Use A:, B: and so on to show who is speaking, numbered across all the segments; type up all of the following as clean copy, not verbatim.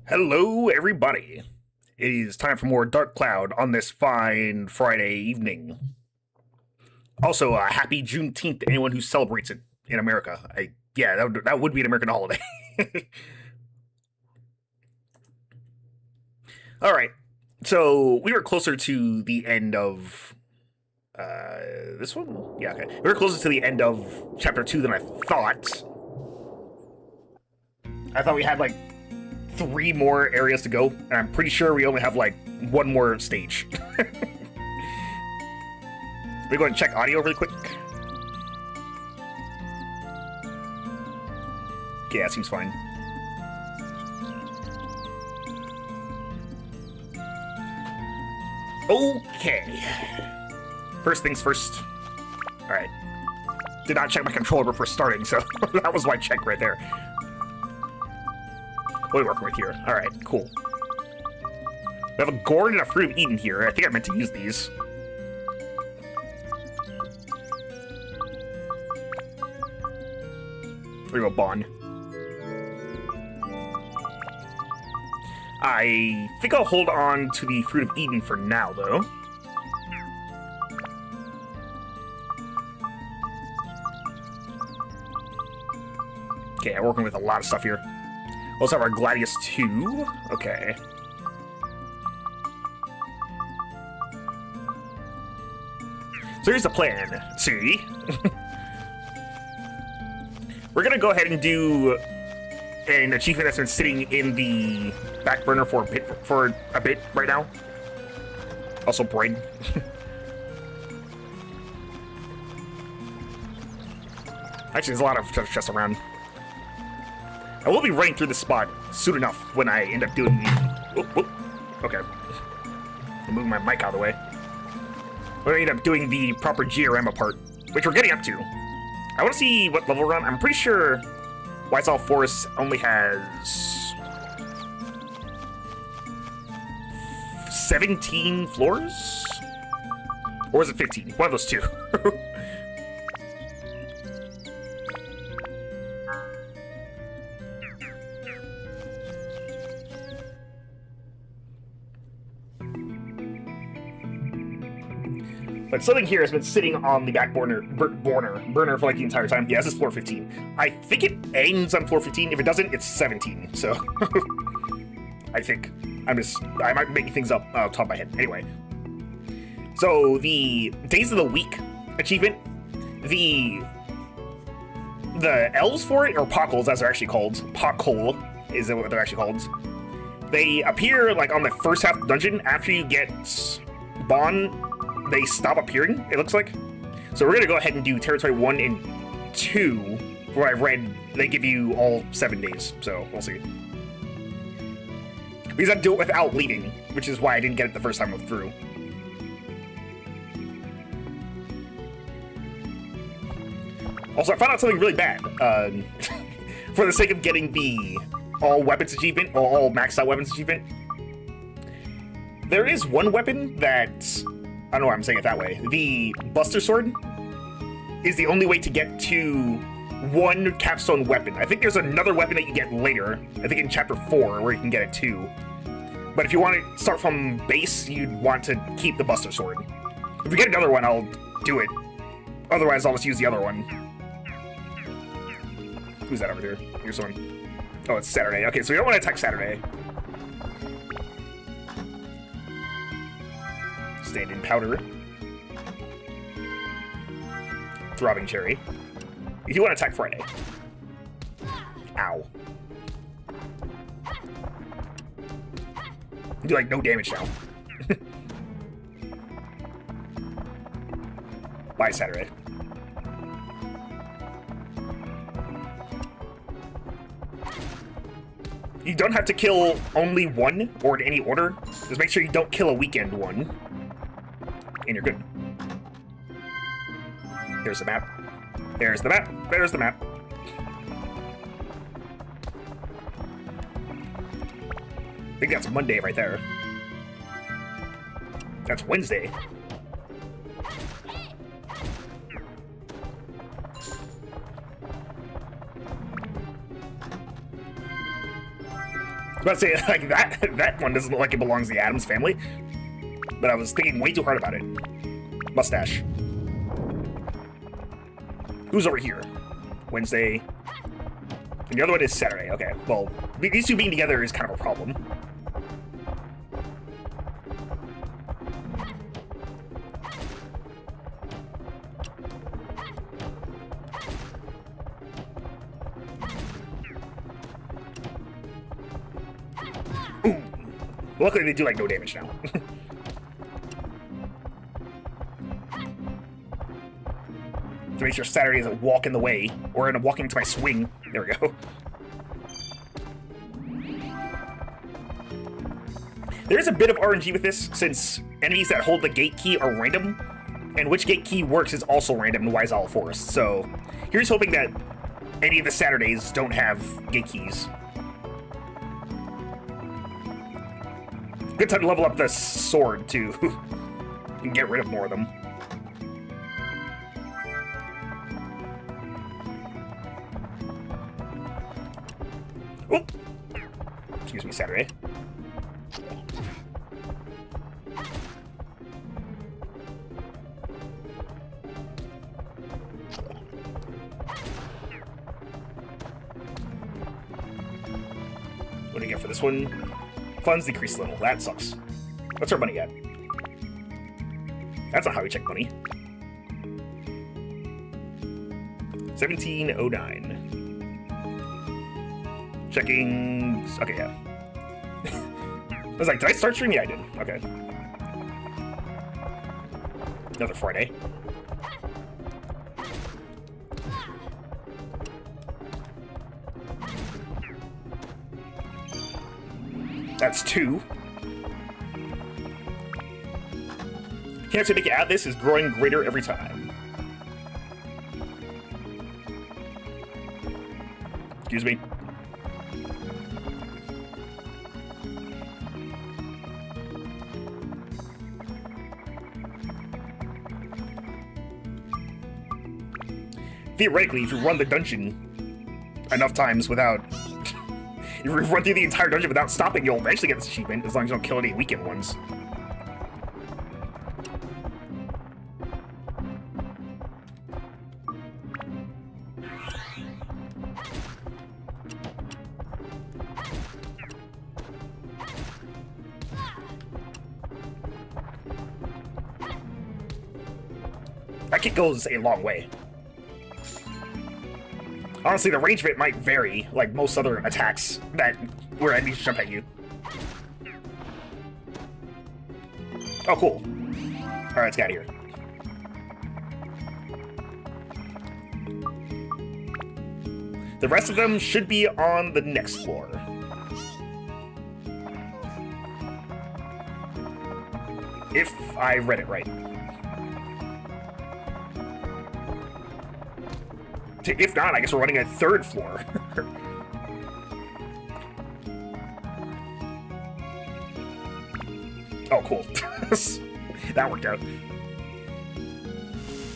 A: Hello, everybody. It is time for more Dark Cloud on this fine Friday evening. Also, happy Juneteenth to anyone who celebrates it in America. That would be an American holiday. All right, so we were closer to the end of this one. Yeah, okay. We were closer to the end of chapter 2 than I thought. I thought we had like 3 more areas to go, and I'm pretty sure we only have like 1 more stage. We go and check audio really quick. Okay, that seems fine. Okay. First things first. Alright. Did not check my controller before starting, so that was my check right there. What are we working with here? Alright, cool. We have a gourd and a fruit of Eden here. I think I meant to use these. There we go, Bond. I think I'll hold on to the fruit of Eden for now, though. Okay, I'm working with a lot of stuff here. We also have our Gladius 2. Okay. So here's the plan. See? We're gonna go ahead and do an achievement that's been sitting in the back burner for a bit right now. Also brain. Actually, there's a lot of treasure chests around. I will be running through this spot soon enough when I end up doing the... Okay. I'm moving my mic out of the way. When I end up doing the proper Giorama part, which we're getting up to. I want to see what level we're on. I'm pretty sure Whitesall Forest only has 17 floors? Or is it 15? One of those two. But something here has been sitting on the back burner for like the entire time. Yeah, this is floor 15. I think it ends on floor 15. If it doesn't, it's 17. So I think I might be making things up off the top of my head. Anyway, so the Days of the Week achievement, the elves for it, or pockles as they're actually called, pockhole is what they're actually called. They appear like on the first half of the dungeon. After you get Bon, they stop appearing, it looks like. So we're gonna go ahead and do territory 1 and 2. From what I've read, they give you all 7 days, so we'll see. Because I do it without leaving, which is why I didn't get it the first time I went through. Also, I found out something really bad. For the sake of getting the all weapons achievement, or all maxed out weapons achievement, there is one weapon that, I don't know why I'm saying it that way. The Buster Sword is the only way to get to one capstone weapon. I think there's another weapon that you get later. I think in chapter 4 where you can get it too. But if you want to start from base, you'd want to keep the Buster Sword. If we get another one, I'll do it. Otherwise, I'll just use the other one. Who's that over here? Here's someone. Oh, it's Saturday. Okay, so we don't want to attack Saturday. Stand-in powder. Throbbing cherry. You want to attack Friday. Ow. You do like no damage now. Bye, Saturday. You don't have to kill only one, or in any order. Just make sure you don't kill a weekend one. And you're good. There's the map. There's the map. There's the map. I think that's Monday right there. That's Wednesday. But say like that one doesn't look like it belongs to the Addams family. But I was thinking way too hard about it. Mustache. Who's over here? Wednesday. And the other one is Saturday. Okay, well, these two being together is kind of a problem. Ooh. Luckily, they do like no damage now. To make sure Saturday doesn't walk in the way, or end up walking into my swing. There we go. There's a bit of RNG with this, since enemies that hold the gate key are random, and which gate key works is also random in Wise Owl Forest. So here's hoping that any of the Saturdays don't have gate keys. Good time to level up the sword, too, and get rid of more of them. Oh! Excuse me, Saturday. What do you get for this one? Funds decrease a little. That sucks. What's our money at? That's not how we check money. 1709. Checking. Okay, yeah. I was like, did I start streaming? Yeah, I did. Okay. Another Friday. That's 2. Chance to make it out of this is growing greater every time. Excuse me. Theoretically, if you run the dungeon enough times without... if you run through the entire dungeon without stopping, you'll eventually get this achievement, as long as you don't kill any weekend ones. That kick goes a long way. Honestly, the range of it might vary, like most other attacks that where enemies jump at you. Oh, cool. Alright, let's get out of here. The rest of them should be on the next floor. If I read it right. If not, I guess we're running a 3rd floor. Oh, cool. That worked out.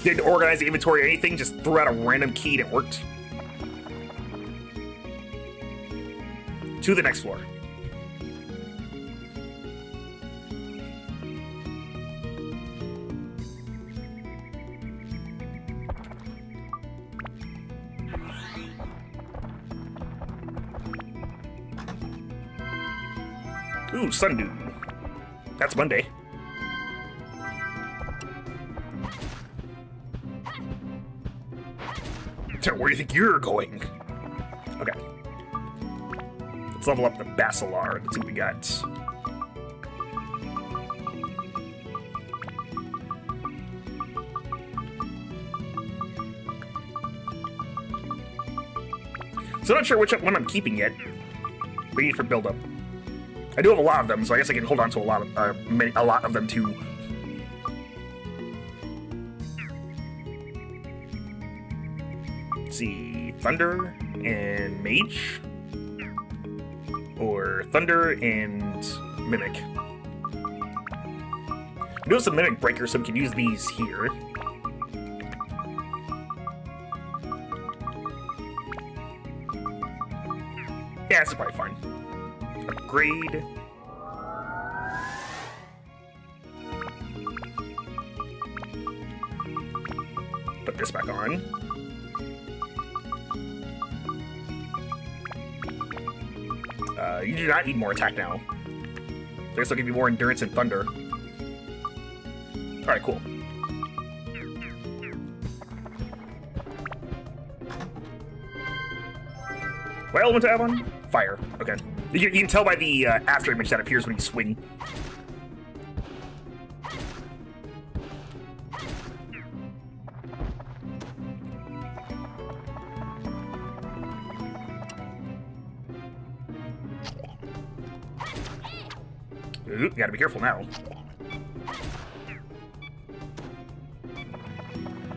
A: Didn't organize the inventory or anything, just threw out a random key and it worked. To the next floor. Ooh, Sundew. That's Monday. So where do you think you're going? Okay. Let's level up the Basilar. Let's see what we got. So I'm not sure which one I'm keeping yet. Waiting for build-up. I do have a lot of them, so I guess I can hold on to a lot of them too. Let's see, Thunder and Mage, or Thunder and Mimic. I do have some Mimic Breakers, so we can use these here. Yeah, this is probably fine. Upgrade. Put this back on. You do not need more attack now. I guess I'll give you more endurance and thunder. Alright, cool. What element do I have on? Fire. Okay. You can tell by the after image that appears when you swing. Ooh, gotta be careful now.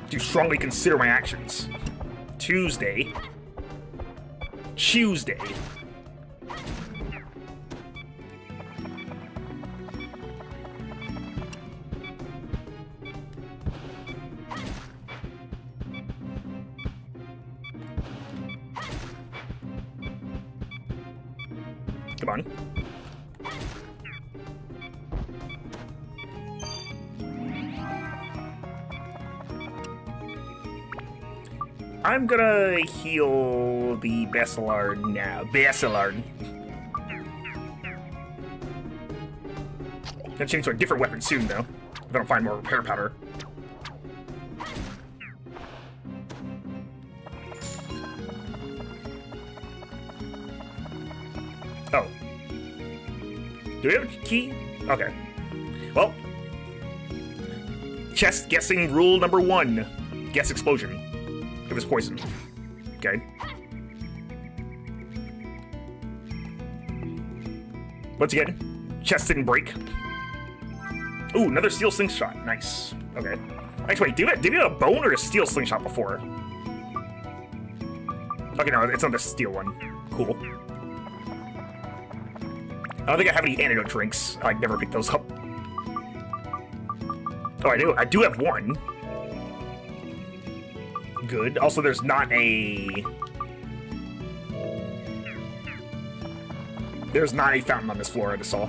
A: Do strongly consider my actions. Tuesday. Come on. I'm gonna heal the Bacillard now. Bacillard. Gonna change to a different weapon soon, though. If I don't find more repair powder. Oh. Do we have a key? Okay. Well. Chest guessing rule number 1. Guess explosion. If it's poison. Okay. Once again, chest didn't break. Ooh, another steel slingshot. Nice. Okay. Actually, wait, did you have a bone or a steel slingshot before? Okay, no, it's not the steel one. Cool. I don't think I have any antidote drinks. I never picked those up. Oh, I do. I do have one. Good. Also, there's not a... There's not a fountain on this floor, I just saw.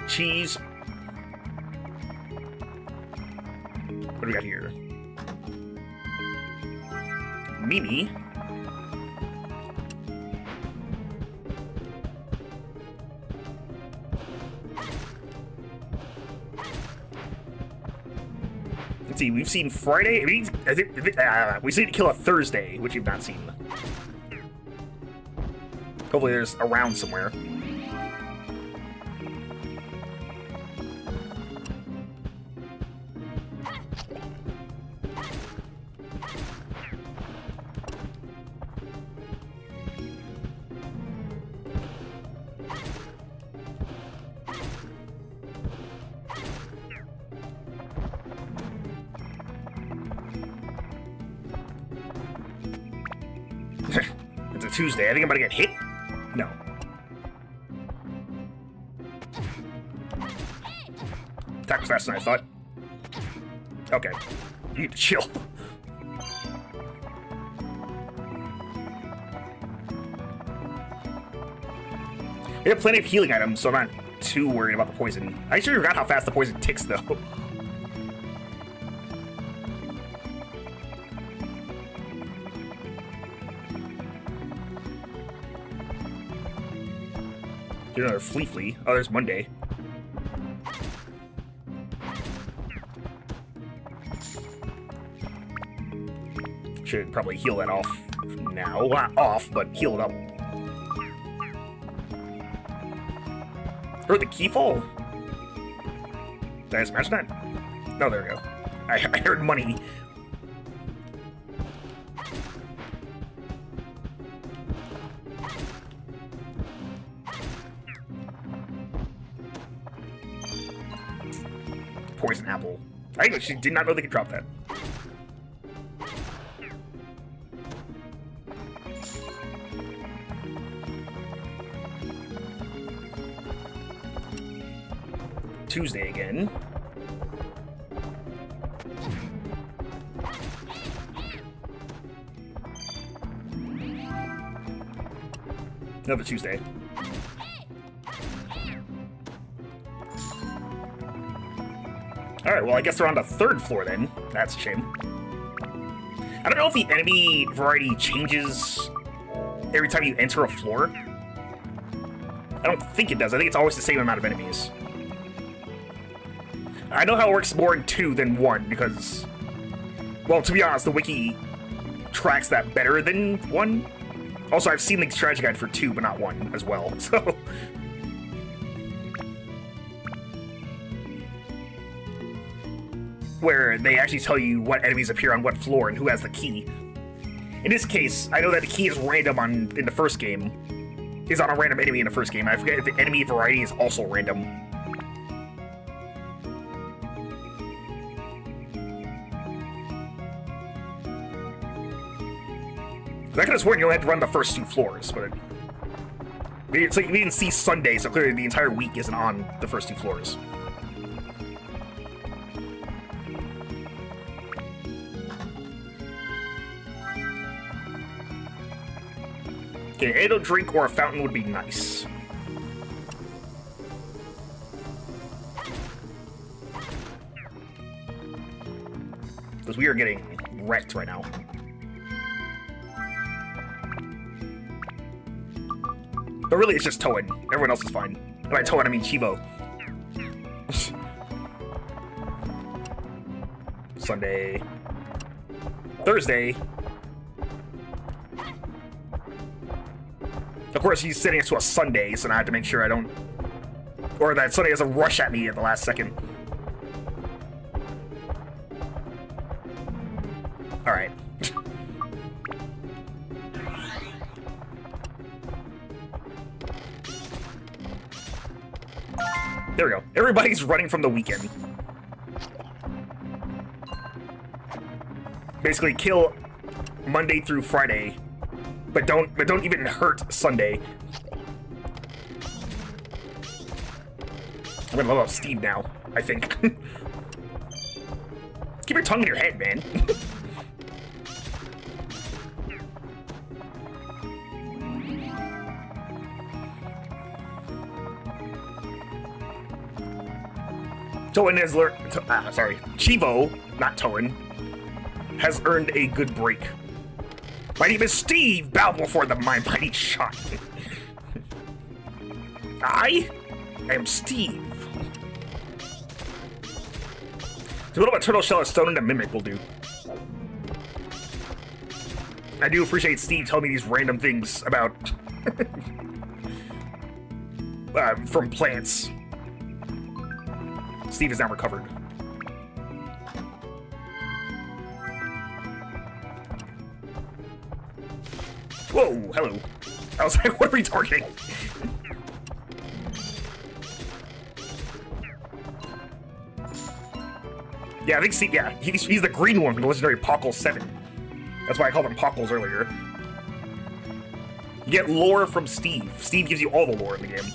A: Cheese. What do we got here? Mimi. Let's see, we've seen Friday. I think we've seen Kill a Thursday, which you've not seen. Hopefully there's around somewhere. It's a Tuesday. I think I'm gonna get hit. No. Attack was faster than I thought. Okay. You need to chill. We have plenty of healing items, so I'm not too worried about the poison. I actually forgot how fast the poison ticks, though. Get another Flea. Oh, there's Monday. Should probably heal that off now. Well, not off, but heal it up. Heard the key fall? Did I smash that? No, there we go. I heard money. Poison apple. I actually did not know they could drop that. Tuesday again. Another Tuesday. Alright, well, I guess they're on the 3rd floor then. That's a shame. I don't know if the enemy variety changes every time you enter a floor. I don't think it does. I think it's always the same amount of enemies. I know how it works more in 2 than 1 because, well, to be honest, the wiki tracks that better than 1. Also, I've seen the strategy guide for 2, but not 1 as well, so... where they actually tell you what enemies appear on what floor and who has the key. In this case, I know that the key is random in the first game. Is on a random enemy in the first game. I forget if the enemy variety is also random. I could have sworn you only had to run the first 2 floors, but it's like we didn't see Sunday, so clearly the entire week isn't on the first 2 floors. Okay, an antidote drink or a fountain would be nice. Because we are getting wrecked right now. But really, it's just Toad. Everyone else is fine. And by Toad, I mean Chivo. Sunday. Thursday. Of course, he's sitting next to a Sunday, so now I have to make sure I don't... or that Sunday doesn't rush at me at the last second. Alright. There we go. Everybody's running from the weekend. Basically, kill Monday through Friday, but don't even hurt Sunday. I'm gonna level up Steve now, I think. Keep your tongue in your head, man. Toen has learned. Sorry, Chivo, not Toen, has earned a good break. My name is Steve. Bow before the mighty shot. I am Steve. So what about turtle shell, a stone, and a mimic will do? I do appreciate Steve telling me these random things about from plants. Steve is now recovered. Whoa, hello. I was like, what are we targeting? Yeah, I think Steve, yeah, he's the green one from the legendary Pockle 7. That's why I called him Pockles earlier. You get lore from Steve. Steve gives you all the lore in the game.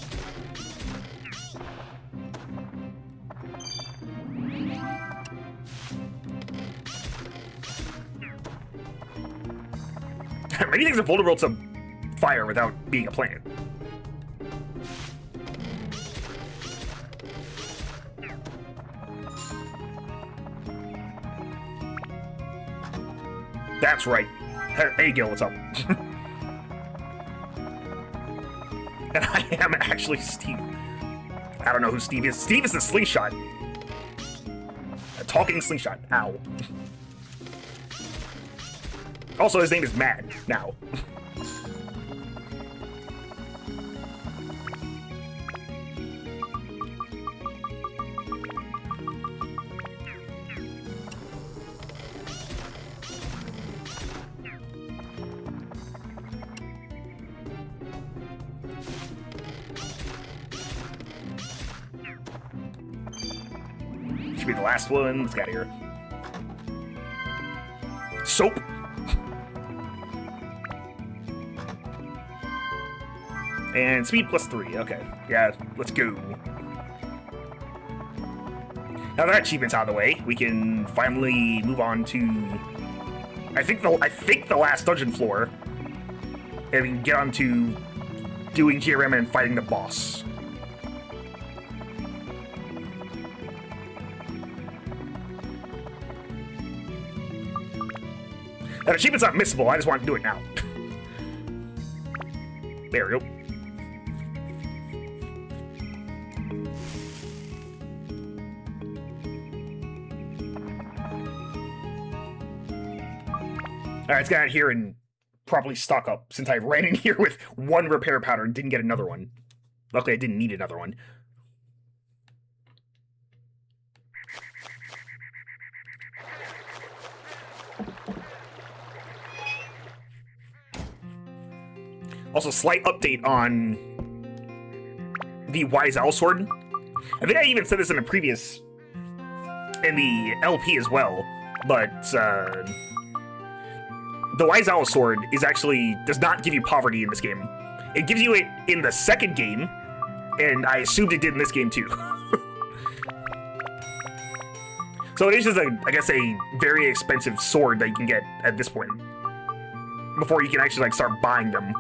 A: Many things are vulnerable to fire without being a plant. That's right. Hey, Gil, what's up? And I am actually Steve. I don't know who Steve is. Steve is the slingshot. A talking slingshot. Ow. Also, his name is Mad, now. Should be the last one. Let's get out of here. Soap. And speed +3, okay. Yeah, let's go. Now that achievement's out of the way, we can finally move on to I think the last dungeon floor. And we can get on to doing GRM and fighting the boss. That achievement's not missable, I just want to do it now. There we go. Alright, let's get out of here and properly stock up, since I ran in here with one repair powder and didn't get another one. Luckily, I didn't need another one. Also, slight update on the Wise Owl Sword. I think I even said this in the LP as well, but the Wise Owl Sword does not give you poverty in this game. It gives you it in the second game, and I assumed it did in this game too. So it is just I guess a very expensive sword that you can get at this point, before you can actually like start buying them.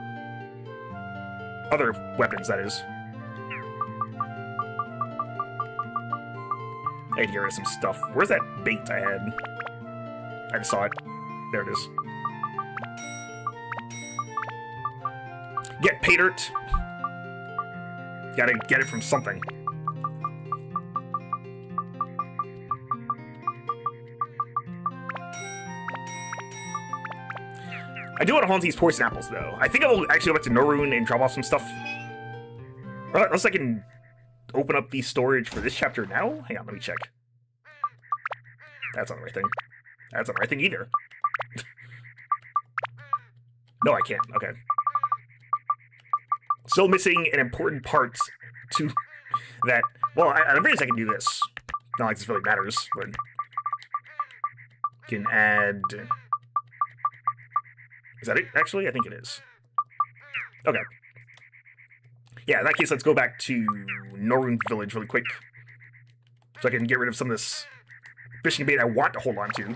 A: Other weapons, that is. I need to get rid of some stuff. Where's that bait I had? I just saw it. There it is. Get pay dirt. Gotta get it from something. I do want to haunt these poison apples, though. I think I'll actually go back to Norune and drop off some stuff. Unless I can open up the storage for this chapter now? Hang on, let me check. That's not the right thing. That's not the right thing either. No, I can't. Okay. Still missing an important part to that. Well, at the very least I can do this. Not like this really matters, but... Can add... Is that it, actually? I think it is. Okay. Yeah, in that case, let's go back to Norune Village really quick. So I can get rid of some of this fishing bait I want to hold on to.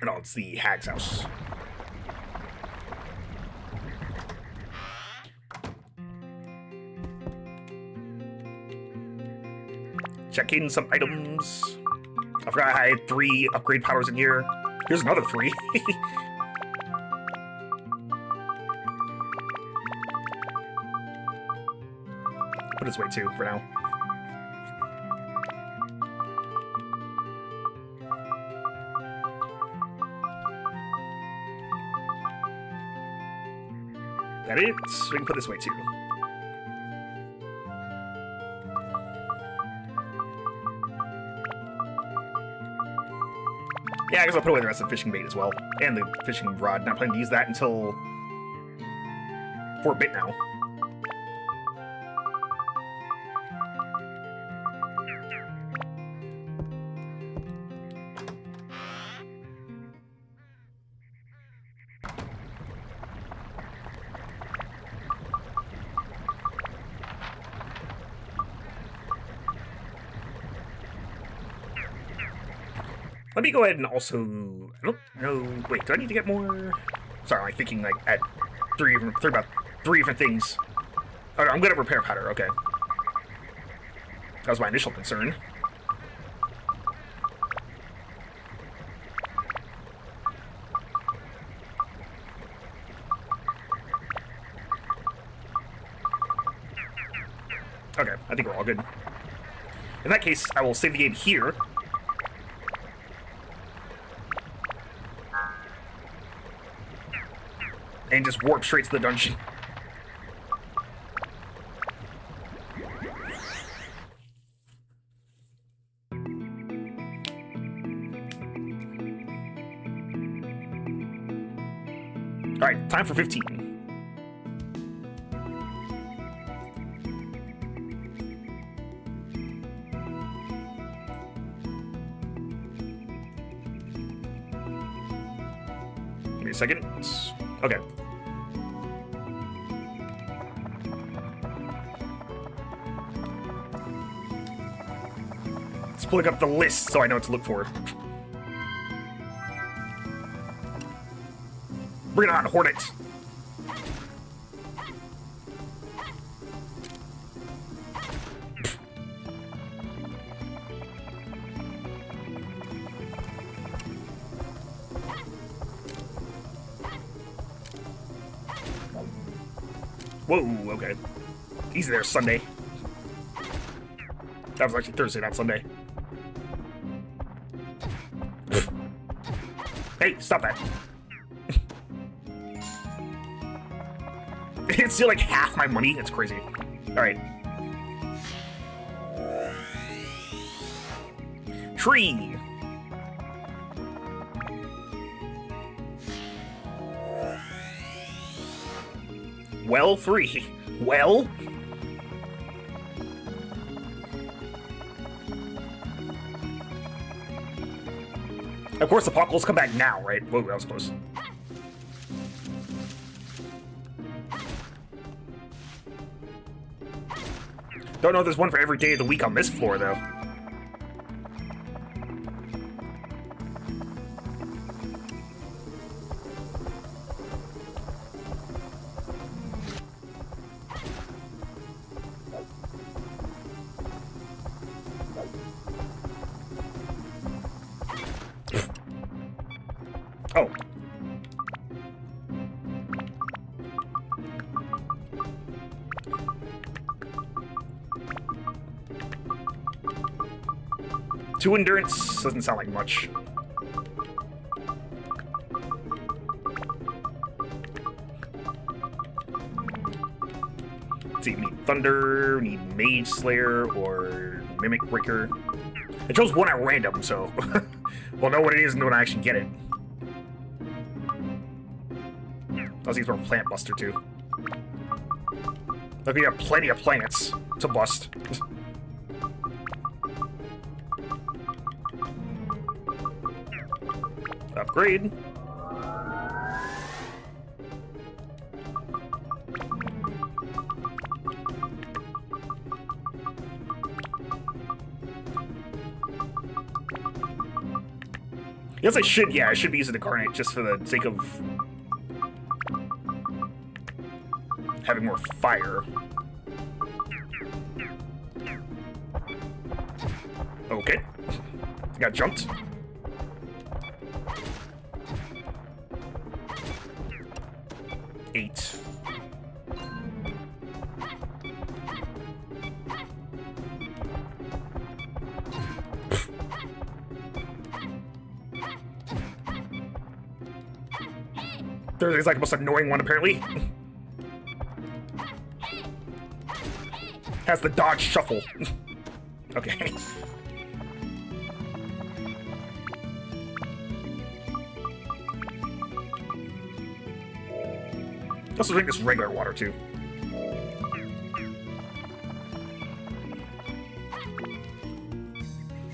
A: No, it's the hag's house. Check in some items. I forgot I had 3 upgrade powers in here. Here's another 3. Put this way too for now. That it? We can put this way too. Yeah, I guess I'll put away the rest of the fishing bait as well. And the fishing rod. Not planning to use that until... for a bit now. Let me go ahead and also... I don't know... Wait, do I need to get more... Sorry, I'm like thinking like at about 3 different things. Oh, no, I'm good at repair powder, okay. That was my initial concern. Okay, I think we're all good. In that case, I will save the game here. And just warp straight to the dungeon. Alright, time for 15. Give me a second. Okay. Let's pulling up the list so I know what to look for. Bring it on, Hornet! Whoa, okay. Easy there, Sunday. That was actually Thursday, not Sunday. Hey, stop that. It's still like half my money. It's crazy. Alright. Tree. Well, 3. Well? Of course, the Apocalypse come back now, right? Whoa, that was close. Don't know if there's one for every day of the week on this floor, though. Oh. Two endurance doesn't sound like much. Let's see, we need Thunder, we need Mage Slayer, or Mimic Breaker. I chose one at random, so we'll know what it is and when I actually get it. I'll use more Plant Buster, too. Look, we have plenty of plants to bust. Upgrade. Yes, I should, yeah, I should be using the Carnate just for the sake of having more fire. Okay. Got jumped. Eight. Thursday's like the most annoying one, apparently. Has the dodge shuffle. Okay. Also drink this regular water, too.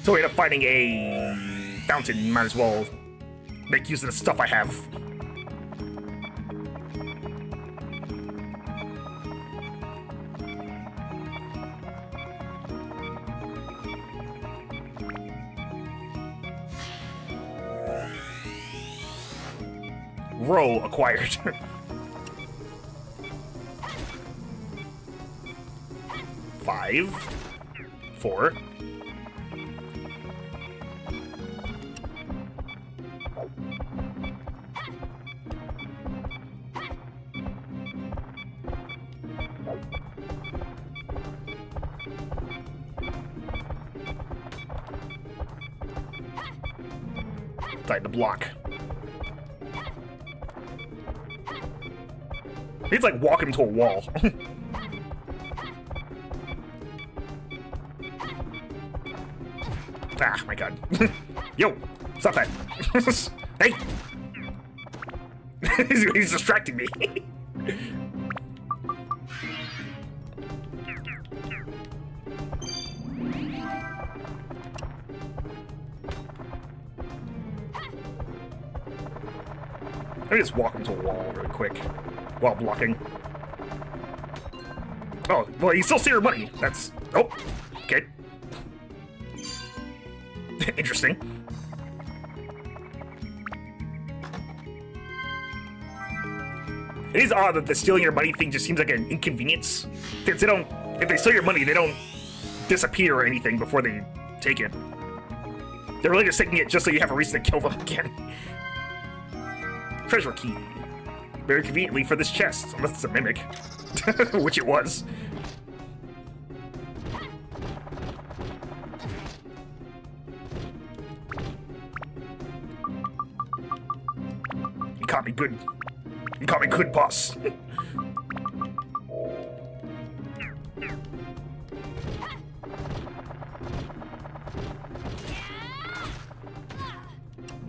A: So we end up finding a fountain. Might as well make use of the stuff I have. Row acquired. 5, 4. Time to block. He's like walking into a wall. Ah, my god. Yo, stop that. Hey! He's distracting me. Let me just walk him to a wall really quick while blocking. Oh, well, you still see your money. That's... Oh, okay. Interesting. It is odd that the stealing your money thing just seems like an inconvenience. Because they don't... If they steal your money, they don't disappear or anything before they take it. They're really just taking it just so you have a reason to kill them again. Treasure key. Very conveniently for this chest, unless it's a mimic. Which it was. You caught me good. You caught me good, boss.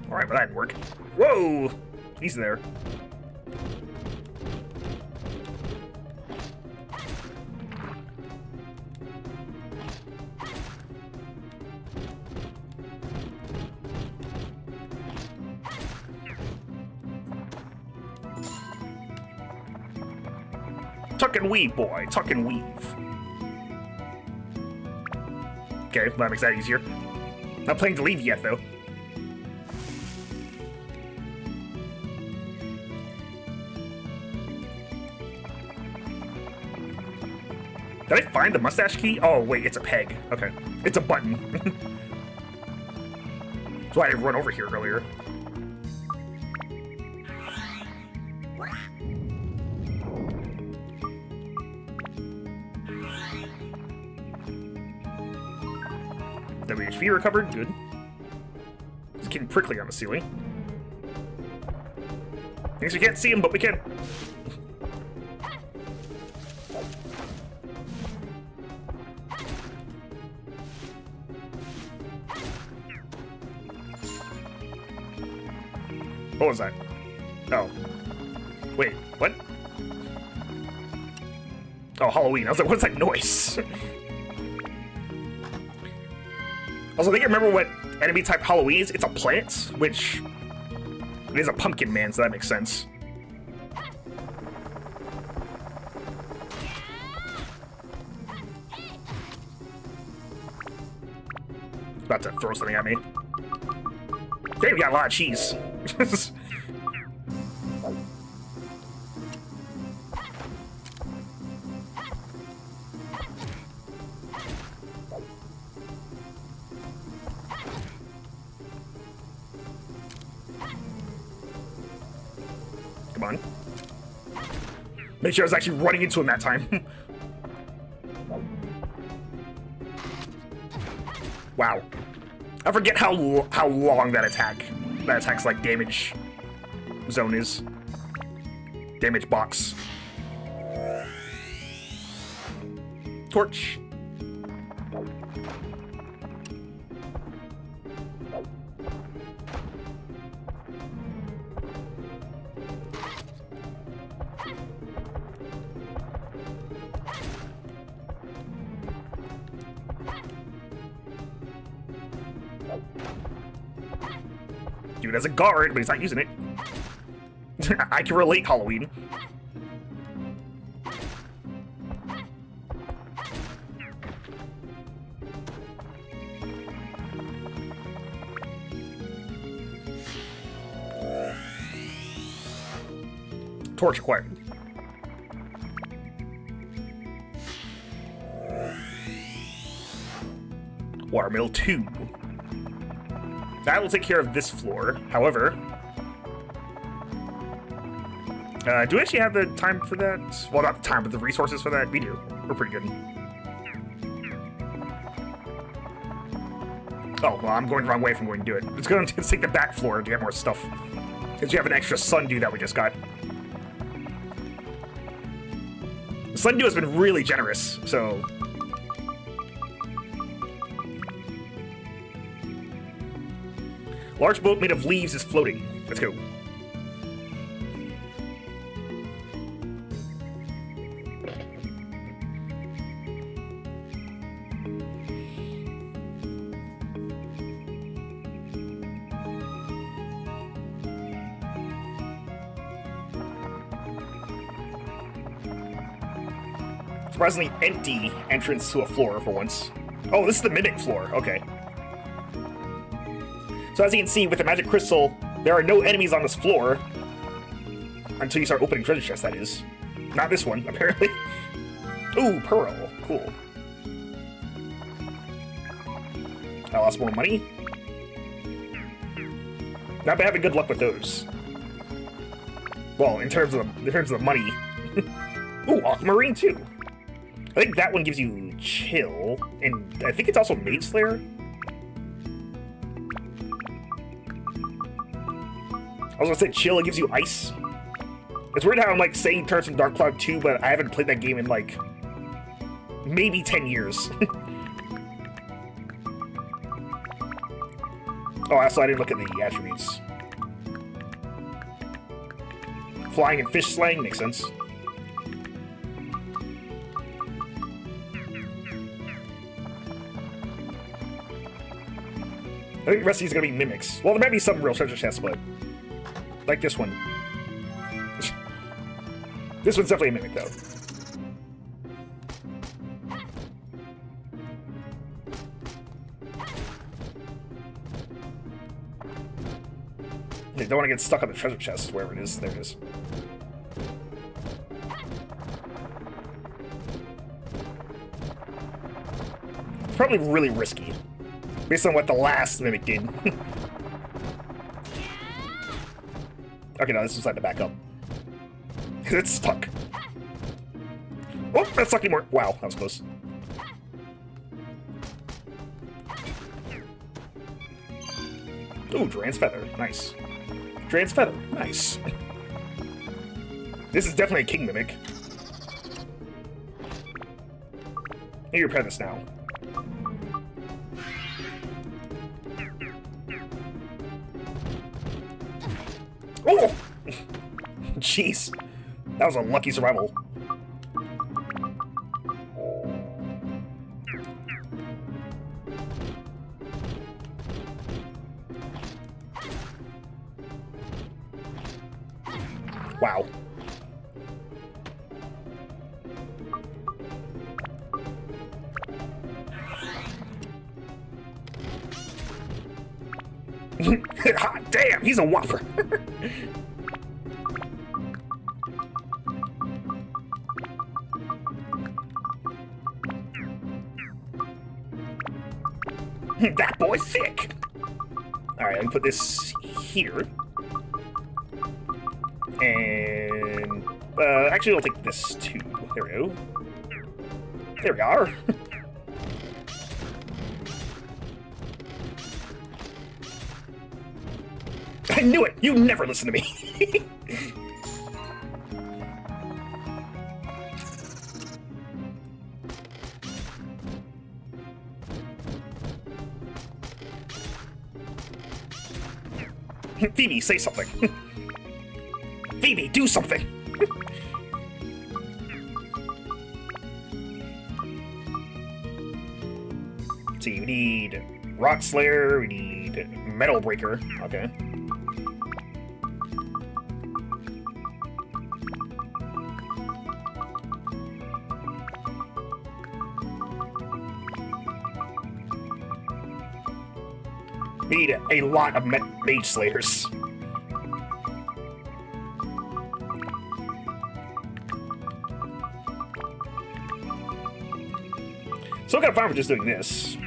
A: Alright, but that didn't work. Whoa! He's there. Tuck and weave, boy. Tuck and weave. Okay, well, that makes that easier. Not planning to leave yet, though. Did I find the mustache key? Oh, wait, it's a peg. Okay. It's a button. That's why I run over here earlier. WHP recovered. Good. It's getting prickly on the ceiling. Thinks we can't see him, but we can. What was that? Oh. Wait, what? Oh, Halloween. I was like, what's that noise? Also, I think I remember what enemy type Halloween is. It's a plant, which it is a pumpkin man, so that makes sense. About to throw something at me. Damn, we got a lot of cheese. Come on. Make sure I was actually running into him that time. Wow. I forget how long that attack's like damage zone is. Damage box. Torch. Dude has a guard, but he's not using it. I can relate, Halloween. Torch acquired. Watermill 2. That will take care of this floor. However, do we actually have the time for that? Well, not the time, but the resources for that? We do. We're pretty good. Oh, well, I'm going the wrong way if I'm going to do it. It's going to take the back floor to get more stuff. Because you have an extra sundew that we just got. The sundew has been really generous, so... Large boat made of leaves is floating. Let's go. surprisingly empty entrance to a floor for once. Oh, this is the Mimic floor. Okay. So as you can see, with the magic crystal, there are no enemies on this floor. Until you start opening treasure chests, that is. Not this one, apparently. Ooh, pearl. Cool. I lost more money. Not been having good luck with those. Well, in terms of the money. Ooh, Aquamarine too. I think that one gives you chill, and I think it's also Mage Slayer. I was gonna say chill, it gives you ice. It's weird how I'm like saying turns from Dark Cloud 2, but I haven't played that game in like maybe 10 years. Oh, also I didn't look at the attributes. Flying and fish slaying makes sense. I think the rest of these are gonna be mimics. Well, there might be some real treasure chests, but like this one. This one's definitely a mimic, though. They don't want to get stuck on the treasure chest, wherever it is. There it is. It's probably really risky, based on what the last mimic did. Okay, no, this is like to back up. It's stuck. Oh, that's stuck anymore. Wow, that was close. Ooh, Duran's Feather. Nice. Duran's Feather. Nice. This is definitely a king mimic. You repair this now. Oh! Jeez. That was a lucky survival. Wow. Damn, he's a whopper. That boy's sick! Alright, let me put this here. And... actually, I'll take this too. There we go. There we are. I knew it! You never listen to me! Phoebe, say something. Phoebe, do something. See, we need Rock Slayer, we need Metal Breaker. Okay. We need a lot of Mage Slayers. Still got fine for just doing this.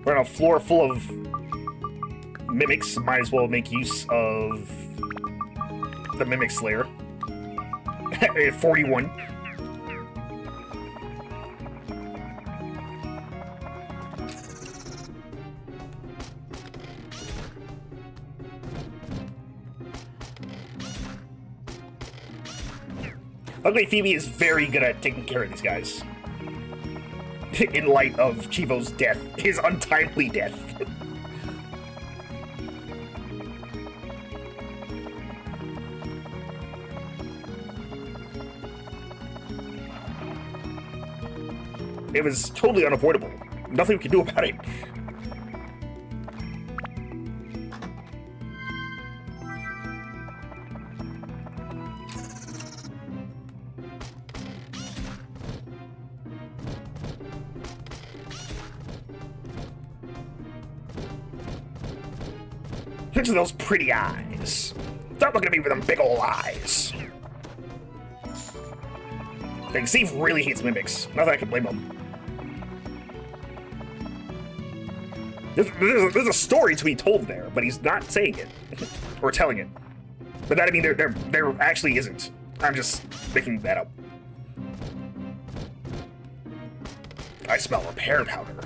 A: We're on a floor full of mimics. Might as well make use of the Mimic Slayer. 41. Luckily, Phoebe is very good at taking care of these guys. In light of Chivo's death, his untimely death. It was totally unavoidable. Nothing we could do about it. Look at those pretty eyes. Stop looking at me with them big ol' eyes. Dang, Steve really hates mimics. Not that I can blame him. There's a story to be told there, but he's not saying it. Or telling it. But that, I mean, there actually isn't. I'm just making that up. I smell repair powder.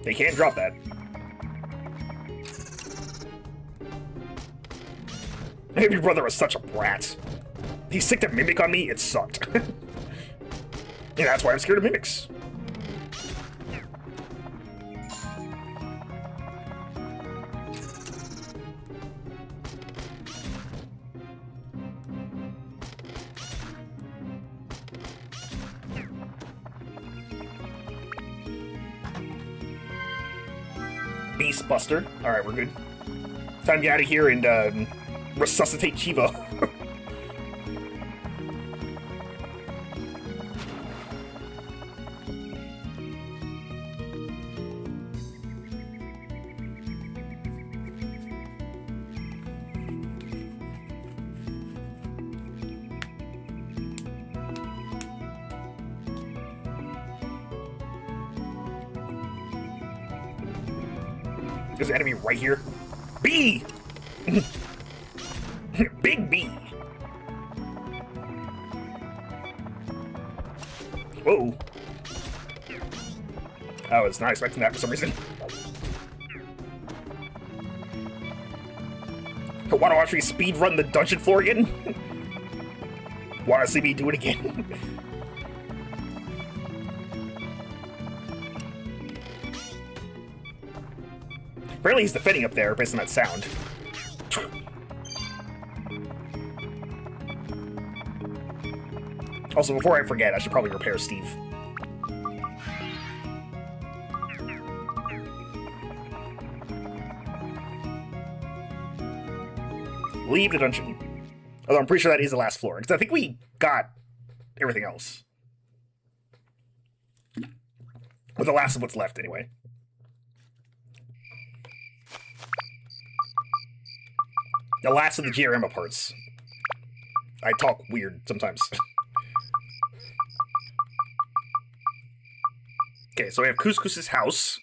A: They can't drop that. Maybe your brother was such a brat. He sicked a mimic on me, it sucked. Yeah, that's why I'm scared of mimics. Beast Buster. Alright, we're good. Time to get out of here and resuscitate Chivo. There's an enemy right here. B! Big B! Whoa. I was not expecting that for some reason. Wanna watch me speed run the dungeon floor again? Wanna see me do it again? Apparently he's defending up there based on that sound. Also, before I forget, I should probably repair Steve. Leave the dungeon. Although I'm pretty sure that is the last floor, because I think we got everything else. Or the last of what's left, anyway. The last of the Giarama parts. I talk weird sometimes. Okay, so we have Couscous's house.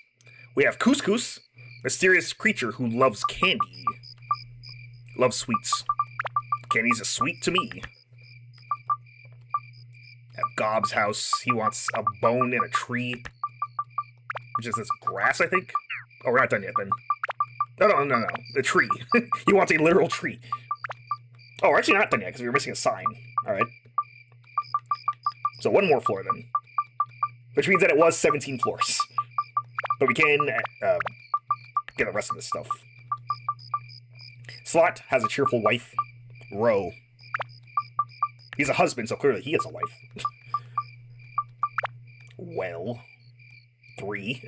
A: We have Couscous, mysterious creature who loves candy. Loves sweets. Candy's a sweet to me. At Gob's house, he wants a bone and a tree. Which is this grass, I think? Oh, we're not done yet, then. No. The tree. He wants a literal tree. Oh, we're actually not done yet, because we were missing a sign. Alright. So one more floor, then. Which means that it was 17 floors. But we can get the rest of this stuff. Slot has a cheerful wife. Row. He's a husband, so clearly he has a wife. Well. 3.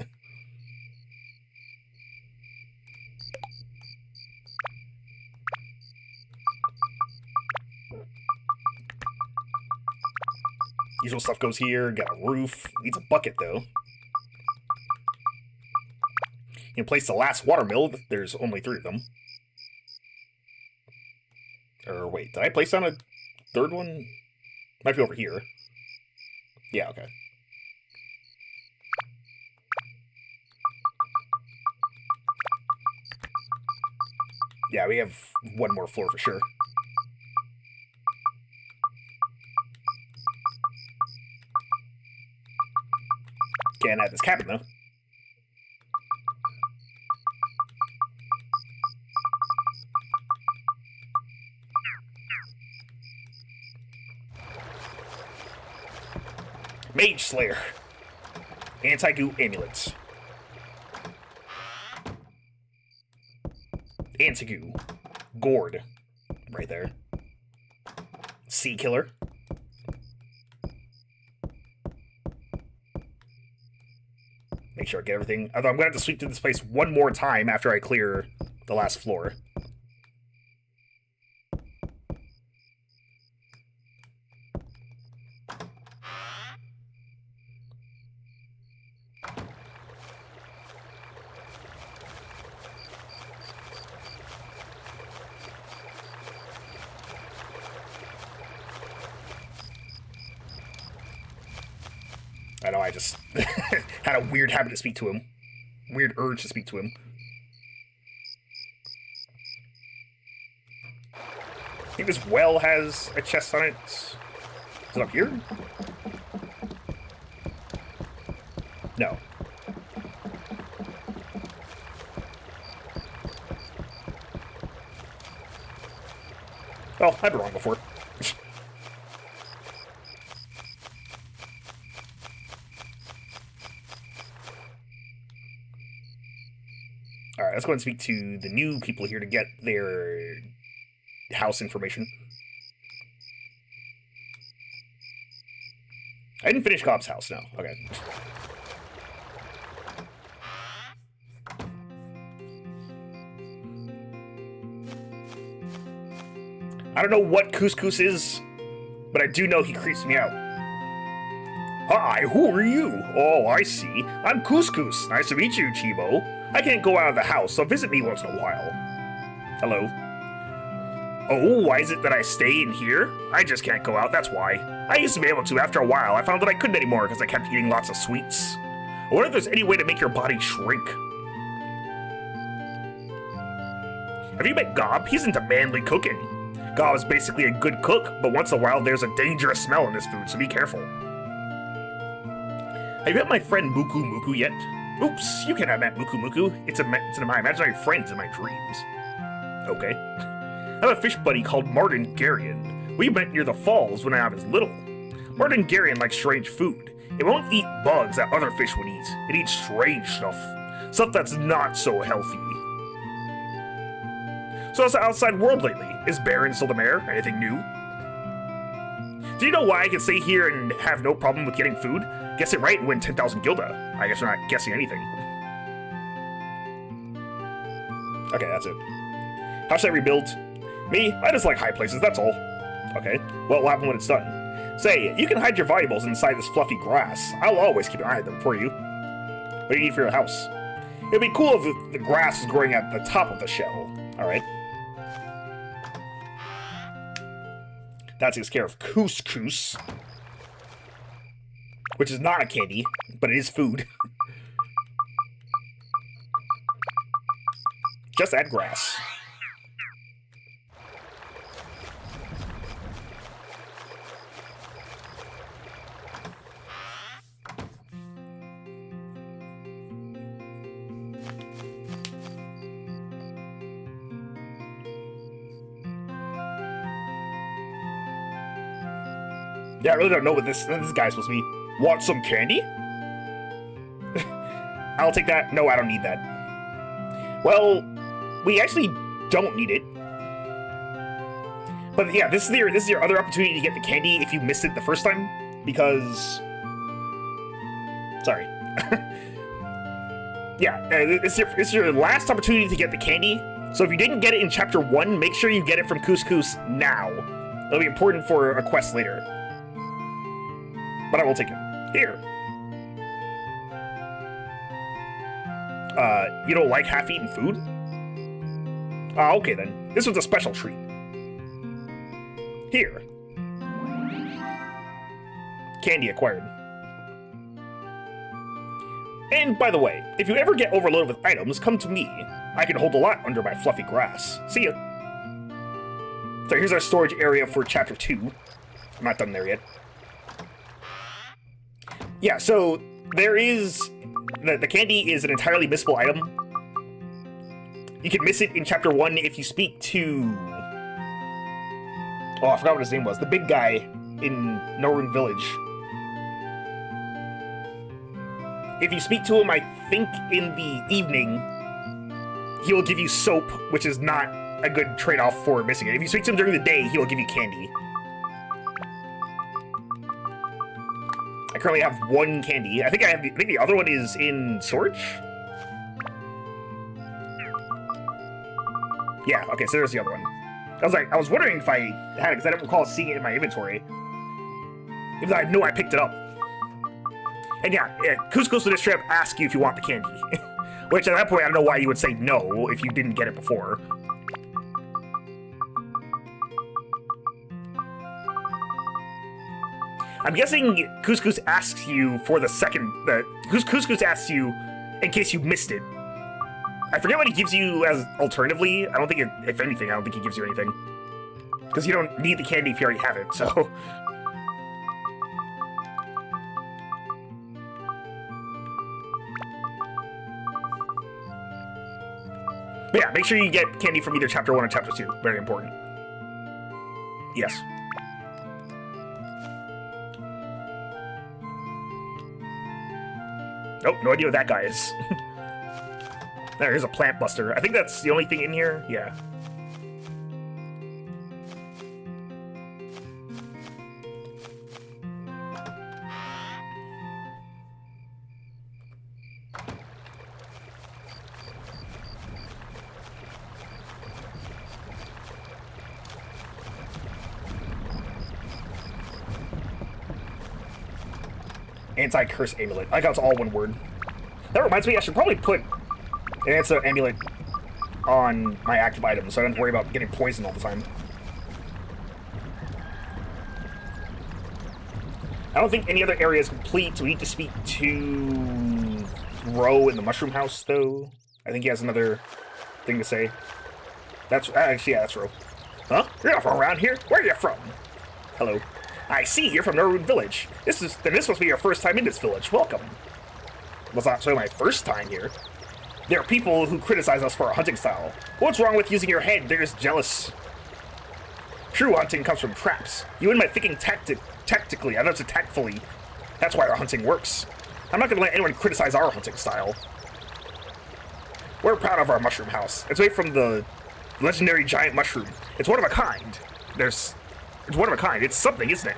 A: Usual stuff goes here. Got a roof. Needs a bucket, though. You can place the last water mill. There's only 3 of them. Or wait, did I place down a third one? Might be over here. Yeah, okay. Yeah, we have one more floor for sure. Can't add this cabin, though. Mage Slayer. Anti-goo amulets. Anti-goo. Gourd. Right there. Sea Killer. make sure I get everything. Although I'm gonna have to sweep through this place one more time after I clear the last floor. I know, I just had a weird habit to speak to him. Weird urge to speak to him. I think this well has a chest on it. Is it up here? No. Well, I've been wrong before. Alright, let's go and speak to the new people here to get their house information. I didn't finish Cobb's house, no. Okay. I don't know what Couscous is, but I do know he creeps me out. Hi, who are you? Oh, I see. I'm Couscous. Nice to meet you, Chibo. I can't go out of the house, so visit me once in a while. Hello. Oh, why is it that I stay in here? I just can't go out, that's why. I used to be able to. After a while, I found that I couldn't anymore because I kept eating lots of sweets. I wonder if there's any way to make your body shrink. Have you met Gob? He's into manly cooking. Gob is basically a good cook, but once in a while there's a dangerous smell in his food, so be careful. Have you met my friend Muku Muku yet? Oops, you cannot met Muku Muku. It's in my imaginary friends in my dreams. Okay. I have a fish buddy called Martin Garion. We met near the falls when I was little. Martin Garion likes strange food. It won't eat bugs that other fish would eat. It eats strange stuff. Stuff that's not so healthy. So how's the outside world lately? Is Baron still the mayor? Anything new? Do you know why I can stay here and have no problem with getting food? Guess it right and win 10,000 Gilda. I guess we're not guessing anything. Okay, that's it. How should I rebuild? Me? I just like high places, that's all. Okay, what will happen when it's done? Say, you can hide your valuables inside this fluffy grass. I'll always keep an eye on them for you. What do you need for your house? It'd be cool if the grass is growing at the top of the shell. Alright. That takes care of couscous. Which is not a candy, but it is food. Just add grass. Yeah, I really don't know what this guy's supposed to be. Want some candy? I'll take that. No, I don't need that. Well, we actually don't need it. But yeah, this is your other opportunity to get the candy if you missed it the first time, because... Sorry. Yeah, it's your last opportunity to get the candy, so if you didn't get it in Chapter 1, make sure you get it from Couscous now. It'll be important for a quest later. But I will take it. Here. You don't like half-eaten food? Ah, okay then. This was a special treat. Here. Candy acquired. And by the way, if you ever get overloaded with items, come to me. I can hold a lot under my fluffy grass. See ya. So here's our storage area for Chapter 2. I'm not done there yet. Yeah, so there is... The candy is an entirely missable item. You can miss it in Chapter 1 if you speak to... Oh, I forgot what his name was. The big guy in Northern Village. If you speak to him, I think in the evening, he will give you soap, which is not a good trade-off for missing it. If you speak to him during the day, he will give you candy. I currently have one candy. I think I think the other one is in storage? Yeah, okay, so there's the other one. I was wondering if I had it, because I don't recall seeing it in my inventory. Even though I know I picked it up. And yeah, Couscous for this trip asks you if you want the candy. Which, at that point, I don't know why you would say no if you didn't get it before. I'm guessing Couscous asks you for the second... Couscous asks you in case you missed it. I forget what he gives you as alternatively. I don't think, if anything, I don't think he gives you anything. Because you don't need the candy if you already have it, so... But yeah, make sure you get candy from either Chapter 1 or Chapter 2. Very important. Yes. Nope, no idea what that guy is. There's a plant buster. I think that's the only thing in here. Yeah. Anti-curse amulet. I like how it's all one word. That reminds me, I should probably put an anti-amulet on my active items, so I don't have to worry about getting poisoned all the time. I don't think any other area is complete, so we need to speak to Ro in the Mushroom House, though. I think he has another thing to say. That's actually, yeah, that's Ro. Huh? You're not from around here? Where are you from? Hello. I see you're from Norwood Village. This must be your first time in this village. Welcome. Well, it's not necessarily my first time here. There are people who criticize us for our hunting style. What's wrong with using your head? They're just jealous. True hunting comes from traps. You and my thinking tactically, I know it's tactfully. That's why our hunting works. I'm not going to let anyone criticize our hunting style. We're proud of our mushroom house. It's made from the legendary giant mushroom. It's one of a kind. It's one of a kind. It's something, isn't it?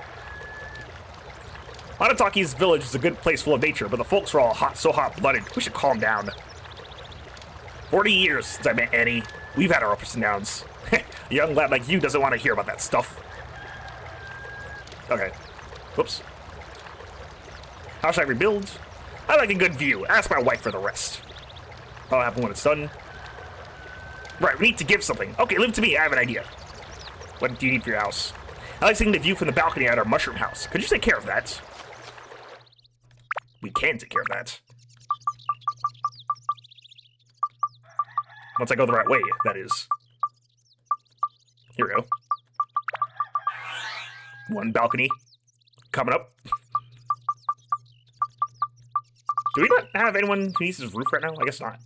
A: Hanataki's village is a good place full of nature, but the folks are all so hot-blooded. We should calm down. 40 years since I met Annie. We've had our ups and downs. A young lad like you doesn't want to hear about that stuff. Okay. Whoops. How should I rebuild? I like a good view. Ask my wife for the rest. That'll happen when it's done. Right, we need to give something. Okay, leave it to me. I have an idea. What do you need for your house? I like seeing the view from the balcony at our mushroom house. Could you take care of that? We can take care of that. Once I go the right way, that is. Here we go. One balcony. Coming up. Do we not have anyone who uses roof right now? I guess not.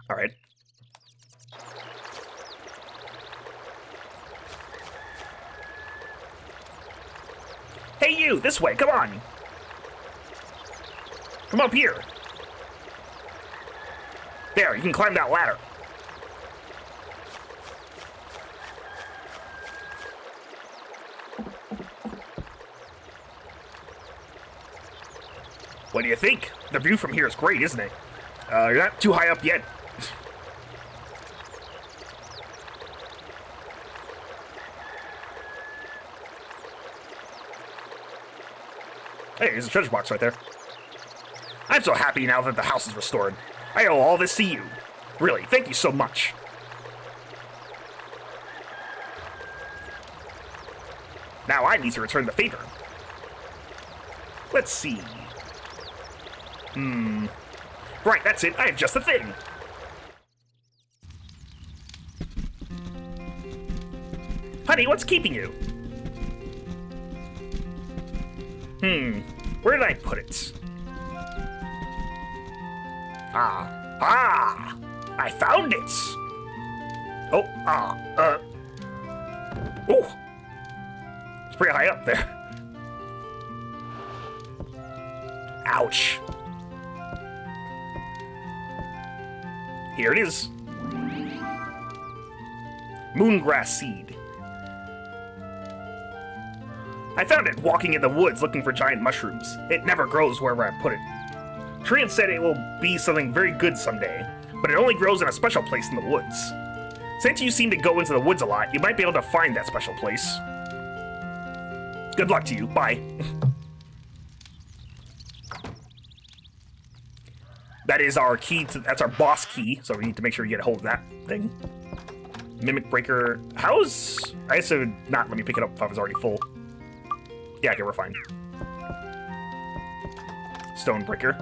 A: Alright. Hey you, this way, come on! Come up here! There, you can climb that ladder. What do you think? The view from here is great, isn't it? You're not too high up yet. Hey, there's a treasure box right there. I'm so happy now that the house is restored. I owe all this to you. Really, thank you so much. Now I need to return the favor. Let's see. Right, that's it. I have just the thing. Honey, what's keeping you? Where did I put it? I found it! Oh, it's pretty high up there. Ouch. Here it is. Moongrass seed. I found it walking in the woods looking for giant mushrooms. It never grows wherever I put it. Trian said it will be something very good someday, but it only grows in a special place in the woods. Since you seem to go into the woods a lot, you might be able to find that special place. Good luck to you. Bye. That is our key to, that's our boss key, so we need to make sure we get a hold of that thing. Mimic breaker. How's... I guess it would not let me pick it up if I was already full. Yeah, okay, we're fine. Stone breaker.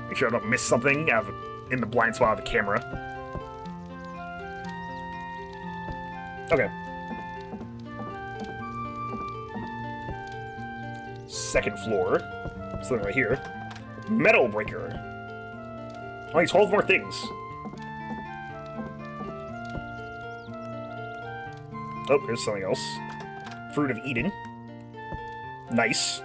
A: Make sure I don't miss something in the blind spot of the camera. Okay. Second floor. Something right here. Metal breaker. Only 12 more things. Oh, there's something else. Fruit of Eden. Nice.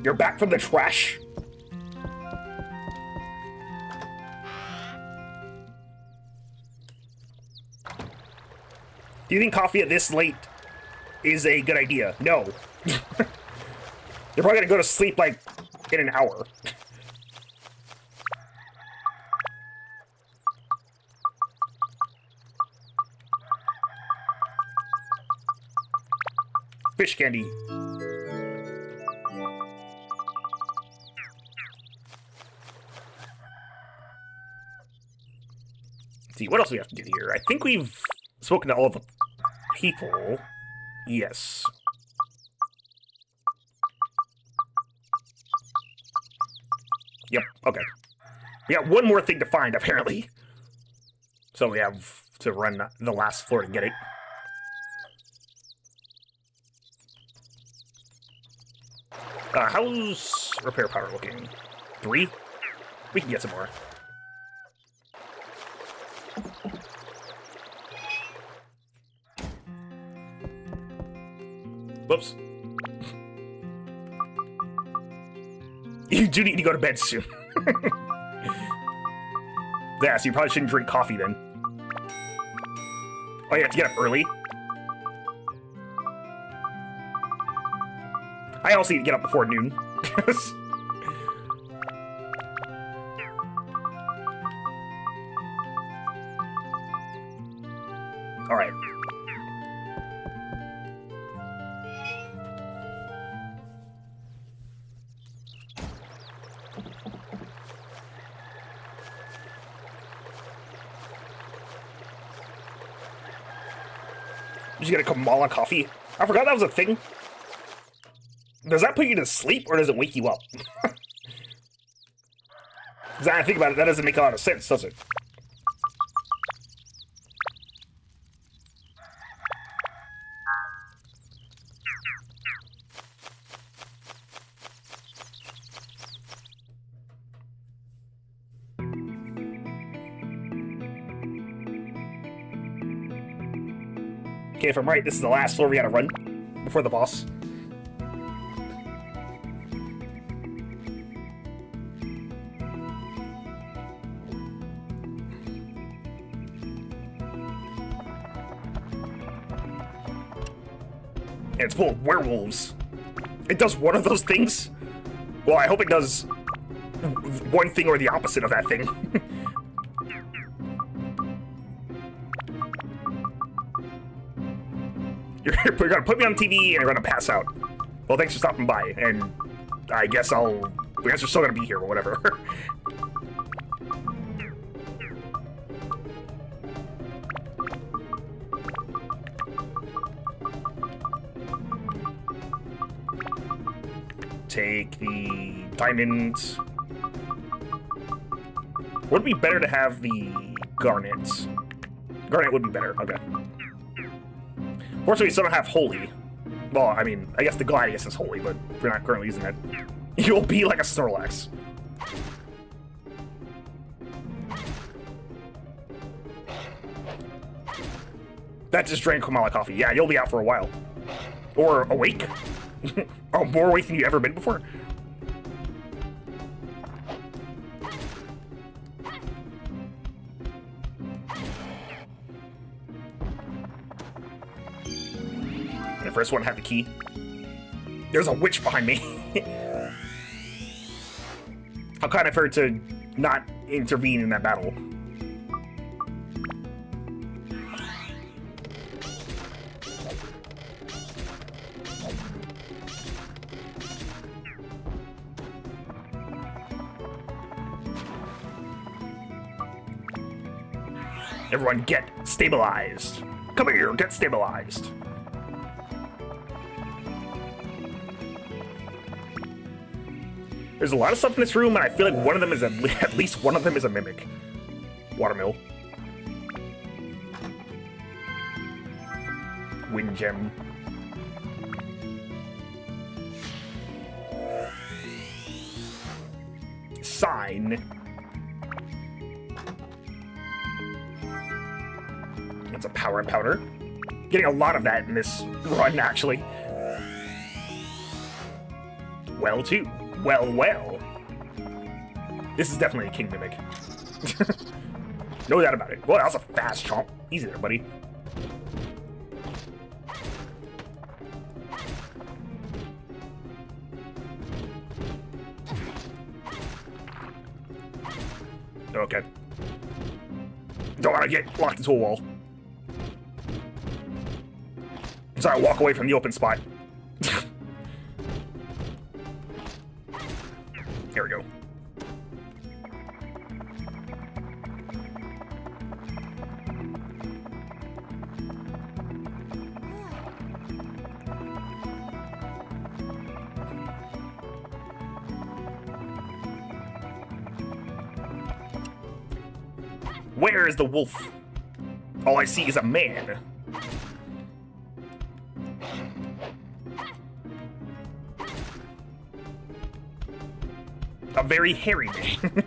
A: You're back from the trash? Do you think coffee at this late is a good idea? No. You're probably gonna go to sleep, like, in an hour. Fish candy. Let's see, what else do we have to do here? I think we've spoken to all of the people. Yes. Yep, okay. We got one more thing to find, apparently. So we have to run the last floor to get it. How's repair power looking? 3? We can get some more. Whoops. You do need to go to bed soon. Yeah, so you probably shouldn't drink coffee then. Oh, you have to get up early? I also need to get up before noon. Alright. Did you get a Kamala coffee? I forgot that was a thing. Does that put you to sleep, or does it wake you up? Because I think about it, that doesn't make a lot of sense, does it? Okay, if I'm right, this is the last floor we gotta run before the boss. And it's full of werewolves. It does one of those things? Well, I hope it does one thing or the opposite of that thing. You're gonna put me on TV and you're gonna pass out. Well, thanks for stopping by, and I guess you're still gonna be here, but whatever. Take the diamonds. Would it be better to have the garnet? Garnet would be better, okay. Fortunately, we still don't have holy. Well, I mean, I guess the gladius is holy, but we're not currently using it. You'll be like a Snorlax. That just drank Kamala coffee. Yeah, you'll be out for a while. Or awake. Oh, more ways than you ever been before? The first one had the key. There's a witch behind me. How kind of her to not intervene in that battle. Everyone get stabilized. Come here, get stabilized. There's a lot of stuff in this room, and I feel like one of them is at least one of them is a mimic. Watermill. Wind gem. Sign. That's a power powder. Getting a lot of that in this run, actually. Well, too. Well, well. This is definitely a king mimic. No doubt about it. Well, that was a fast chomp. Easy there, buddy. Okay. Don't want to get locked into a wall. Sorry, walk away from the open spot. Here we go. Where is the wolf? All I see is a man. A very hairy man.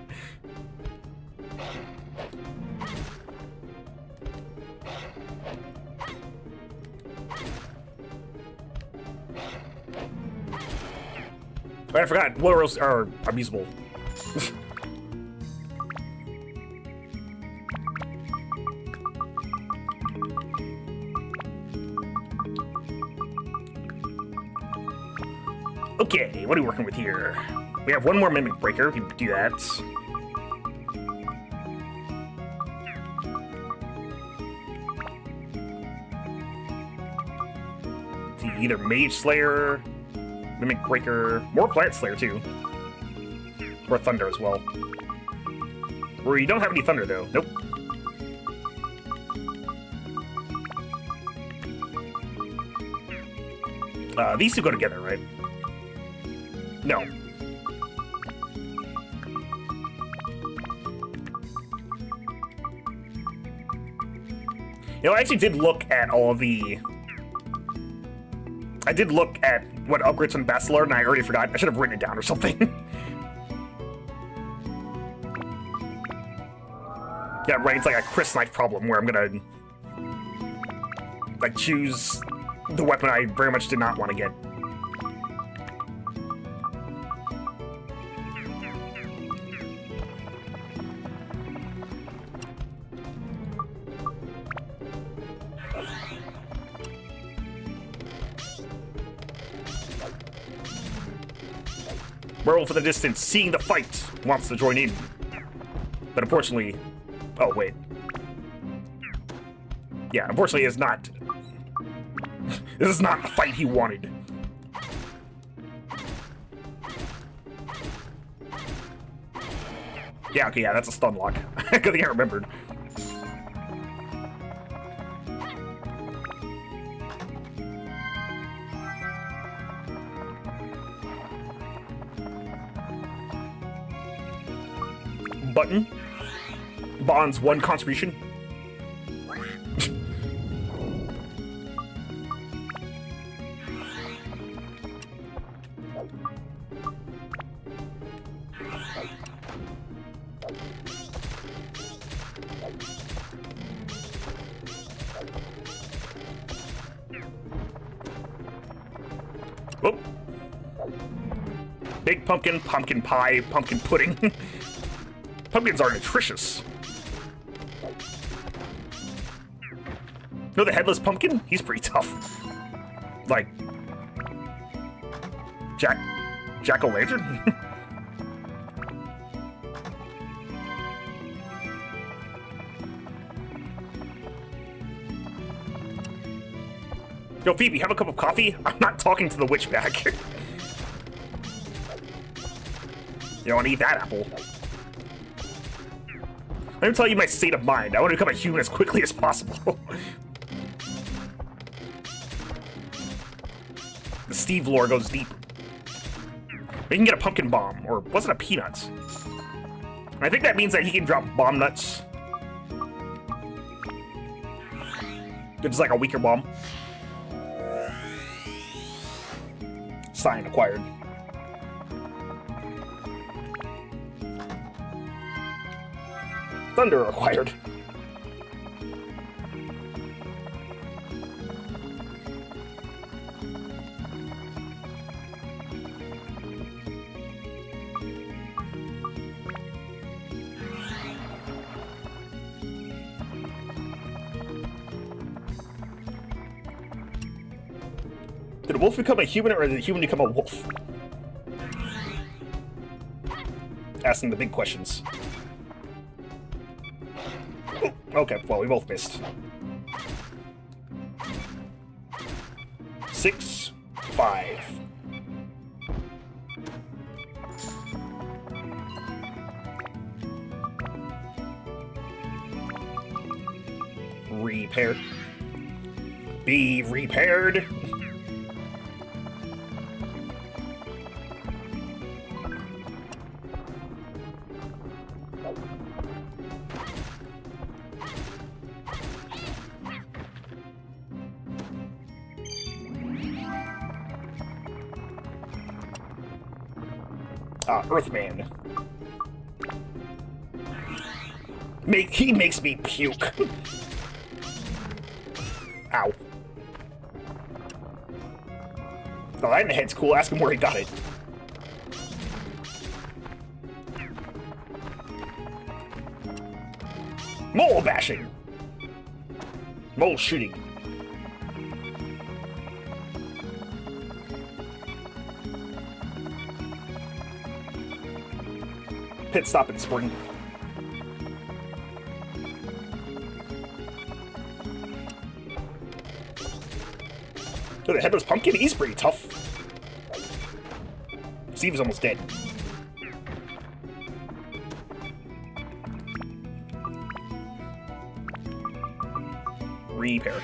A: I forgot, lorals are abusable. Okay, what are we working with here? We have one more Mimic Breaker, we can do that. Either Mage Slayer, Mimic Breaker, more Plant Slayer too. Or Thunder as well. Where you don't have any Thunder though, nope. These two go together, right? No. You know, I actually did look at all of the... I did look at what upgrades from Bachelor, and I already forgot. I should have written it down or something. Yeah, right, it's like a Chris Knife problem where I'm gonna... like, choose the weapon I very much did not want to get. Werewolf in the distance, seeing the fight, wants to join in. But unfortunately... Oh, wait. Yeah, unfortunately it's not... This is not the fight he wanted. Yeah, okay, yeah, that's a stun lock. Good thing I remembered. Button. Bonds 1 contribution. Oh. Big pumpkin, pumpkin pie, pumpkin pudding. Pumpkins are nutritious. No, the headless pumpkin? He's pretty tough. Like... Jack-o'-lantern? Yo, Phoebe, have a cup of coffee? I'm not talking to the witch bag. You don't want to eat that apple. Let me tell you my state of mind. I want to become a human as quickly as possible. The Steve lore goes deep. We can get a pumpkin bomb, or was it a peanut? I think that means that he can drop bomb nuts. It's like a weaker bomb. Sign acquired. Thunder acquired. Did a wolf become a human, or did a human become a wolf? Asking the big questions. Okay, well, we both missed. 6, 5. Repair. Be repaired. Earthman. He makes me puke. Ow. Oh, that in the head's cool. Ask him where he got it. Mole bashing. Mole shooting. Pit stop in spring. So the headless pumpkin, he's pretty tough. Steve is almost dead. Repair.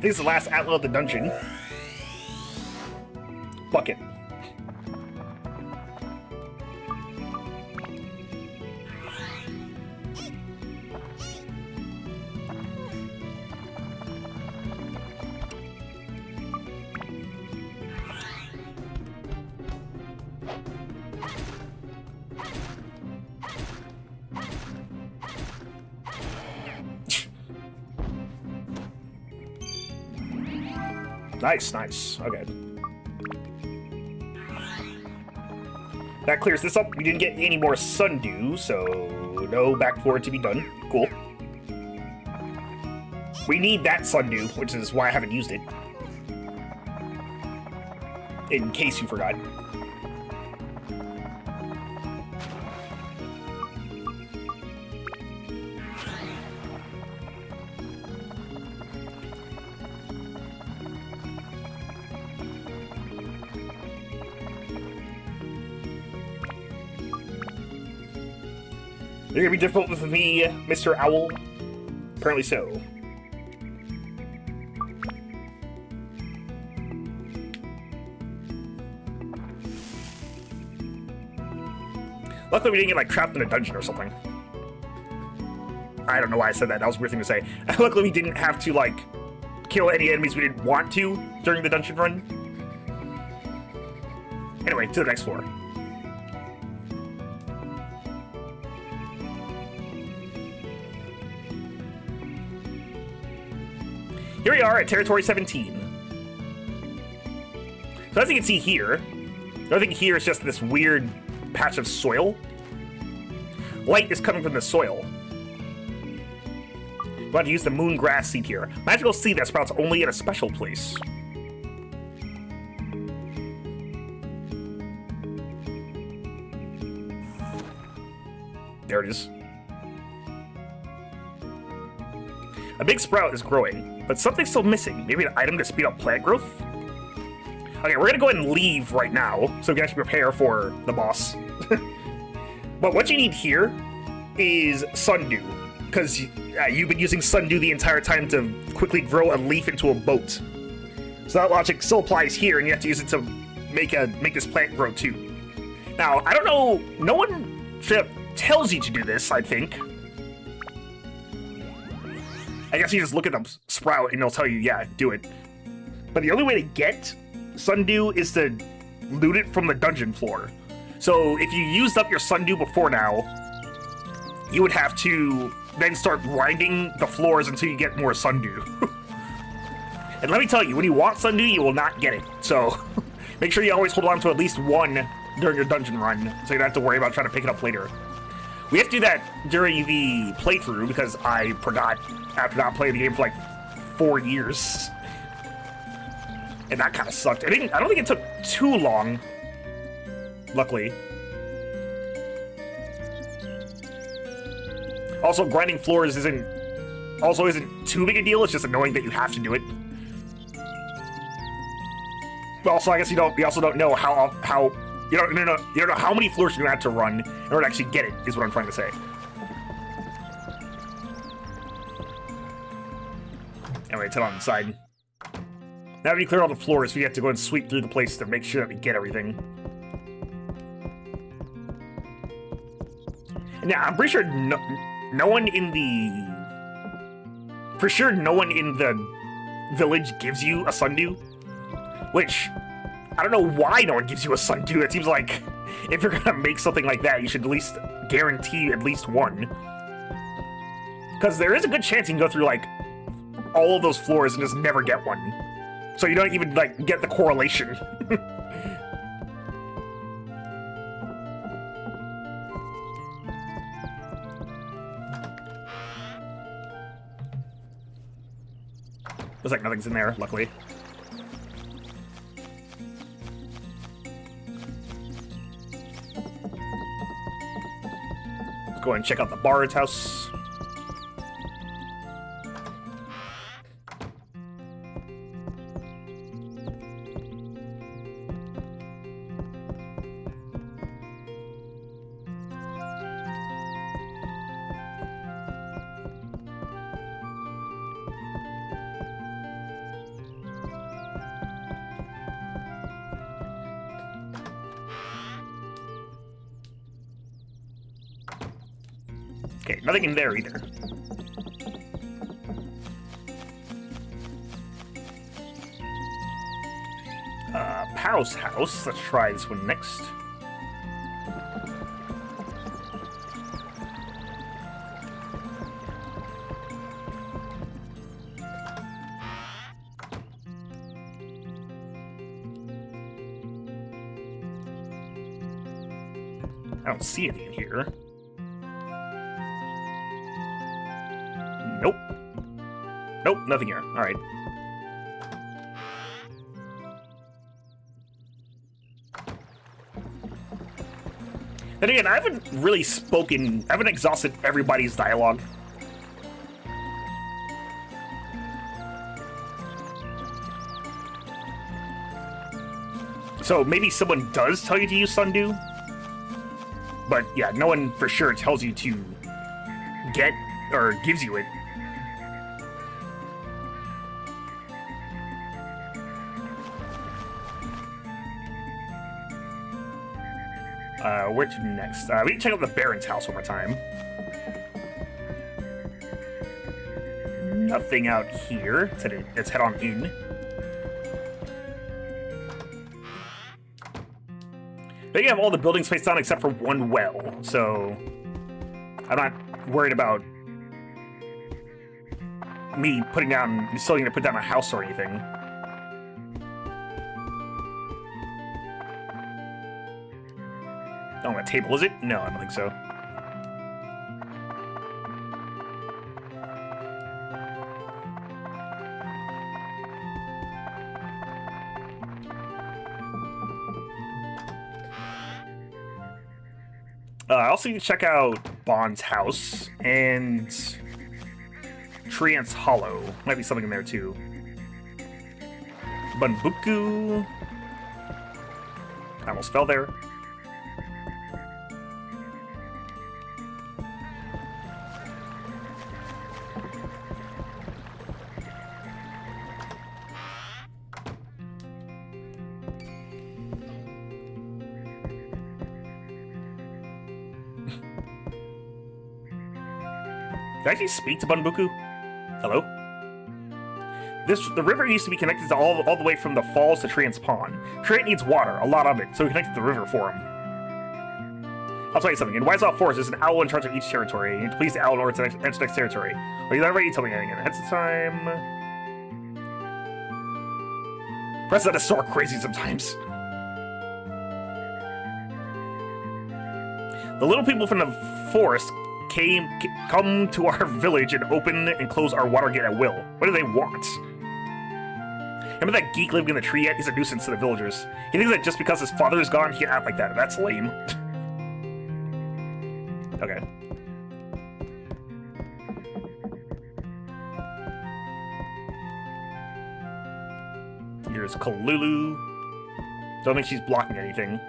A: This is the last outlaw of the dungeon. Bucket. Nice, nice. Okay. That clears this up. We didn't get any more sundew, so no back forward to be done. Cool. We need that sundew, which is why I haven't used it. In case you forgot. You're gonna be difficult with me, Mr. Owl? Apparently so. Luckily we didn't get, like, trapped in a dungeon or something. I don't know why I said that. That was a weird thing to say. Luckily we didn't have to, like, kill any enemies we didn't want to during the dungeon run. Anyway, to the next floor. Here we are at Territory 17. So as you can see here, everything here is just this weird patch of soil. Light is coming from the soil. We're going to use the moon grass seed here. Magical seed that sprouts only at a special place. There it is. A big sprout is growing, but something's still missing. Maybe an item to speed up plant growth? Okay, we're gonna go ahead and leave right now, so we can actually prepare for the boss. But what you need here is sundew, because you've been using sundew the entire time to quickly grow a leaf into a boat. So that logic still applies here, and you have to use it to make this plant grow too. Now, I don't know, no one tells you to do this, I think. I guess you just look at the sprout and it'll tell you, yeah, do it. But the only way to get sundew is to loot it from the dungeon floor. So if you used up your sundew before now, you would have to then start grinding the floors until you get more sundew. And let me tell you, when you want sundew, you will not get it. So make sure you always hold on to at least one during your dungeon run, so you don't have to worry about trying to pick it up later. We have to do that during the playthrough because I forgot after not playing the game for like 4 years. And that kind of sucked. I don't think it took too long, luckily. Also, grinding floors isn't too big a deal. It's just annoying that you have to do it. But also, I guess you also don't know how you don't know how many floors you're gonna have to run in order to actually get it, is what I'm trying to say. Anyway, it's on the side. Now that you clear all the floors, we have to go and sweep through the place to make sure that we get everything. And yeah, I'm pretty sure no one in the... For sure, no one in the village gives you a sundew. Which, I don't know why no one gives you a sundew. It seems like if you're gonna make something like that, you should at least guarantee at least one. Because there is a good chance you can go through, like, all of those floors and just never get one. So you don't even, like, get the correlation. Looks like nothing's in there, luckily. Let's go and check out the bard's house. Okay, nothing in there either. Pow's house. Let's try this one next. I don't see anything in here. Nope. Nope, nothing here. Alright. Then again, I haven't really spoken, I haven't exhausted everybody's dialogue. So maybe someone does tell you to use sundew. But yeah, no one for sure tells you to get or gives you it. Where to next? We can check out the Baron's house one more time. Nothing out here. Let's head on in. They have all the building space down except for one well, so I'm not worried about me putting down, still going to put down a house or anything. Oh, a table, is it? No, I don't think so. I also need to check out Bond's house and Treant's Hollow. Might be something in there too. Bunbuku. I almost fell there. Did I actually speak to Bunbuku? Hello? The river used to be connected to all the way from the falls to Treant's Pond. Treant needs water, a lot of it, so we connected the river for him. I'll tell you something. In Wise Off Forest, there's an owl in charge of each territory. You need to please the owl in order to enter the next territory. Are you not ready? Tell me anything. Ahead of time. President is sore crazy sometimes. The little people from the forest come to our village and open and close our water gate at will. What do they want? Remember that geek living in the tree yet? He's a nuisance to the villagers. He thinks that just because his father is gone, he can act like that. That's lame. Okay. Here's Kalulu. Don't think she's blocking anything.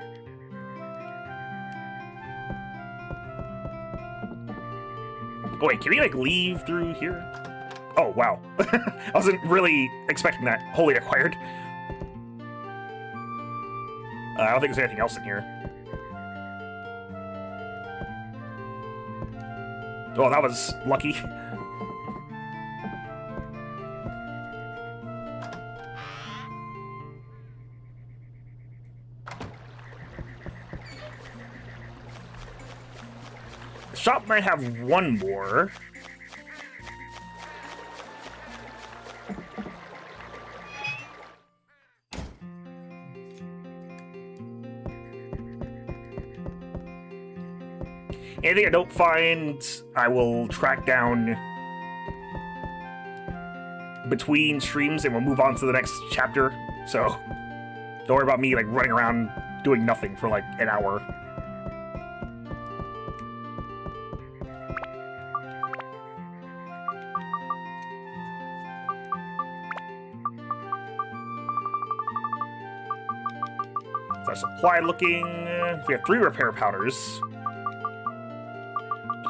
A: Oh, wait, can we, like, leave through here? Oh, wow. I wasn't really expecting that. Wholly acquired. I don't think there's anything else in here. Oh, that was lucky. The shop might have one more. Anything I don't find, I will track down between streams and we'll move on to the next chapter. So, don't worry about me like running around doing nothing for like an hour. So our supply looking, we have 3 repair powders.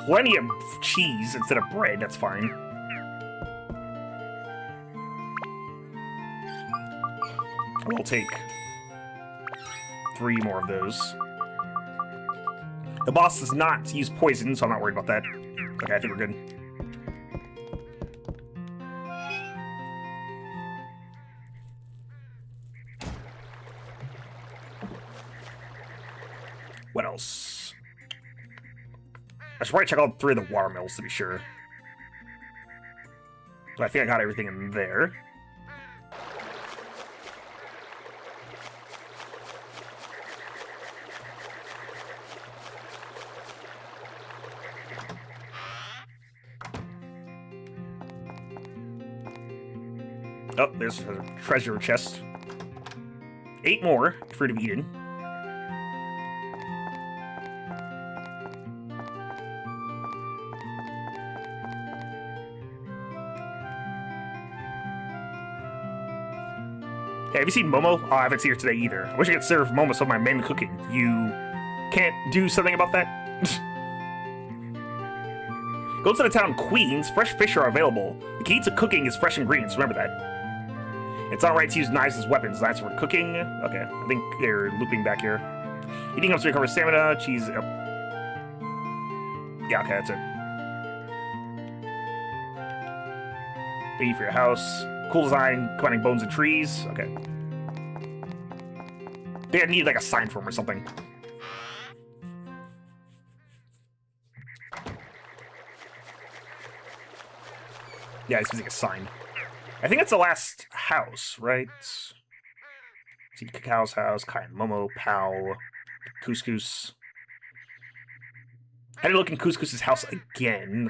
A: Plenty of cheese instead of bread, that's fine. We'll take 3 more of those. The boss does not use poison, so I'm not worried about that. Okay, I think we're good. What else? I should probably check out 3 of the water mills to be sure. So I think I got everything in there. Oh, there's a treasure chest. 8 more, Fruit of Eden. Hey, have you seen Momo? Oh, I haven't seen her today either. I wish I could serve Momo some of my main cooking. You can't do something about that? Go to the town Queens. Fresh fish are available. The key to cooking is fresh ingredients. Remember that. It's alright to use knives as weapons. That's for cooking. Okay, I think they're looping back here. Eating helps recover stamina. Cheese. Yep. Yeah, okay, that's it. Thank you for your house. Cool design, combining bones and trees. Okay. I think I need like a sign for him or something. Yeah, it's using a sign. I think that's the last house, right? See, Cacao house, Kai and Momo, Pal, Couscous. I need to look in Couscous's house again.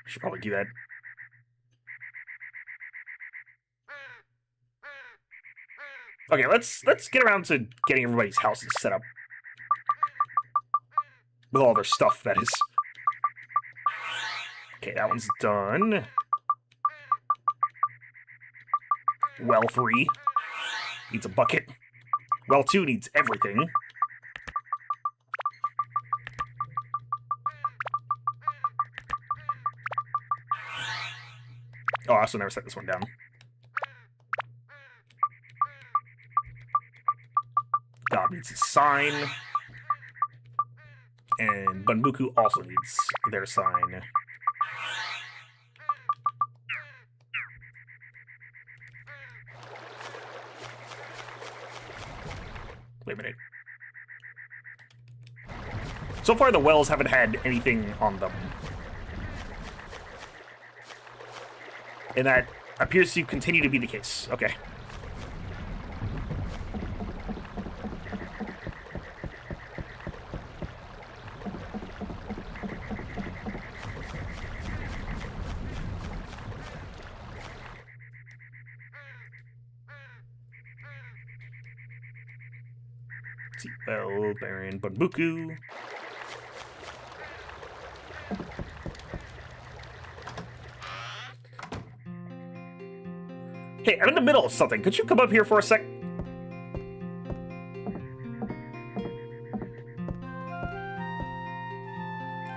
A: Should probably do that. Okay, let's get around to getting everybody's houses set up. With all their stuff, that is. Okay, that one's done. Well 3 needs a bucket. Well 2 needs everything. Oh, I also never set this one down. Gob needs his sign. And Bunbuku also needs their sign. Wait a minute. So far, the wells haven't had anything on them. And that appears to continue to be the case. Okay. Let's see. Well, Baron Bunbuku. Hey, I'm in the middle of something. Could you come up here for a sec?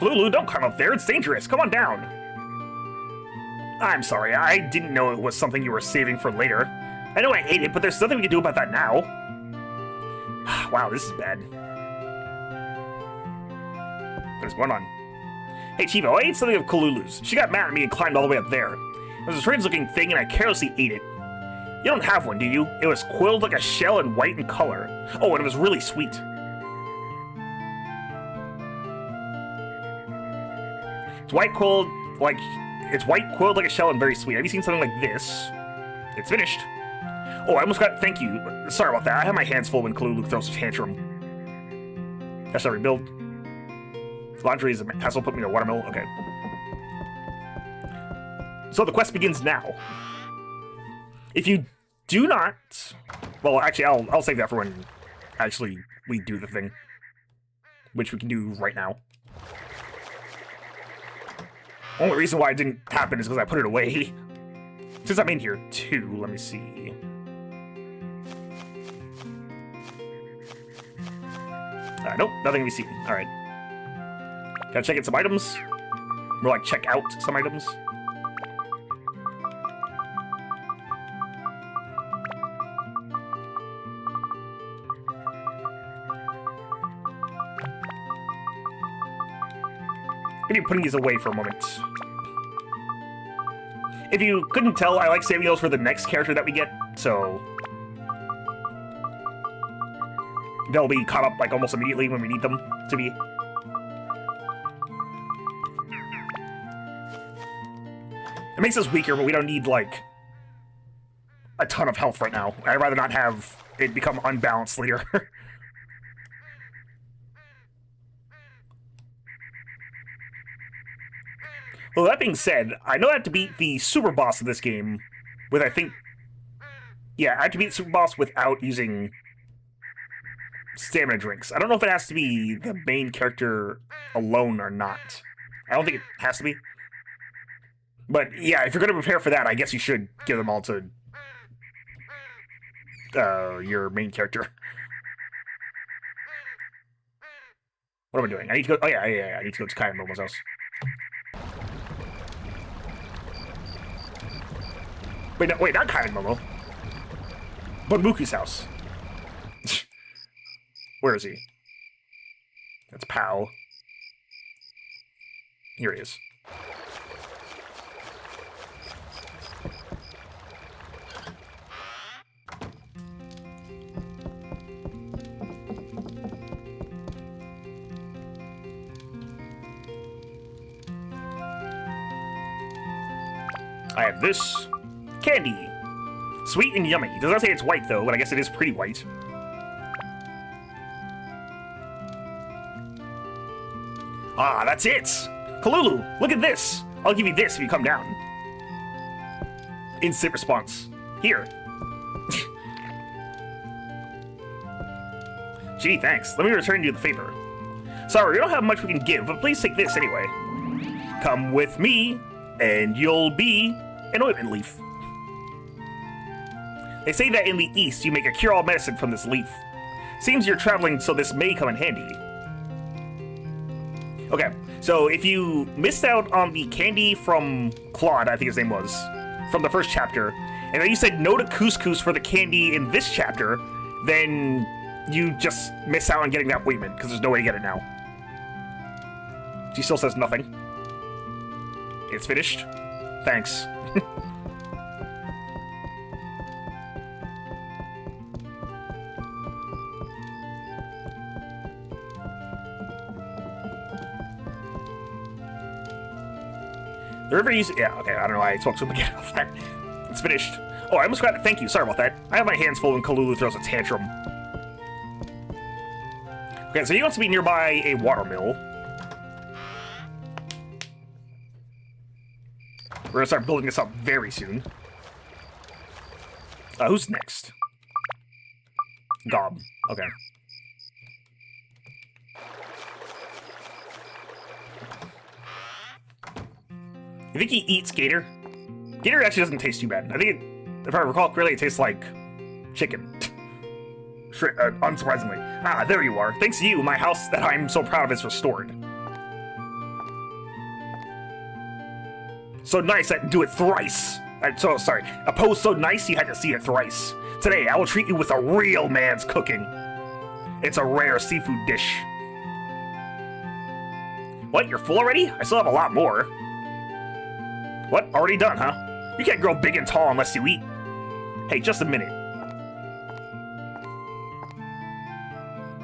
A: Lulu, don't come up there. It's dangerous. Come on down. I'm sorry. I didn't know it was something you were saving for later. I know I ate it, but there's nothing we can do about that now. Wow, this is bad. What's going on? Hey, Chivo, I ate something of Kalulu's. She got mad at me and climbed all the way up there. It was a strange-looking thing, and I carelessly ate it. You don't have one, do you? It was quilled like a shell and white in color. Oh, and it was really sweet. It's white quilled like a shell and very sweet. Have you seen something like this? It's finished. Oh, I almost got. Thank you. Sorry about that. I have my hands full when Kalulu throws a tantrum. That's how rebuild. Laundry is a hassle. Put me in a watermill. Okay. So the quest begins now. If you do not... Well, actually, I'll save that for when actually we do the thing. Which we can do right now. Only reason why it didn't happen is because I put it away. Since I'm in here, too, let me see. Nope, nothing to be seen. Alright. Gotta check in some items. More like check out some items. Maybe putting these away for a moment. If you couldn't tell, I like saving those for the next character that we get, so... they'll be caught up, like, almost immediately when we need them to be. It makes us weaker, but we don't need, like, a ton of health right now. I'd rather not have it become unbalanced later. Well, that being said, I know I have to beat the super boss of this game with, I think... Yeah, I have to beat the super boss without using stamina drinks. I don't know if it has to be the main character alone or not. I don't think it has to be. But, yeah, if you're going to prepare for that, I guess you should give them all to your main character. What am I doing? I need to go... Oh, yeah, I need to go to Kai and Momo's house. Wait, no, wait, not Kai and Momo. Bunbuku's house. Where is he? That's Pao. Here he is. I have this candy. Sweet and yummy. Does not say it's white, though, but I guess it is pretty white. Ah, that's it! Kalulu, look at this! I'll give you this if you come down. Instant response. Here. Gee, thanks. Let me return you the favor. Sorry, we don't have much we can give, but please take this anyway. Come with me, and you'll be an ointment leaf. They say that in the East, you make a cure-all medicine from this leaf. Seems you're traveling, so this may come in handy. Okay, so if you missed out on the candy from Claude, I think his name was, from the first chapter, and then you said no to couscous for the candy in this chapter, then you just miss out on getting that ointment, because there's no way to get it now. She still says nothing. It's finished. Thanks. The river uses... Yeah, okay, I don't know why I spoke to him again about that. It's finished. Oh, I almost forgot to thank you. Sorry about that. I have my hands full when Kalulu throws a tantrum. Okay, so he wants to be nearby a watermill. We're gonna start building this up very soon. Who's next? Gob. Okay. You think he eats Gator? Gator actually doesn't taste too bad. I think, if I recall correctly, it tastes like chicken. Unsurprisingly. Ah, there you are. Thanks to you, my house that I'm so proud of is restored. So nice I had to do it thrice. I'm so sorry. A pose so nice you had to see it thrice. Today, I will treat you with a real man's cooking. It's a rare seafood dish. What, you're full already? I still have a lot more. What? Already done, huh? You can't grow big and tall unless you eat. Hey, just a minute.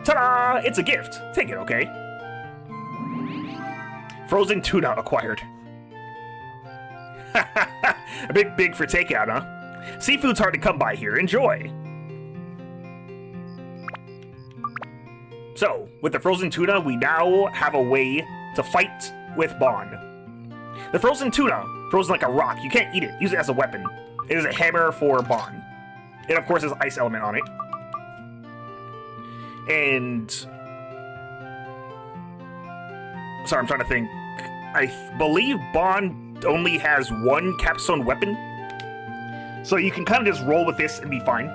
A: Ta-da! It's a gift. Take it, okay? Frozen tuna acquired. A bit big for takeout, huh? Seafood's hard to come by here. Enjoy. So, with the frozen tuna, we now have a way to fight with Bon. The frozen tuna, frozen like a rock. You can't eat it. Use it as a weapon. It is a hammer for Bon. It, of course, has ice element on it. And... sorry, I'm trying to think. I believe Bon only has one capstone weapon. So you can kind of just roll with this and be fine.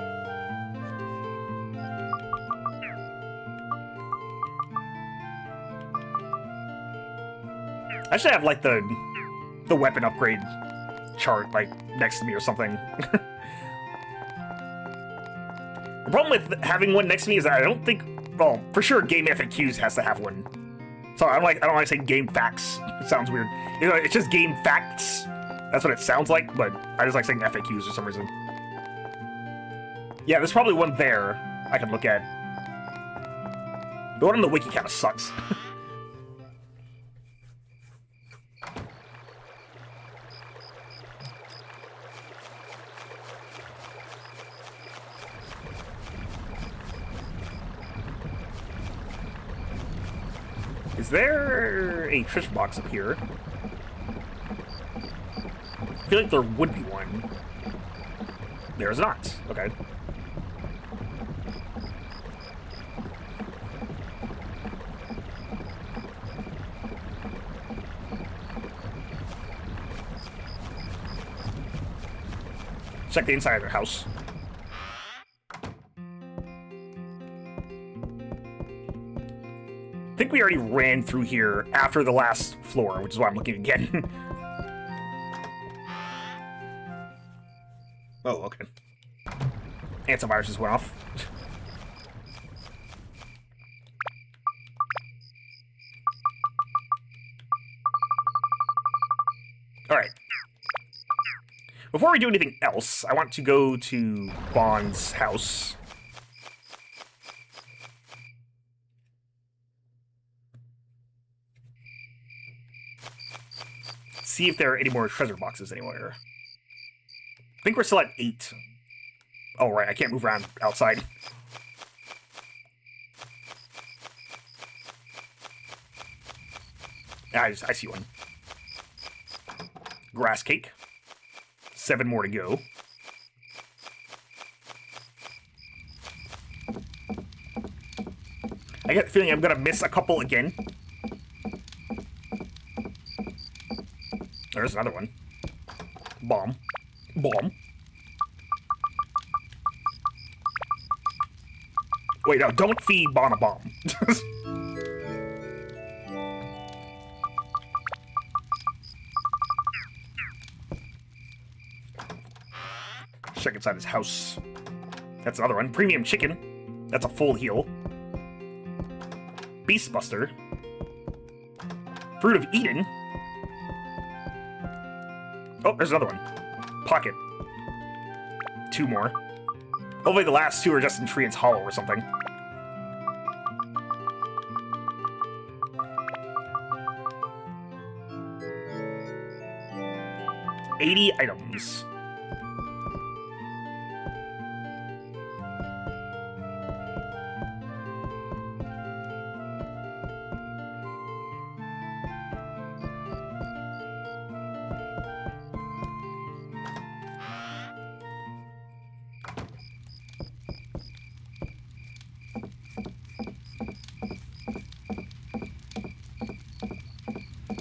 A: I should have, like, the weapon upgrade chart, like, next to me or something. The problem with having one next to me is that I don't think... well, for sure, Game FAQs has to have one. So I don't like to say Game Facts. It sounds weird. You know, it's just Game Facts. That's what it sounds like, but I just like saying FAQs for some reason. Yeah, there's probably one there I can look at. The one on the wiki kind of sucks. Is there a treasure box up here? I feel like there would be one. There's not. Okay. Check the inside of their house. I think we already ran through here after the last floor, which is why I'm looking again. Oh, okay. Antivirus just went off. Alright. Before we do anything else, I want to go to Bond's house. See if there are any more treasure boxes anywhere. I think we're still at 8. Oh, right, I can't move around outside. I see one. Grass cake. 7 more to go. I get the feeling I'm gonna miss a couple again. There's another one. Bomb. Bomb. Wait, no, don't feed Bon a bomb. Check inside his house. That's another one. Premium chicken. That's a full heal. Beastbuster. Fruit of Eden. Oh, there's another one. Pocket. 2 more. Hopefully the last 2 are just in Treant's Hollow or something. $80 items.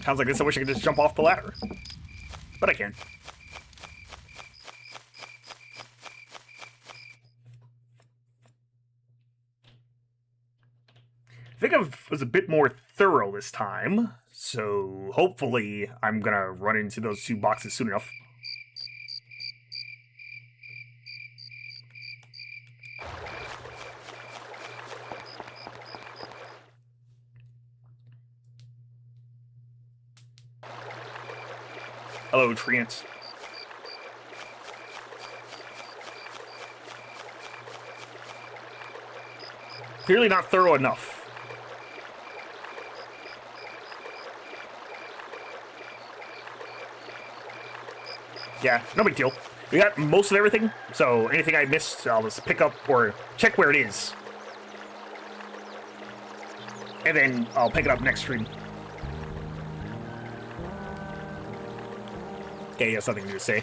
A: Sounds like this. I wish I could just jump off the ladder. But I can't. I think I was a bit more thorough this time, so hopefully I'm gonna run into those 2 boxes soon enough. Hello, Treant. Clearly not thorough enough. Yeah, no big deal. We got most of everything, so anything I missed, I'll just pick up or check where it is. And then I'll pick it up next stream. Okay, he has something new to say.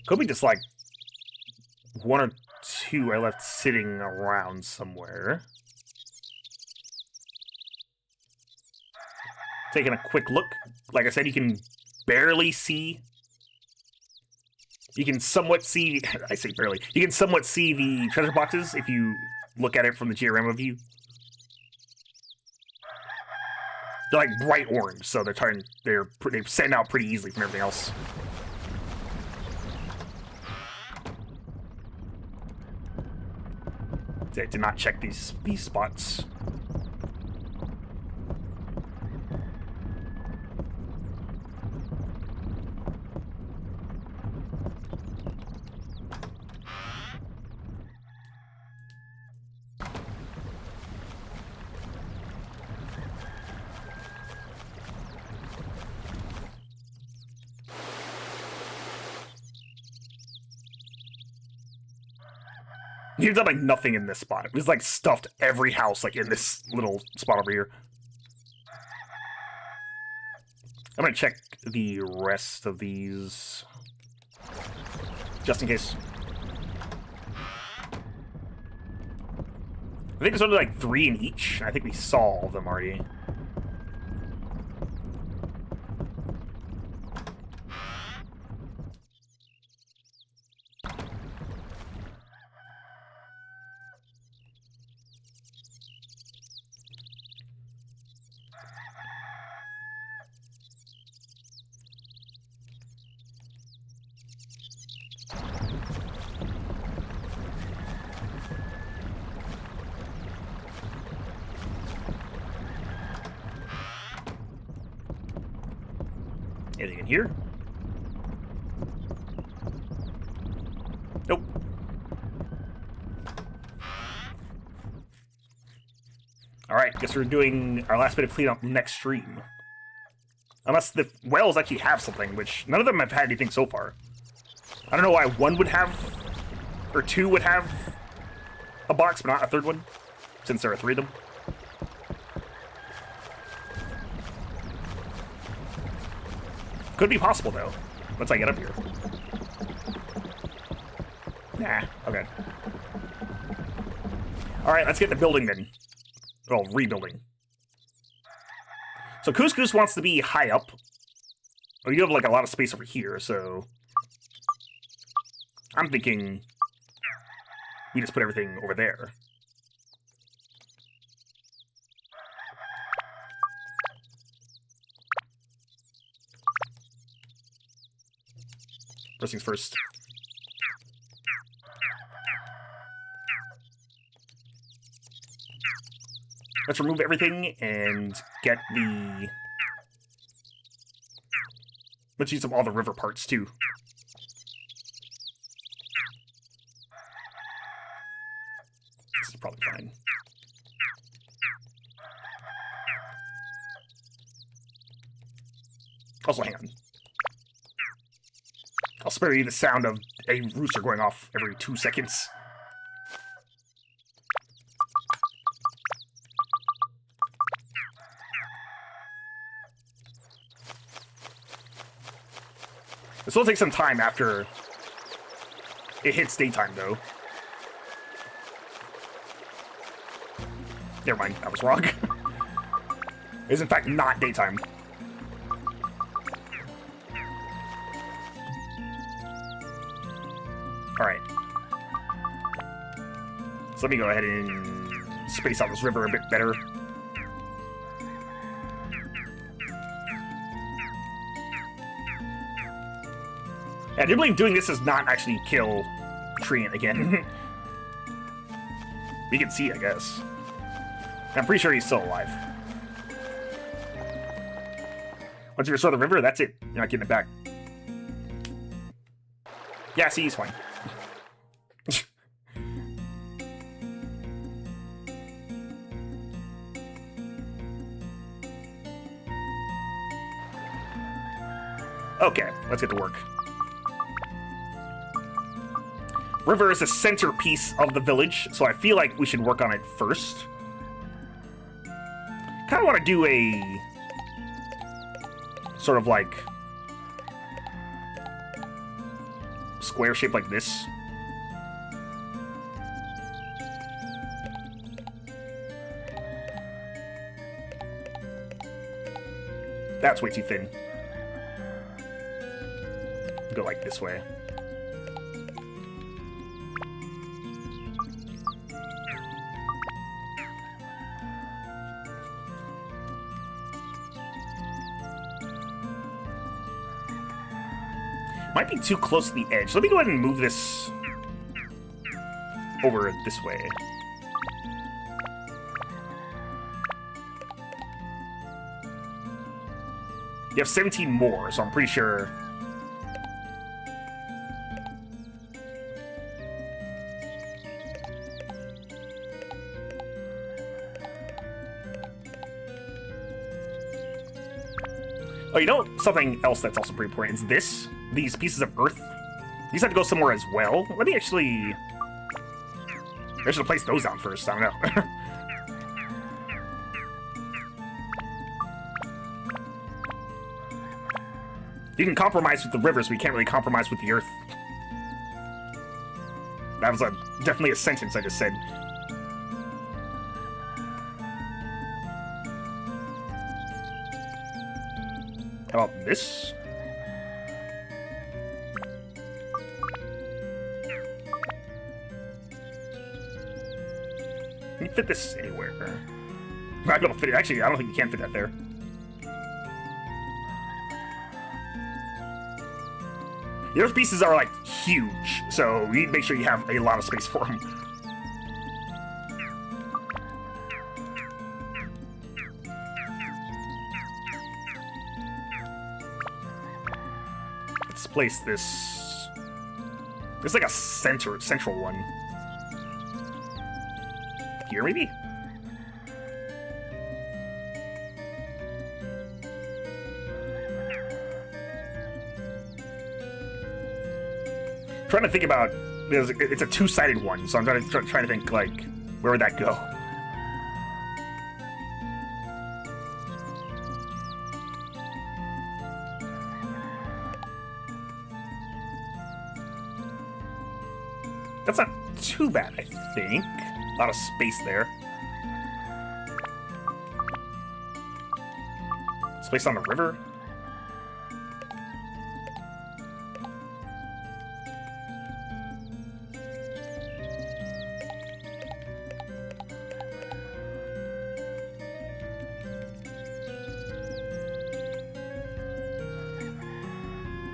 A: Could be just like 1 or 2 I left sitting around somewhere. Taking a quick look. Like I said, you can barely see. You can somewhat see. I say barely. You can somewhat see the treasure boxes if you look at it from the diorama view. They're like bright orange, so they stand out pretty easily from everything else. I did not check these spots. You've done like nothing in this spot. It was like stuffed every house like in this little spot over here. I'm gonna check the rest of these just in case. I think there's only like 3 in each. I think we saw all of them already. Anything in here? Alright, guess we're doing our last bit of cleanup next stream. Unless the wells actually have something, which none of them have had anything so far. I don't know why one would have, or two would have a box, but not a third one, since there are three of them. Could be possible, though, once I get up here. Nah, okay. Alright, let's get the building then. Well, rebuilding. So Couscous wants to be high up. Well, you have, like, a lot of space over here, so... I'm thinking... we just put everything over there. First things first. Let's remove everything and get the... let's use up all the river parts, too. This is probably fine. Also, hang on. I'll spare you the sound of a rooster going off every 2 seconds. This will take some time after it hits daytime, though. Never mind, I was wrong. It is, in fact, not daytime. Alright. So let me go ahead and space out this river a bit better. I do believe doing this does not actually kill Treant again. We can see, I guess. I'm pretty sure he's still alive. Once you restore the river, that's it. You're not getting it back. Yeah, see, he's fine. Okay, let's get to work. River is the centerpiece of the village, so I feel like we should work on it first. Kind of want to do a... sort of like... square shape like this. That's way too thin. Go like this way. Might be too close to the edge. Let me go ahead and move this over this way. You have 17 more, so I'm pretty sure... Oh, you know something else that's also pretty important is this? These pieces of earth. These have to go somewhere as well. Let me actually... I should place those down first. I don't know. You can compromise with the rivers, but you can't really compromise with the earth. That was definitely a sentence I just said. How about this? Can you fit this anywhere? I don't fit it. Actually, I don't think you can fit that there. The earth pieces are, like, huge, so you need to make sure you have a lot of space for them. Let's place this... There's like a central one. Here, maybe? trying to think about, because it's a two-sided one, so I'm trying to think, like, where would that go? That's not too bad, I think. A lot of space there. Space on the river.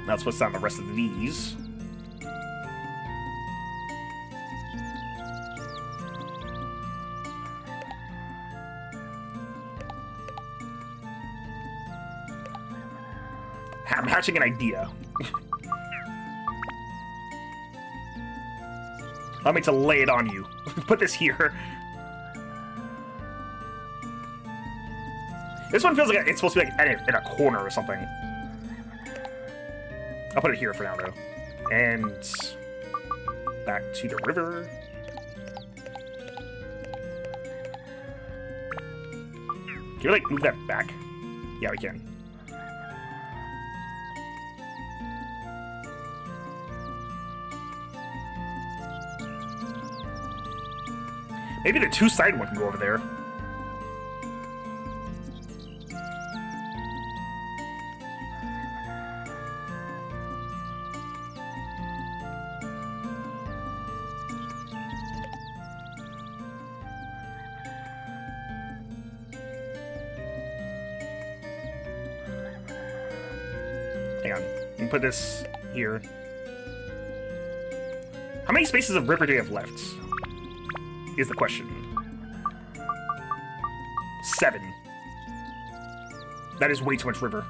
A: That's what's on the rest of these. I'm hatching an idea. Allow me to lay it on you. Put this here. This one feels like it's supposed to be like in a corner or something. I'll put it here for now, though. And back to the river. Can we, like, move that back? Yeah, we can. Maybe the two-sided one can go over there. Hang on. You can put this here. How many spaces of river do you have left? Is the question. 7. That is way too much river.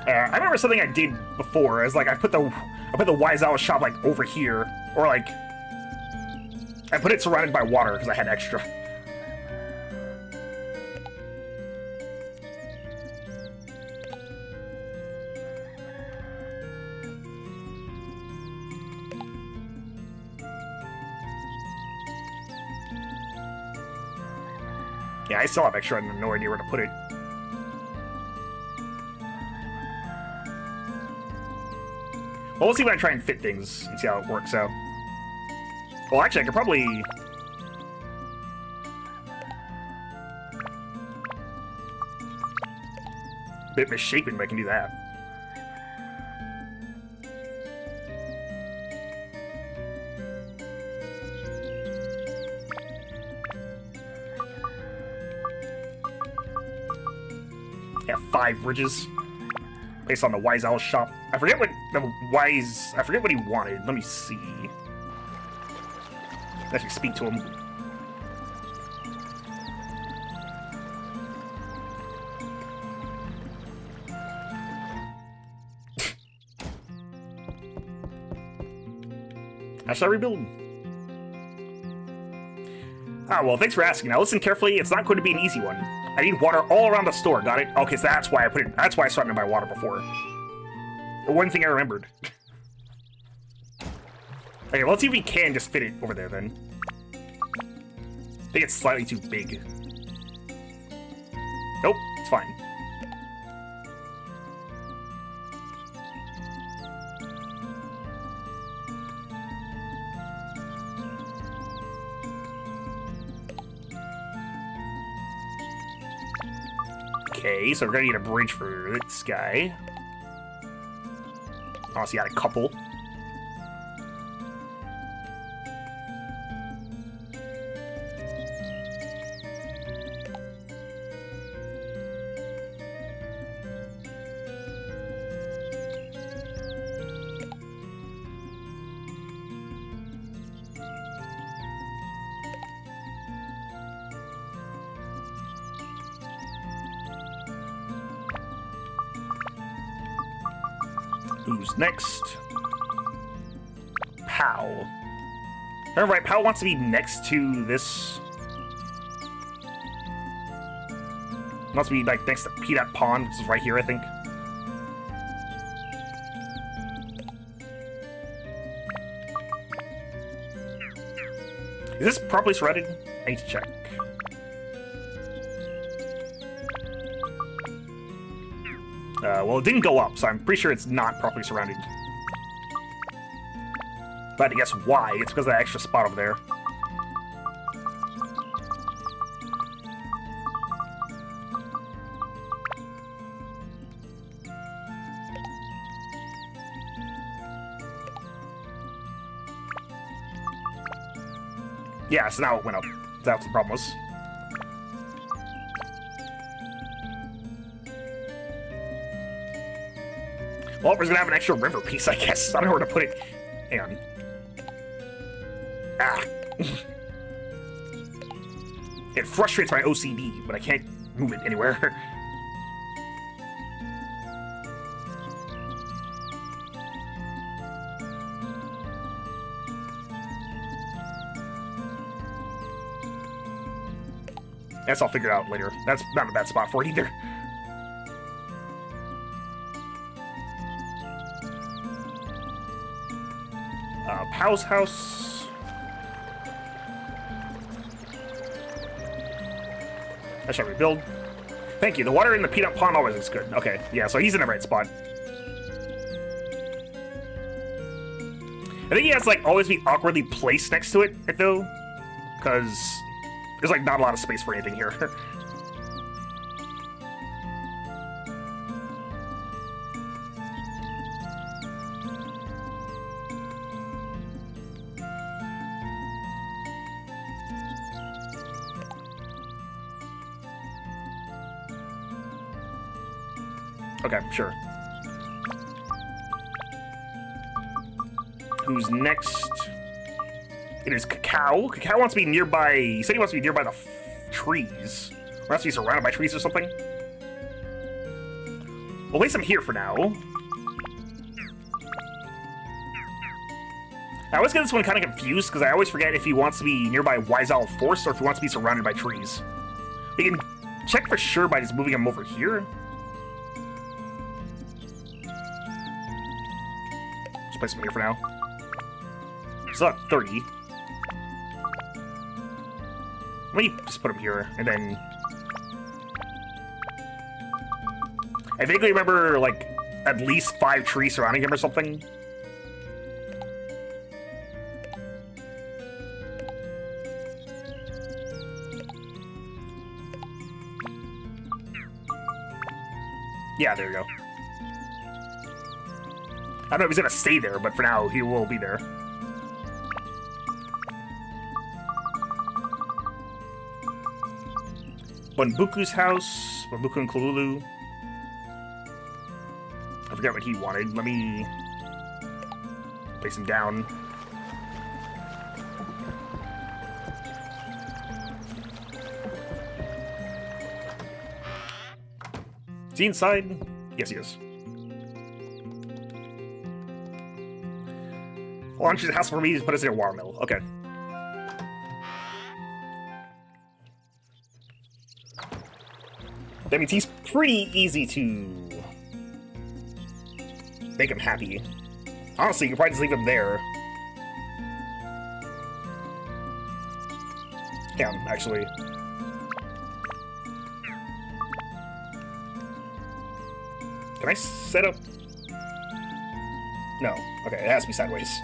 A: I remember something I did before. Is like I put the Wise Owl shop like over here, or like I put it surrounded by water because I had extra. Yeah, I still have extra. I have no idea where to put it. Well, we'll see when I try and fit things and see how it works out. Well, actually, I could probably... A bit misshapen, but I can do that. Yeah, 5 bridges. Based on the Wise Owl shop. I forget what he wanted. Let me see. Actually speak to him. How should I rebuild? Ah, well, thanks for asking. Now listen carefully. It's not going to be an easy one. I need water all around the store. Got it? Okay, so that's why I put it. That's why I started to buy water before. The one thing I remembered. Okay, well, let's see if we can just fit it over there then. I think it's slightly too big. Nope, it's fine. Okay, so we're gonna need a bridge for this guy. Oh, so you got a couple. Who's next? Pow. Remember, right? Pow wants to be next to this. Wants to be like next to Peanut Pond, which is right here, I think. Is this properly surrounded? I need to check. Well, it didn't go up, so I'm pretty sure it's not properly surrounded. But I guess why? It's because of that extra spot over there. Yeah, so now it went up. That's what the problem was. Well, we're gonna have an extra river piece, I guess. I don't know where to put it. Hang on. Ah. It frustrates my OCD, but I can't move it anywhere. Guess I'll figure it out later. That's not a bad spot for it either. Pow's house. I shall rebuild. Thank you. The water in the peanut pond always looks good. Okay, yeah, so he's in the right spot. I think he has, like, always be awkwardly placed next to it, though. Because there's, like, not a lot of space for anything here. Okay, sure. Who's next? It is Cacao. Cacao wants to be nearby. He said he wants to be nearby the trees. Or wants to be surrounded by trees or something. We'll place him here for now. I always get this one kind of confused because I always forget if he wants to be nearby Wise Owl Forest or if he wants to be surrounded by trees. We can check for sure by just moving him over here. Just place him here for now. Still at 30. Let me just put him here, and then... I vaguely remember, like, at least 5 trees surrounding him or something. Yeah, there you go. I don't know if he's gonna stay there, but for now, he will be there. Bunbuku's house. Bunbuku and Kalulu. I forgot what he wanted. Let me place him down. Is he inside? Yes, he is. Launches the house for me to put us in a watermill. Okay. That means he's pretty easy to make him happy. Honestly, you can probably just leave him there. Yeah, actually. Can I set up? No. Okay, it has to be sideways.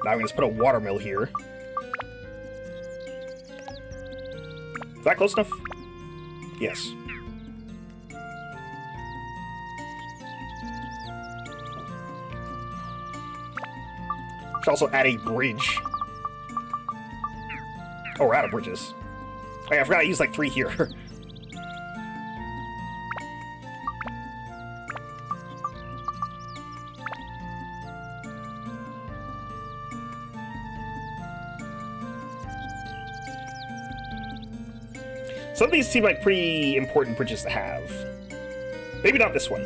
A: Now I'm gonna just put a watermill here. Is that close enough? Yes. Should also add a bridge. Oh, we're out of bridges. Oh, yeah, I forgot I used like 3 here. Some of these seem like pretty important bridges to have. Maybe not this one.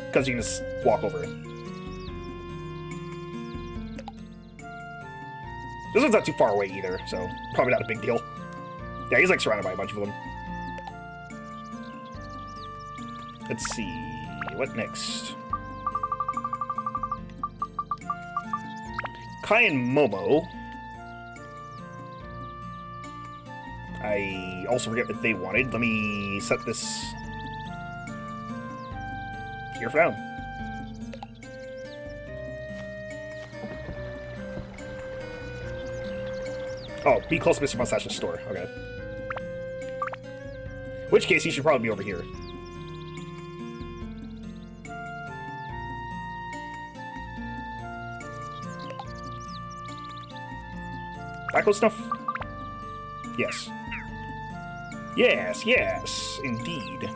A: Because you can just walk over it. This one's not too far away either, so probably not a big deal. Yeah, he's like surrounded by a bunch of them. Let's see, what next? Kai and Momo. I also forget what they wanted. Let me set this here for now. Oh, be close to Mr. Mustache's store. Okay. In which case, he should probably be over here. That close enough? Yes. Yes, yes, indeed.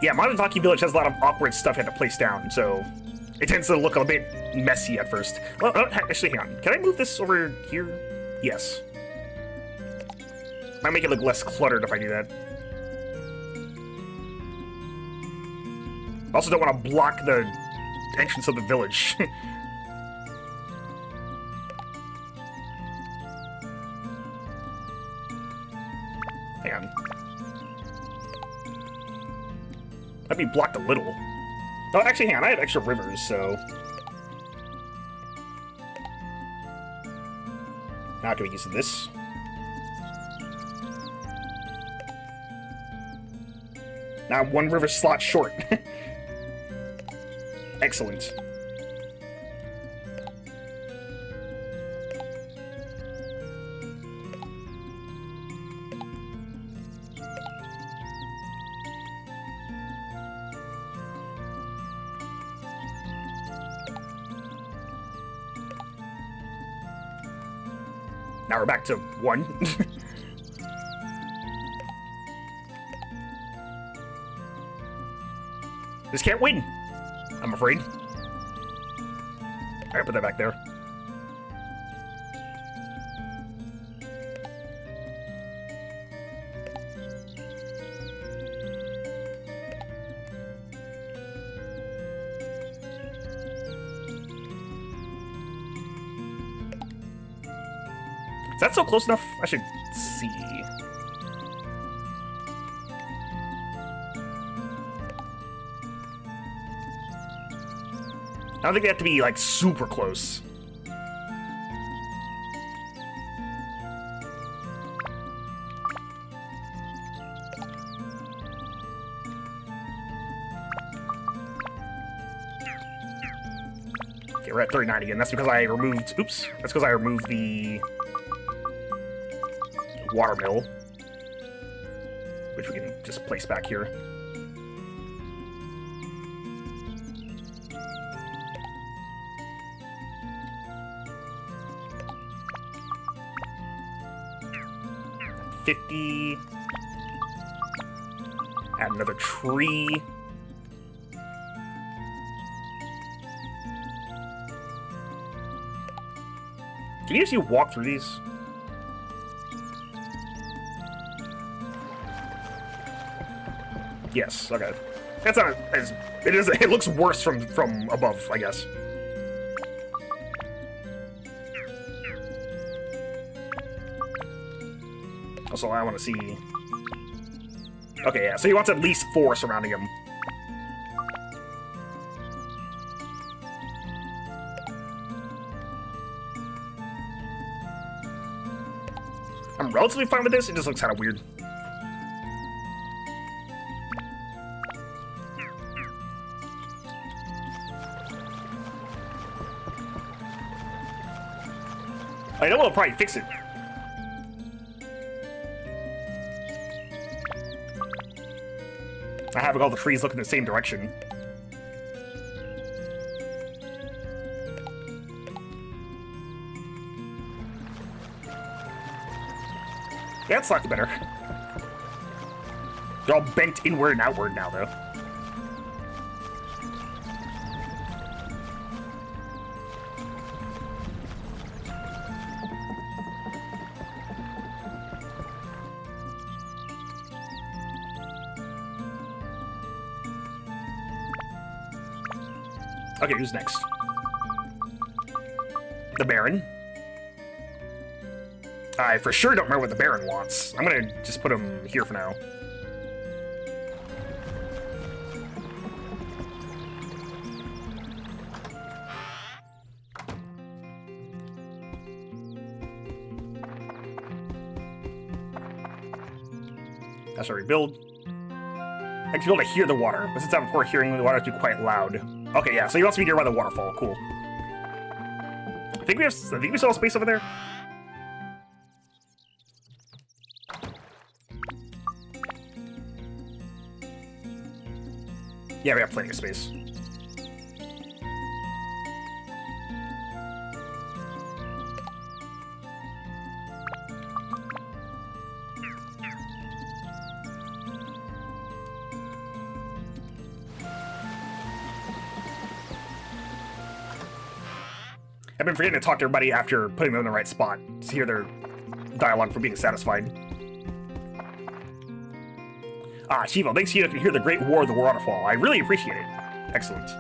A: Yeah, Monozaki Village has a lot of awkward stuff you have to place down, so it tends to look a bit messy at first. Well, actually, hang on. Can I move this over here? Yes. Might make it look less cluttered if I do that. I also don't want to block the entrance of the village. Hang on. That'd be blocked a little. Oh, actually, hang on. I have extra rivers, so... Now can we use this? Now I'm one river slot short. Excellent. Now we're back to 1. This can't win, I'm afraid. Alright, put that back there. Is that so close enough? I should see. I don't think they have to be, like, super close. Okay, we're at 39 again. That's because I removed... Oops. That's because I removed the... water mill, which we can just place back here. $50. Add another tree. Can you actually walk through these? Yes, okay. That's not as... It is. It looks worse from above, I guess. Also, I want to see... Okay, yeah, so he wants at least 4 surrounding him. I'm relatively fine with this, it just looks kind of weird. I know we'll probably fix it. I have all the trees looking the same direction. Yeah, it's slightly better. They're all bent inward and outward now, though. Okay, who's next? The Baron. I for sure don't remember what the Baron wants. I'm gonna just put him here for now. That's a rebuild. I can be able to hear the water, but since I have poor hearing, the water is quite loud. Okay, yeah, so he wants to be nearby the waterfall. Cool. I think we still have space over there. Yeah, we have plenty of space. I've been forgetting to talk to everybody after putting them in the right spot to hear their dialogue for being satisfied. Ah, Chivo, thanks to you, I can hear the Great War of the Waterfall. I really appreciate it. Excellent.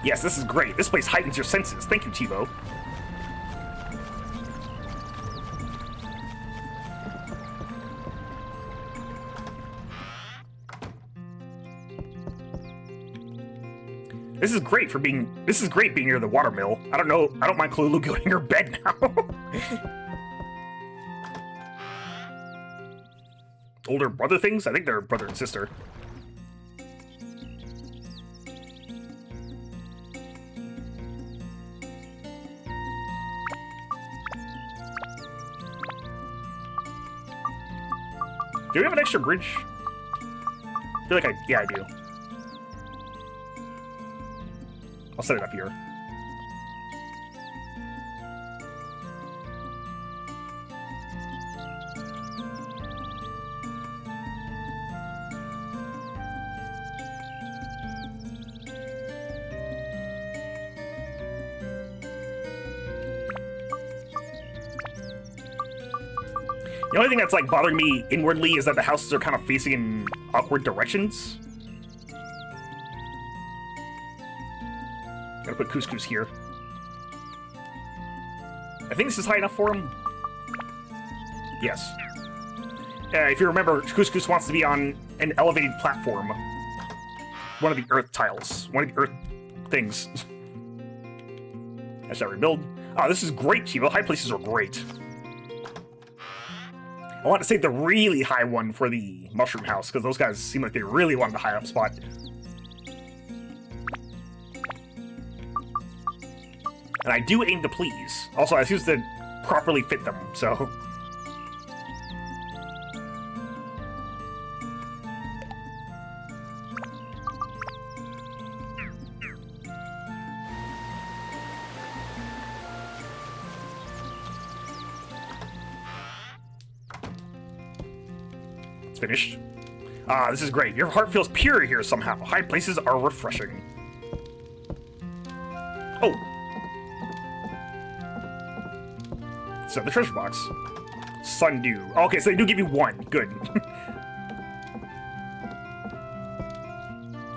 A: Yes, this is great. This place heightens your senses. Thank you, Chivo. This is great being near the watermill. I don't mind Kalulu going to her bed now. Older brother things? I think they're brother and sister. Do we have an extra bridge? I feel like I do. I'll set it up here. The only thing that's like bothering me inwardly is that the houses are kind of facing in awkward directions. Gotta put Couscous here. I think this is high enough for him. Yes. If you remember, Couscous wants to be on an elevated platform. One of the earth tiles. One of the earth things. I shall rebuild. Oh, this is great, Chivo. High places are great. I want to save the really high one for the mushroom house, because those guys seem like they really wanted the high up spot. And I do aim to please. Also, I choose to properly fit them, so... It's finished. Ah, this is great. Your heart feels pure here somehow. High places are refreshing. Oh! So, the treasure box. Sundew. Okay, so they do give you one. Good.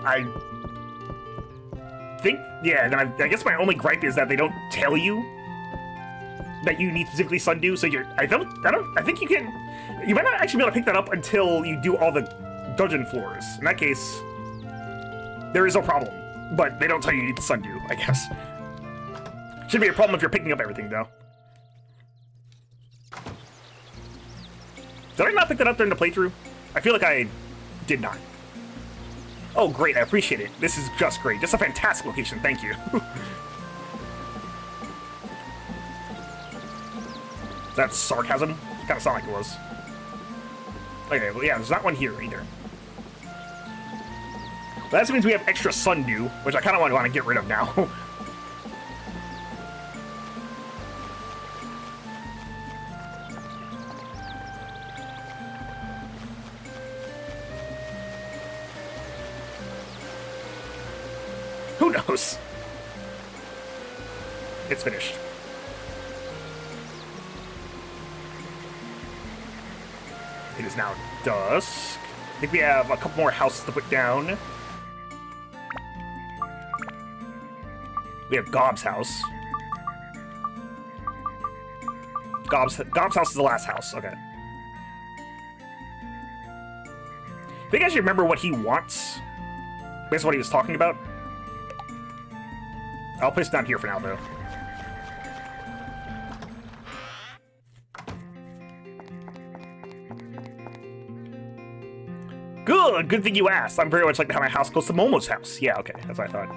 A: I think, yeah, then I guess my only gripe is that they don't tell you that you need specifically Sundew, so I think you might not actually be able to pick that up until you do all the dungeon floors. In that case, there is no problem, but they don't tell you you need the Sundew, I guess. Shouldn't be a problem if you're picking up everything, though. Did I not pick that up during the playthrough? I feel like I did not. Oh, great, I appreciate it. This is just great. Just a fantastic location, thank you. Is that sarcasm? It kind of sounded like it was. Okay, well, yeah, there's not one here either. But that means we have extra sundew, which I kind of want to get rid of now. Who knows? It's finished. It is now dusk. I think we have a couple more houses to put down. We have Gob's house. Gob's house is the last house. Okay. I think I should remember what he wants. Based on what he was talking about. I'll place it down here for now, though. Good thing you asked. I'm very much like to have my house close to Momo's house. Yeah, okay, that's what I thought.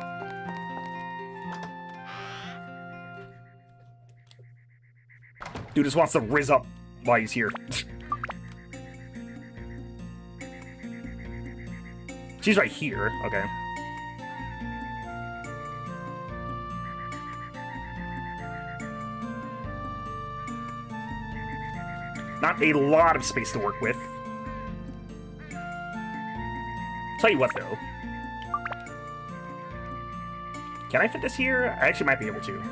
A: Dude just wants to rizz up while he's here. She's right here, okay. Not a lot of space to work with. Tell you what, though. Can I fit this here? I actually might be able to.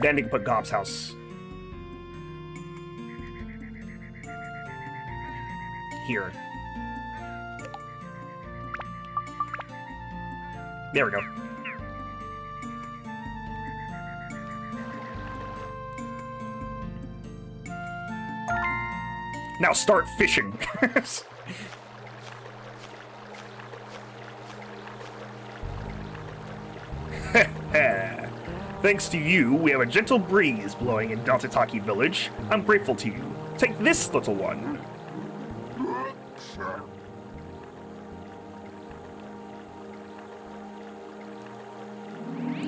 A: Then we can put Gob's house here. There we go. Now start fishing. Thanks to you, we have a gentle breeze blowing in Daltataki Village. I'm grateful to you. Take this, little one.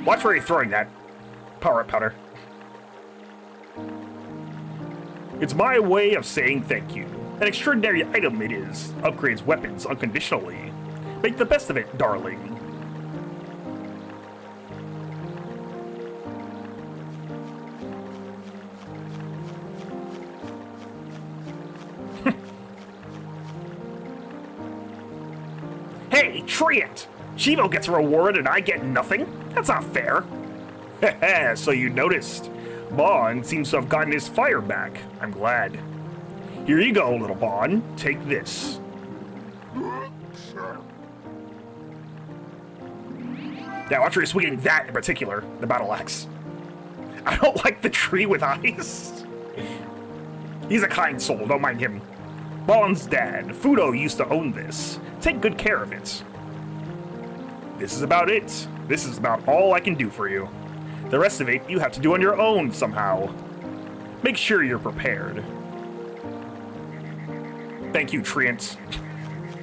A: Watch where you're throwing that power-up powder. It's my way of saying thank you. An extraordinary item it is. Upgrades weapons unconditionally. Make the best of it, darling. Hey, Treant! Chivo gets a reward and I get nothing? That's not fair. Heh, so you noticed. Bon seems to have gotten his fire back. I'm glad. Here you go, little Bon. Take this. Yeah, watch where you're swinging that in particular, the battle axe. I don't like the tree with eyes. He's a kind soul, don't mind him. Bon's dad, Fudo, used to own this. Take good care of it. This is about it. This is about all I can do for you. The rest of it, you have to do on your own somehow. Make sure you're prepared. Thank you, Treant.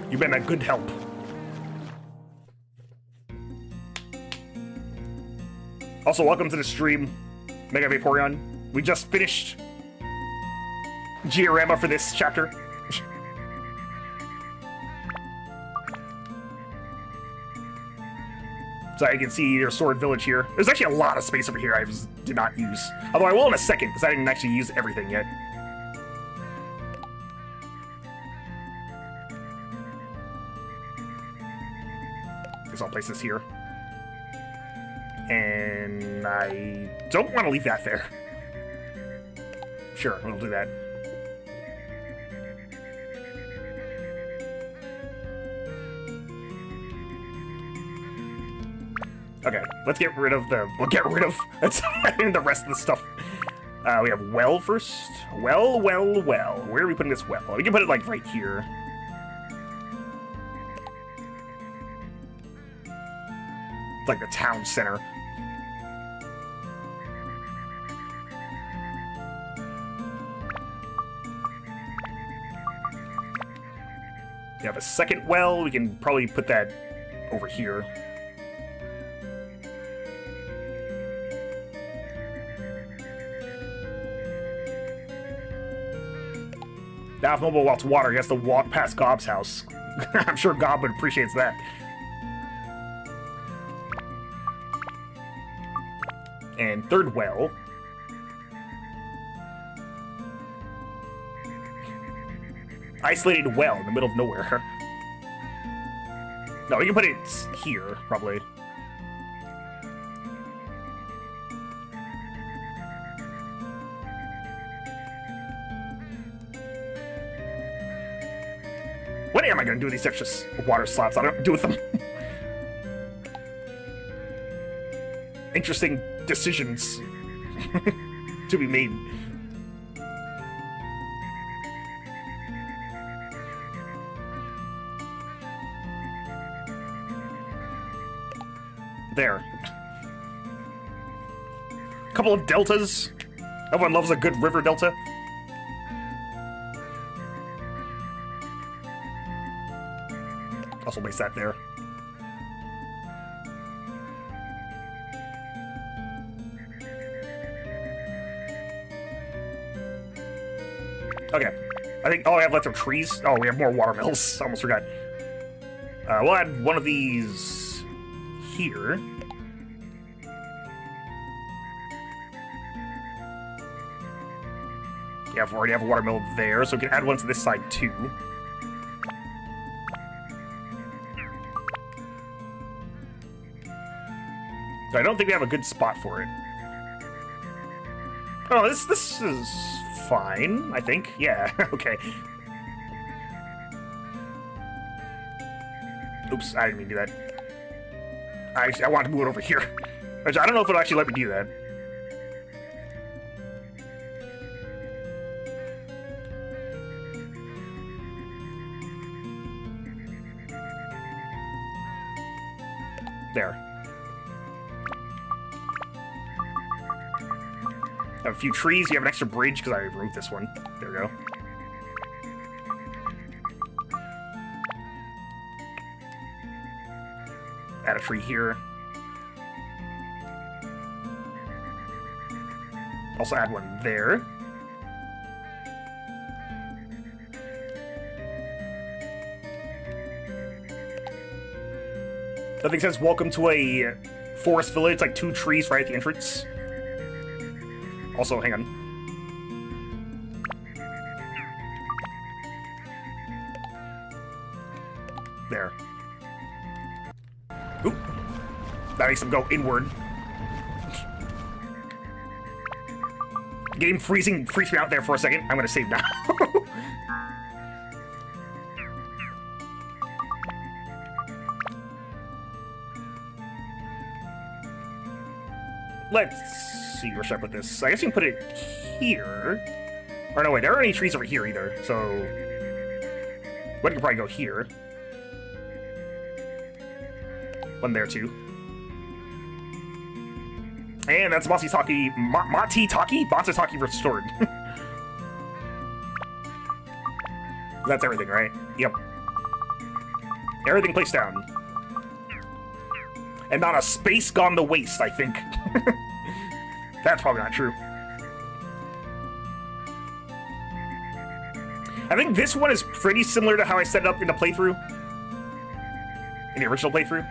A: You've been a good help. Also, welcome to the stream, Mega Vaporeon. We just finished Giorama for this chapter. So I can see your Sword Village here. There's actually a lot of space over here I just did not use. Although I will in a second, because I didn't actually use everything yet. Guess I'll place this here. And I don't want to leave that there. Sure, we'll do that. Okay, let's get rid of the... We'll get rid of the rest of the stuff. We have well first. Well. Where are we putting this well? We can put it, like, right here. It's like the town center. have a second well. We can probably put that over here. Now, if Momo wants water, he has to walk past Gob's house. I'm sure Gob would appreciate that. And third well. Isolated well in the middle of nowhere. No, we can put it here, probably. What am I going to do with these extra water slots? I don't do with them. Interesting decisions to be made. There. Couple of deltas. Everyone loves a good river delta. Also place that there. Okay. I think all I have left are trees. Oh, we have more watermills. Almost forgot. We'll add one of these here. Yeah, we already have a watermill there, so we can add one to this side too. So I don't think we have a good spot for it. Oh, this is fine, I think. Yeah, okay. Oops, I didn't mean to do that. I want to move it over here. I don't know if it'll actually let me do that. There. Have a few trees. You have an extra bridge because I removed this one. There we go. Add a tree here. Also add one there. Nothing says welcome to a forest village. It's like 2 trees right at the entrance. Also, hang on. There. Oop. That makes them go inward. Game freezed me out there for a second. I'm gonna save now. Let's see, where should I put this? I guess you can put it here. Or no, wait, there aren't any trees over here either, so... One can probably go here. One there, too. And that's Matsutake restored. That's everything, right? Yep. Everything placed down. And not a space gone to waste, I think. That's probably not true. I think this one is pretty similar to how I set it up in the playthrough. In the original playthrough.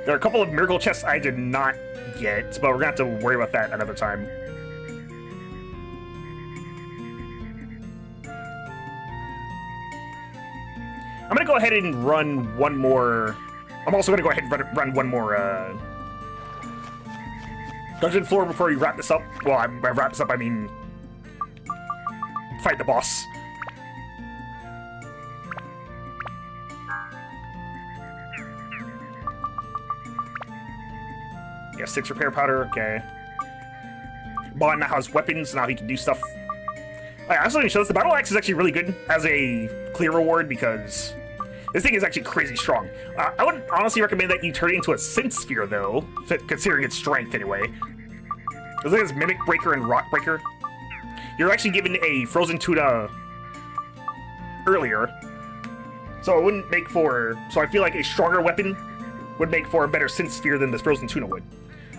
A: There are a couple of miracle chests I did not get, but we're gonna have to worry about that another time. I'm gonna go ahead and run one more... I'm also gonna go ahead and run one more, dungeon floor before we wrap this up. Well, by wrap this up, I mean... fight the boss. Yeah, 6 repair powder, okay. Bon now has weapons, now he can do stuff. I also didn't show this. The battle axe is actually really good as a clear reward because this thing is actually crazy strong. I would honestly recommend that you turn it into a Synth Sphere, though, considering its strength anyway. This thing has Mimic Breaker and Rock Breaker. you're actually given a frozen tuna earlier. So it wouldn't make for... So I feel like a stronger weapon would make for a better synth sphere than this frozen tuna would.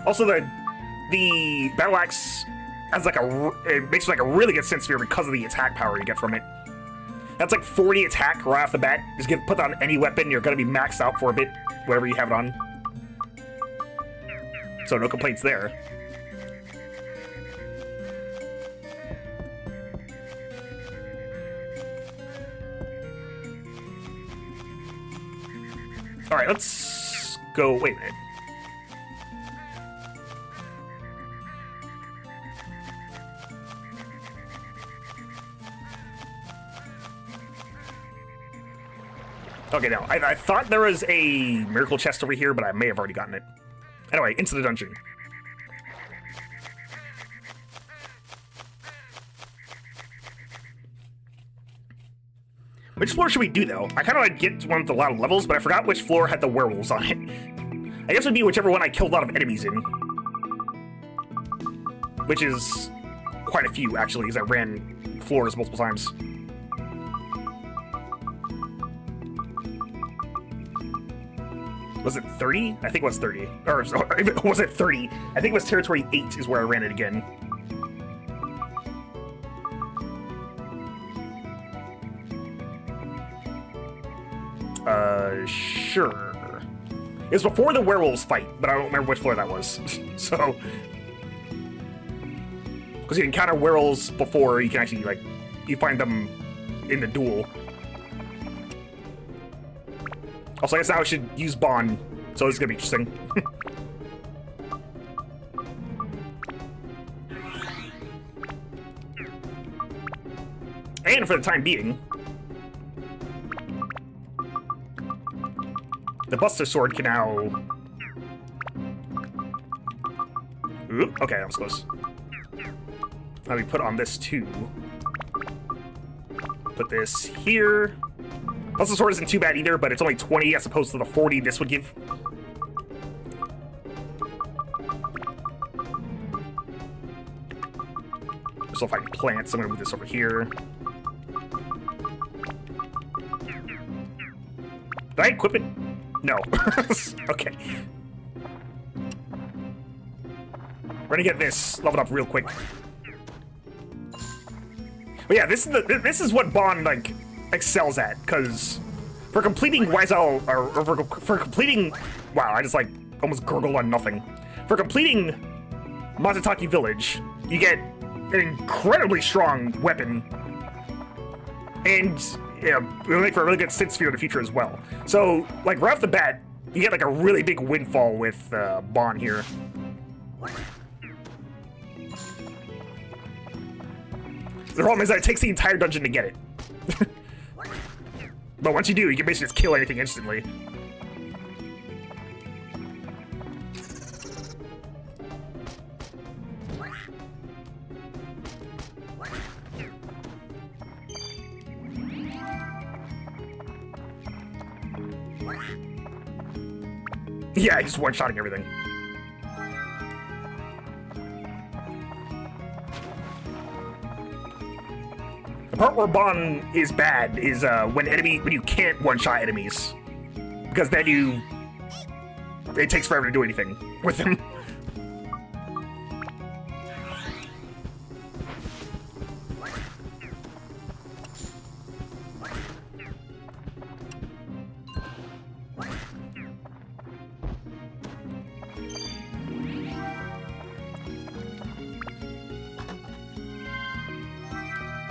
A: Also, the battle axe has like it makes like a really good synth sphere because of the attack power you get from it. That's like 40 attack right off the bat. Just put that on any weapon, you're gonna be maxed out for a bit, wherever you have it on. So no complaints there. Alright, let's go... Wait a minute. Okay, now, I thought there was a miracle chest over here, but I may have already gotten it. Anyway, into the dungeon. Which floor should we do, though? I kind of like get one with a lot of levels, but I forgot which floor had the werewolves on it. I guess it would be whichever one I killed a lot of enemies in. Which is quite a few, actually, because I ran floors multiple times. Was it 30? I think it was 30. Or was it 30? I think it was Territory 8 is where I ran it again. Sure. It was before the werewolves fight, but I don't remember which floor that was. So... Because you encounter werewolves before you can actually, like, you find them in the duel. Also, I guess now I should use Bond, so this is gonna be interesting. And for the time being, the Buster Sword can now... Oop, okay, that was close. Now we put on this too. Put this here. Buster Sword isn't too bad either, but it's only 20 as opposed to the 40 this would give. So if I can plant, so I'm gonna move this over here. Did I equip it? No. Okay. We're gonna get this leveled up real quick. But yeah, this is what Bond like excels at, because for completing for completing, wow, I just like almost gurgled on nothing. For completing Matataki Village, you get an incredibly strong weapon, and yeah, it'll make for a really good synth sphere in the future as well. So, like right off the bat, you get like a really big windfall with Bond here. The problem is that it takes the entire dungeon to get it. But once you do, you can basically just kill anything instantly. Yeah, he's one-shotting everything. The part where Bond is bad is when you can't one-shot enemies, because then it takes forever to do anything with him.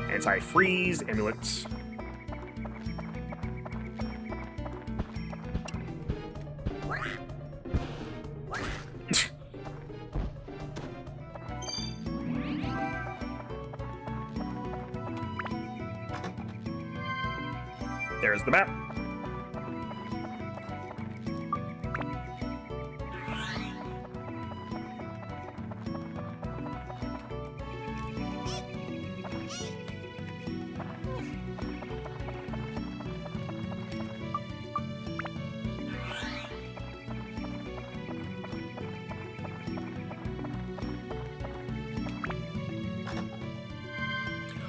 A: Anti-freeze amulets. There's the map.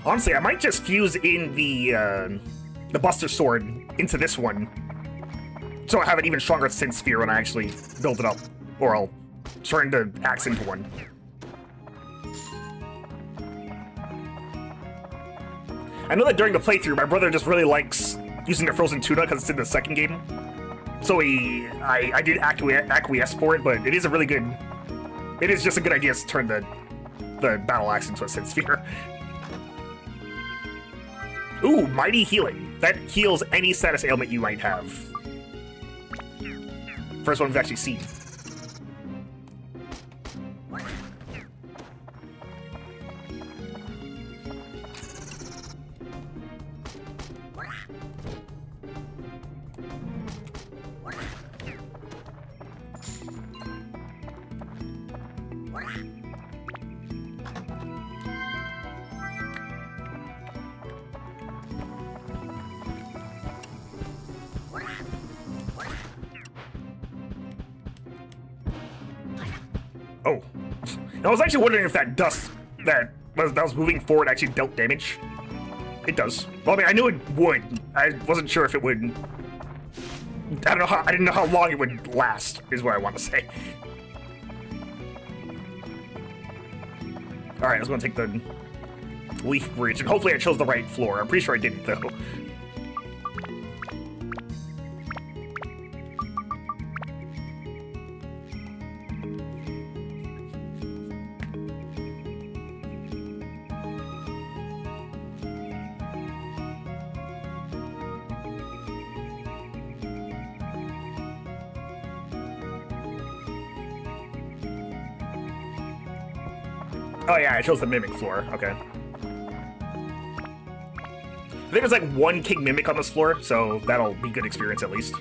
A: Honestly, I might just fuse in the Buster Sword into this one, so I have an even stronger Synth Sphere when I actually build it up, or I'll turn the axe into one. I know that during the playthrough, my brother just really likes using the frozen tuna because it's in the second game. So I did acquiesce for it, but it is a really good... It is just a good idea to turn the battle axe into a Synth Sphere. Ooh, Mighty Healing. That heals any status ailment you might have. First one we've actually seen. Oh. I was actually wondering if that dust that was moving forward actually dealt damage. It does. Well, I mean, I knew it would. I wasn't sure if it would. I didn't know how long it would last, is what I want to say. Alright, I was gonna take the leaf bridge, and hopefully I chose the right floor. I'm pretty sure I didn't, though. Oh yeah, I chose the Mimic floor. Okay. I think there's like one King Mimic on this floor, so that'll be good experience at least.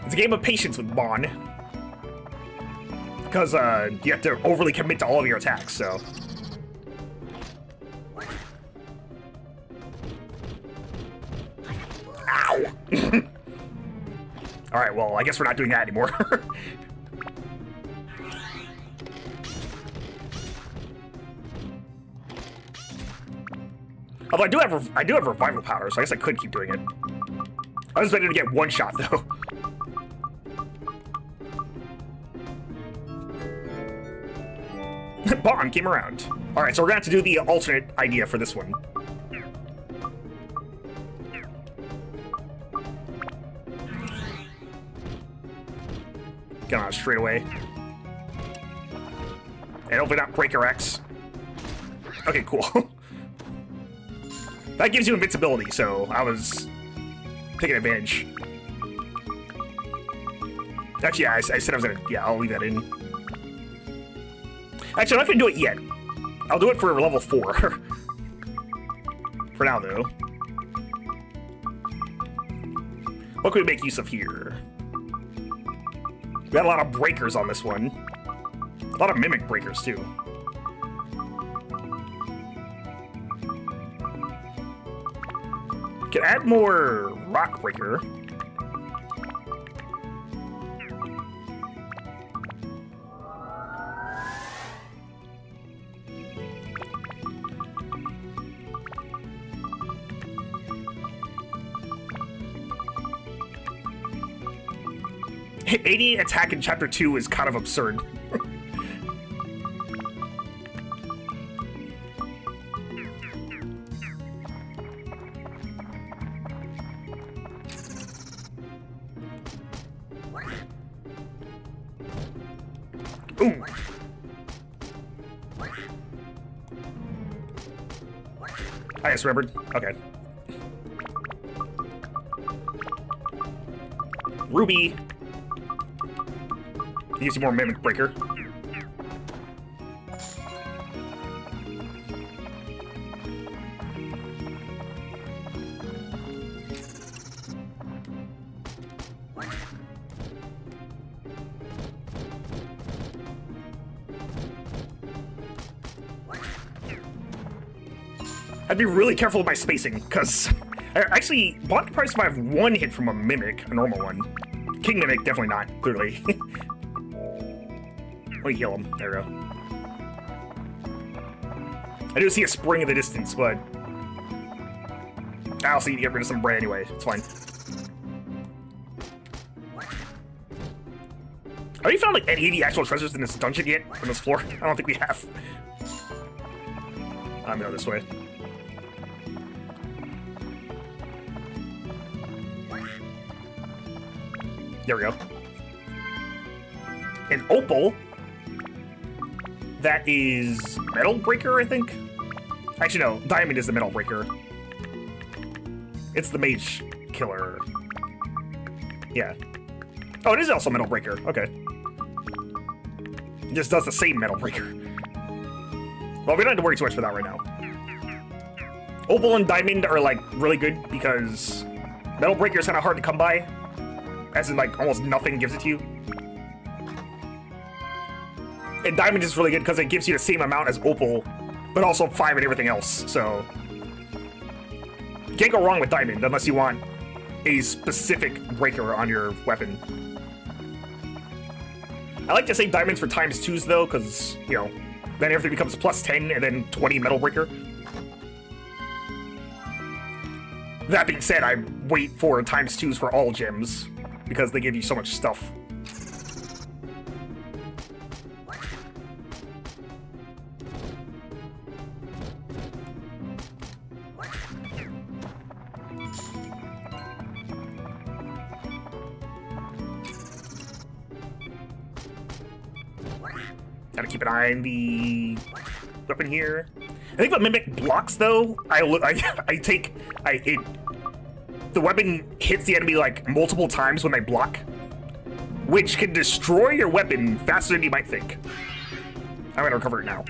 A: It's a game of patience with Bon. Because you have to overly commit to all of your attacks, so... Ow! Alright, well, I guess we're not doing that anymore. Although I do have revival powder, so I guess I could keep doing it. I was ready to get one shot though. Bon came around. Alright, so we're gonna have to do the alternate idea for this one. Get on straight away. And hopefully not break your X. Okay, cool. That gives you invincibility, so I was taking advantage. Actually, yeah, I said I was gonna... Yeah, I'll leave that in. Actually, I'm not gonna do it yet. I'll do it for level 4. For now, though. What can we make use of here? We got a lot of breakers on this one. A lot of mimic breakers, too. Can add more rock breaker. '80 attack in Chapter 2 is kind of absurd. Ooh. I just remembered. Okay. Ruby. It gives you more Mimic Breaker. I'd be really careful with my spacing, because actually, Bond probably survive one hit from a Mimic, a normal one. King Mimic, definitely not, clearly. Let me heal him. There we go. I do see a spring in the distance, but I'll see you get rid of some bread anyway. It's fine. Have you found like any of the actual treasures in this dungeon yet? On this floor? I don't think we have. I'm going this way. There we go. An opal. That is Metal Breaker, I think? Actually, no. Diamond is the Metal Breaker. It's the Mage Killer. Yeah. Oh, it is also Metal Breaker. Okay. It just does the same Metal Breaker. Well, we don't have to worry too much for that right now. Opal and Diamond are, like, really good because Metal Breaker is kind of hard to come by. As in, like, almost nothing gives it to you. And Diamond is really good because it gives you the same amount as Opal, but also 5 and everything else, so... You can't go wrong with Diamond unless you want a specific breaker on your weapon. I like to say Diamonds for ×2s, though, because, you know, then everything becomes plus 10 and then 20 Metal Breaker. That being said, I wait for ×2s for all gems, because they give you so much stuff. Gotta keep an eye on the weapon here. I think the Mimic blocks, though. The weapon hits the enemy like multiple times when they block, which can destroy your weapon faster than you might think. I'm gonna recover it now.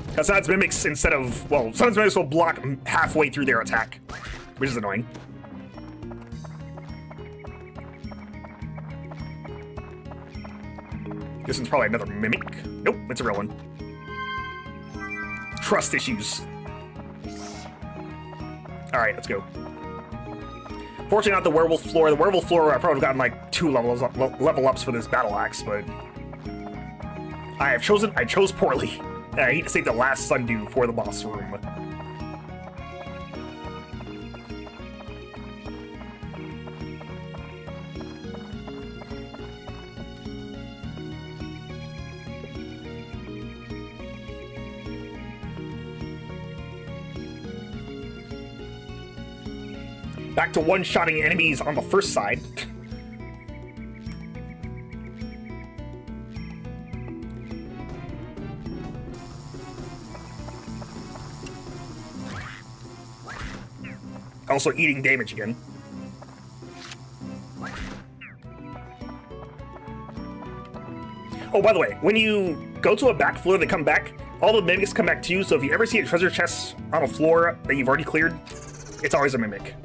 A: Because sometimes Mimics, instead of, well, sometimes Mimics will block halfway through their attack, which is annoying. This one's probably another Mimic. Nope, it's a real one. Trust issues. Alright, let's go. Fortunately, not the werewolf floor. The werewolf floor, I probably would have gotten like 2 level ups for this battle axe, but I chose poorly. And I need to save the last Sundew for the boss room. Back to one-shotting enemies on the first side. Also eating damage again. Oh, by the way, when you go to a back floor, they come back, all the mimics come back to you, so if you ever see a treasure chest on a floor that you've already cleared, it's always a mimic.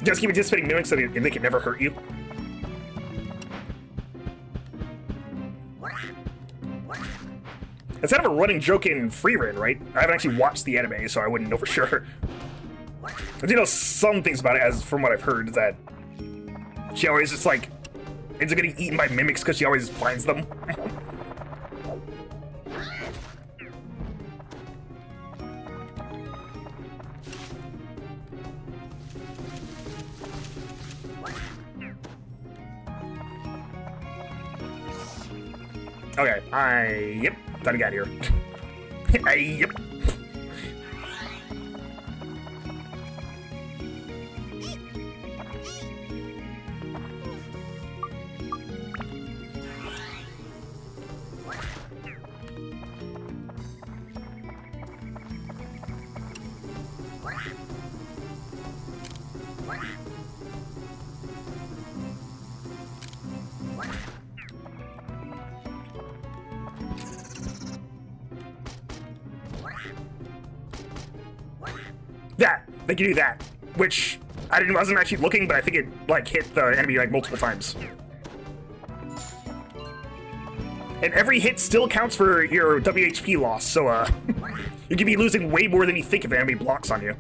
A: Just keep anticipating mimics so they can never hurt you. It's kind of a running joke in Freerun, right? I haven't actually watched the anime, so I wouldn't know for sure. I do know some things about it, as from what I've heard, is that she always just like ends up getting eaten by mimics because she always finds them. Okay, yep, time to get out of here. Yep. they can do that, which wasn't actually looking, but I think it like hit the enemy like multiple times. And every hit still counts for your WHP loss, so you could be losing way more than you think if the enemy blocks on you.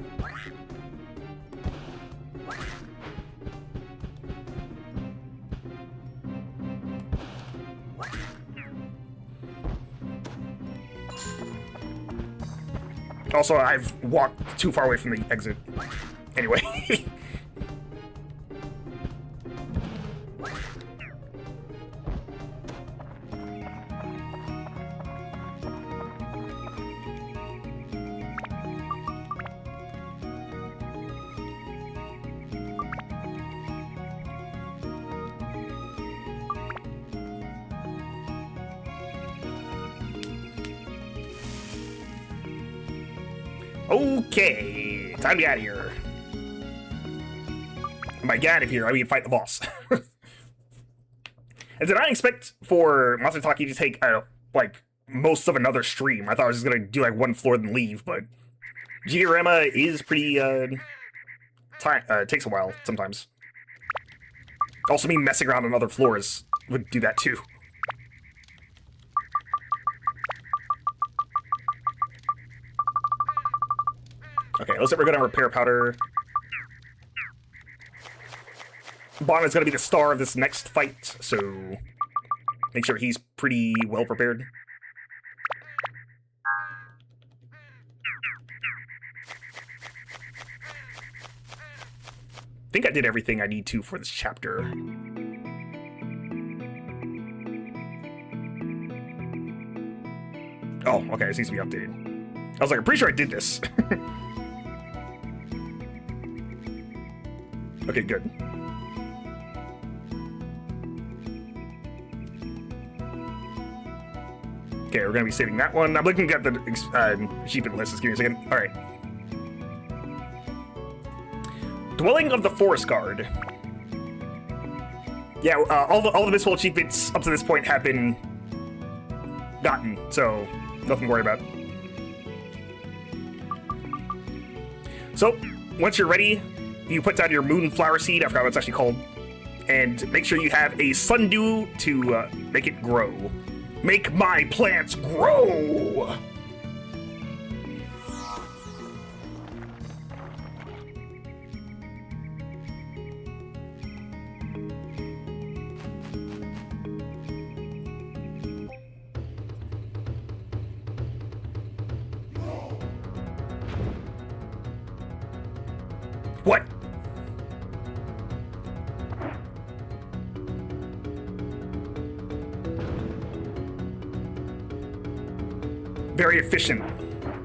A: Also, I've walked too far away from the exit. Anyway. Okay, time to get out of here. And by get out of here, I mean fight the boss. And did I expect for Monster Taki to take, like, most of another stream? I thought I was just gonna do, like, one floor then leave, but Gigarama is pretty, takes a while, sometimes. Also, me messing around on other floors would do that, too. Okay, looks like we're gonna repair powder. Bon is gonna be the star of this next fight, so make sure he's pretty well prepared. I think I did everything I need to for this chapter. Oh, okay, it seems to be updated. I was like, I'm pretty sure I did this. Okay, good. Okay, we're gonna be saving that one. I'm looking at the achievement list. Just give me a second. All right. Dwelling of the Forest Guard. Yeah, all the mythical achievements up to this point have been gotten, so nothing to worry about. So, once you're ready, you put down your moonflower seed, I forgot what it's actually called, and make sure you have a sundew to make it grow. Make my plants grow! What? Very efficient,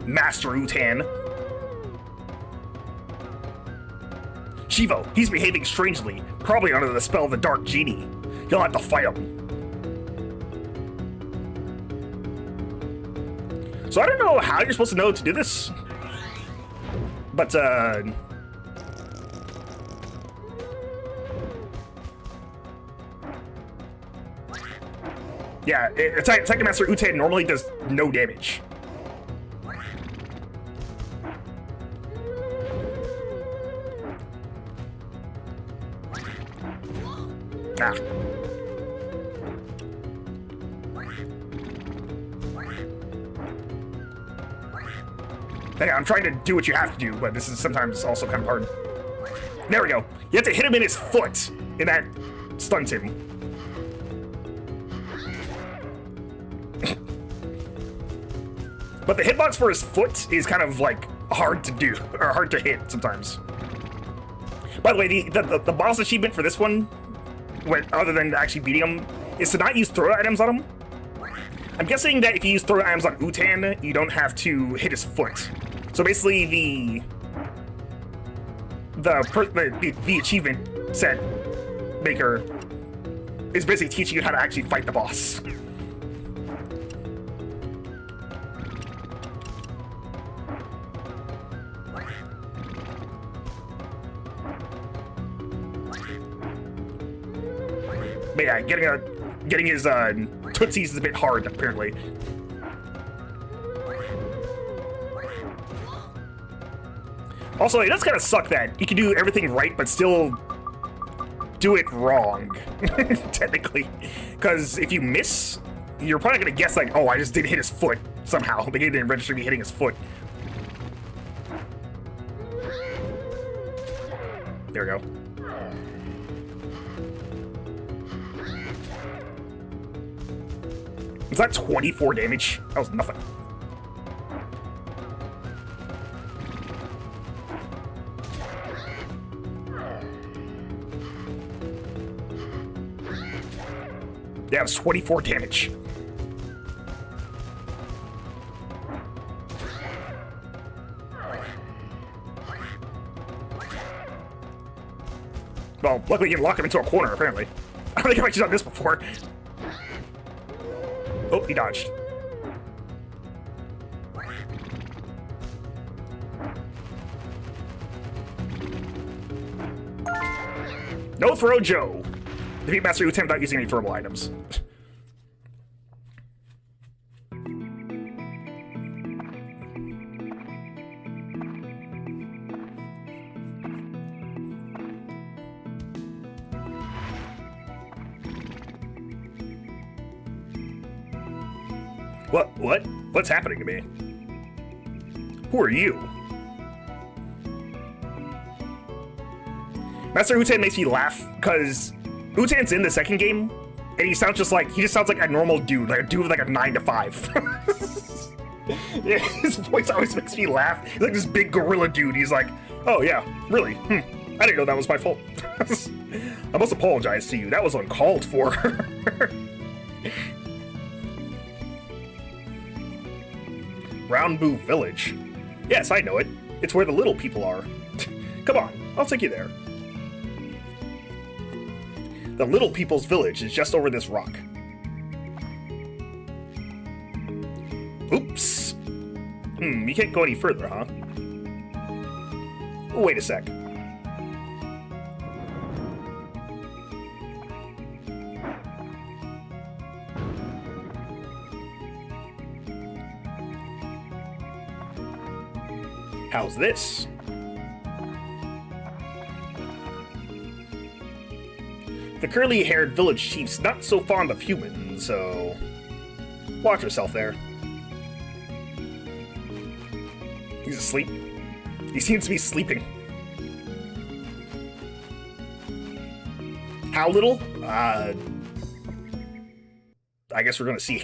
A: Master Utan. Shivo, he's behaving strangely, probably under the spell of the Dark Genie. You'll have to fight him. So I don't know how you're supposed to know to do this, but yeah, Attack Master Utan normally does no damage. Ah. Hey, I'm trying to do what you have to do, but this is sometimes also kind of hard. There we go. You have to hit him in his foot, and that stuns him. But the hitbox for his foot is kind of like hard to do, or hard to hit sometimes. By the way, the boss achievement for this one, other than actually beating him, is to not use throw items on him. I'm guessing that if you use throw items on Utan, you don't have to hit his foot. So basically, the achievement set maker is basically teaching you how to actually fight the boss. But yeah, getting his tootsies is a bit hard, apparently. Also, it does kind of suck that you can do everything right, but still do it wrong, technically. Because if you miss, you're probably going to guess like, oh, I just didn't hit his foot somehow. The game didn't register me hitting his foot. There we go. Was that 24 damage? That was nothing. Yeah, it was 24 damage. Well, luckily you can lock him into a corner, apparently. I don't think I've actually done this before. Oh, he dodged. No throw, Joe. Defeat Master Lieutenant without using any thermal items. What? What's happening to me? Who are you? Master Lieutenant makes me laugh because Lieutenant's in the second game, and he sounds like a normal dude, like a dude with like a 9 to 5. Yeah, his voice always makes me laugh. He's like this big gorilla dude. He's like, oh yeah, really? I didn't know that was my fault. I must apologize to you. That was uncalled for. Roundboo Village. Yes, I know it. It's where the little people are. Come on, I'll take you there. The little people's village is just over this rock. Oops. You can't go any further, huh? Wait a sec. How's this? The curly-haired village chief's not so fond of humans, so watch yourself there. He's asleep. He seems to be sleeping. How little? I guess we're gonna see.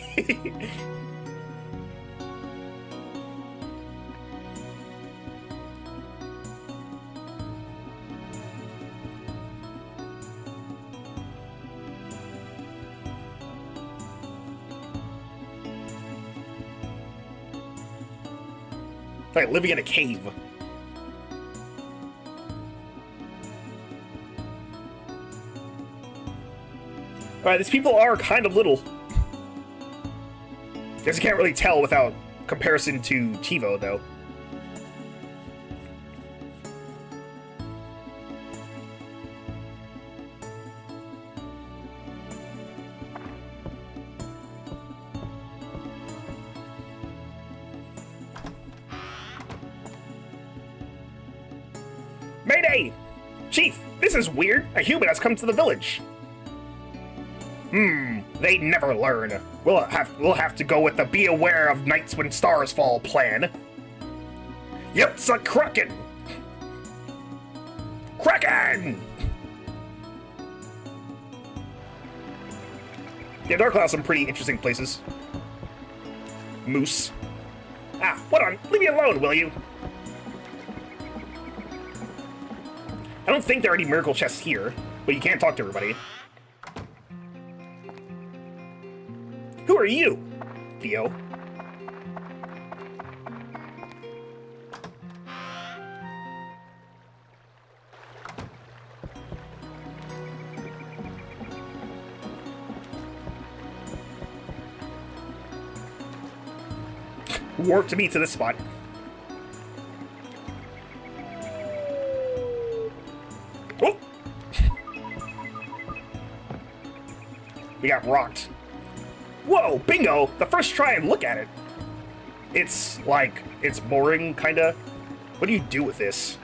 A: Like living in a cave. Alright, these people are kind of little. Guess you can't really tell without comparison to TiVo, though. Mayday! Chief, this is weird. A human has come to the village. They never learn. We'll have to go with the be aware of nights when stars fall plan. Yep's a kraken! Kraken! Yeah, Dark Cloud has some pretty interesting places. Moose. Ah, hold on. Leave me alone, will you? I don't think there are any miracle chests here, but you can't talk to everybody. Who are you, Theo? Warped me to this spot. Oh! We got rocked. Whoa, bingo! The first try and look at it. It's boring, kinda. What do you do with this?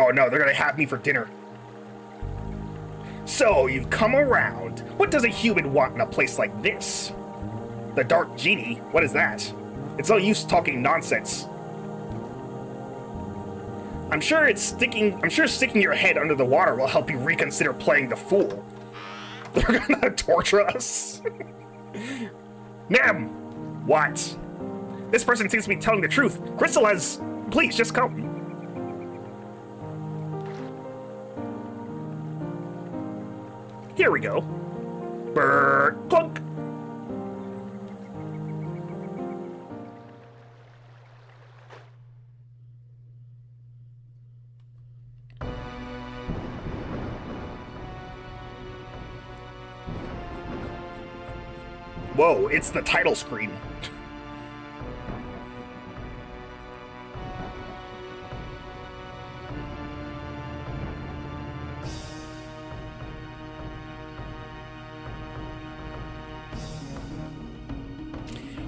A: Oh no, they're gonna have me for dinner. So, you've come around. What does a human want in a place like this? The Dark Genie? What is that? It's no use talking nonsense. I'm sure sticking your head under the water will help you reconsider playing the fool. They're gonna torture us. Ma'am! What? This person seems to be telling the truth. Crystal has... Please, just come. Here we go. Brrr, clunk. Whoa, it's the title screen.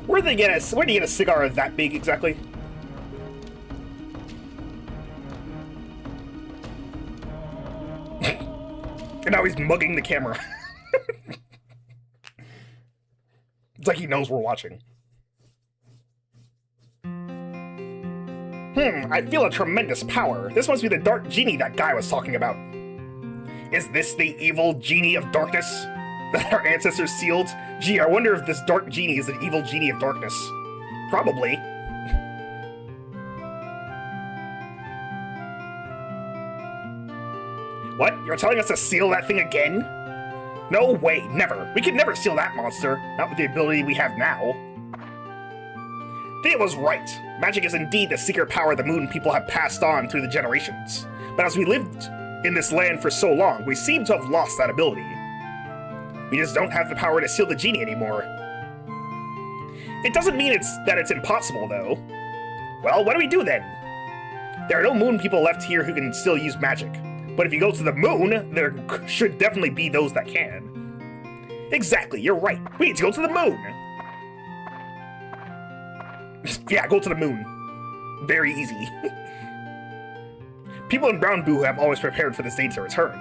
A: Where do you get a cigar that big exactly? And now he's mugging the camera. It's like he knows we're watching. I feel a tremendous power. This must be the Dark Genie that guy was talking about. Is this the evil Genie of Darkness that our ancestors sealed? Gee, I wonder if this Dark Genie is an evil Genie of Darkness. Probably. What? You're telling us to seal that thing again? No way, never. We could never seal that monster. Not with the ability we have now. Thea was right. Magic is indeed the secret power the moon people have passed on through the generations. But as we lived in this land for so long, we seem to have lost that ability. We just don't have the power to seal the genie anymore. It doesn't mean that it's impossible, though. Well, what do we do then? There are no moon people left here who can still use magic. But if you go to the moon, there should definitely be those that can. Exactly, you're right. We need to go to the moon. Yeah, go to the moon. Very easy. People in Brown Boo have always prepared for this day to return.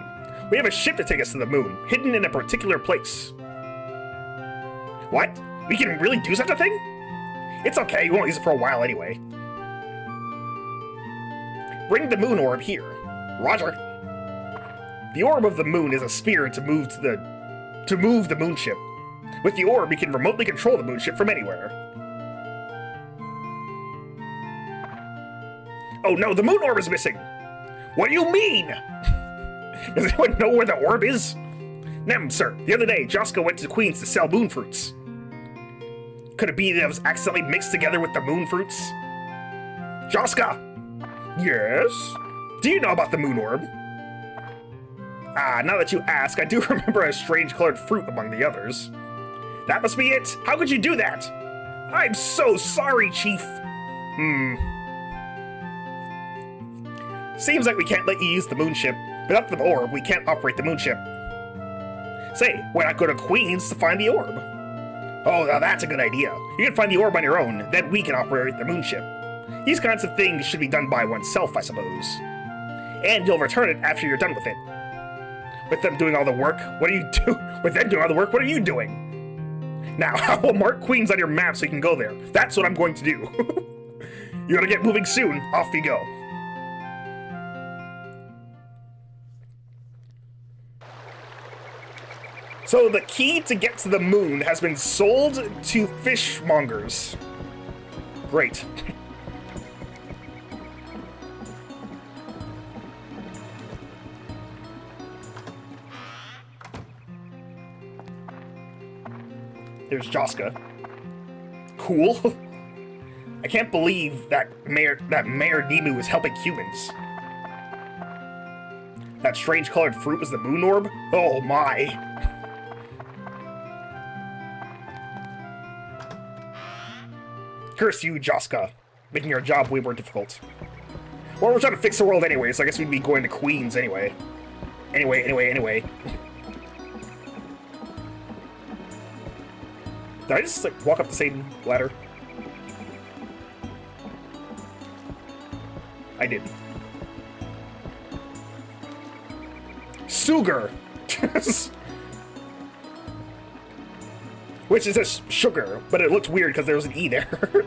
A: We have a ship to take us to the moon, hidden in a particular place. What? We can really do such a thing? It's okay, we won't use it for a while anyway. Bring the moon orb here. Roger. The orb of the moon is a sphere to move the moon ship. With the orb, we can remotely control the moon ship from anywhere. Oh no, the moon orb is missing! What do you mean? Does anyone know where the orb is? Nem, sir. The other day, Joska went to Queens to sell moon fruits. Could it be that it was accidentally mixed together with the moon fruits? Joska! Yes? Do you know about the moon orb? Ah, now that you ask, I do remember a strange-colored fruit among the others. That must be it! How could you do that? I'm so sorry, Chief! Seems like we can't let you use the moon ship. Without the orb, we can't operate the moon ship. Say, why not go to Queens to find the orb? Oh, now that's a good idea. You can find the orb on your own, then we can operate the moon ship. These kinds of things should be done by oneself, I suppose. And you'll return it after you're done with it. With them doing all the work, what do you do? With them doing all the work, what are you doing? Now, I will mark Queens on your map so you can go there. That's what I'm going to do. You gotta get moving soon. Off we go. So the key to get to the moon has been sold to fishmongers. Great. There's Joska. Cool. I can't believe that Mayor Nemu is helping humans. That strange-colored fruit was the moon orb? Oh my. Curse you, Joska, making our job way more difficult. Well, we're trying to fix the world anyway, so I guess we'd be going to Queens anyway. Anyway. Did I just, like, walk up the same ladder? I did. Sugar. Which is just sugar, but it looked weird because there was an E there.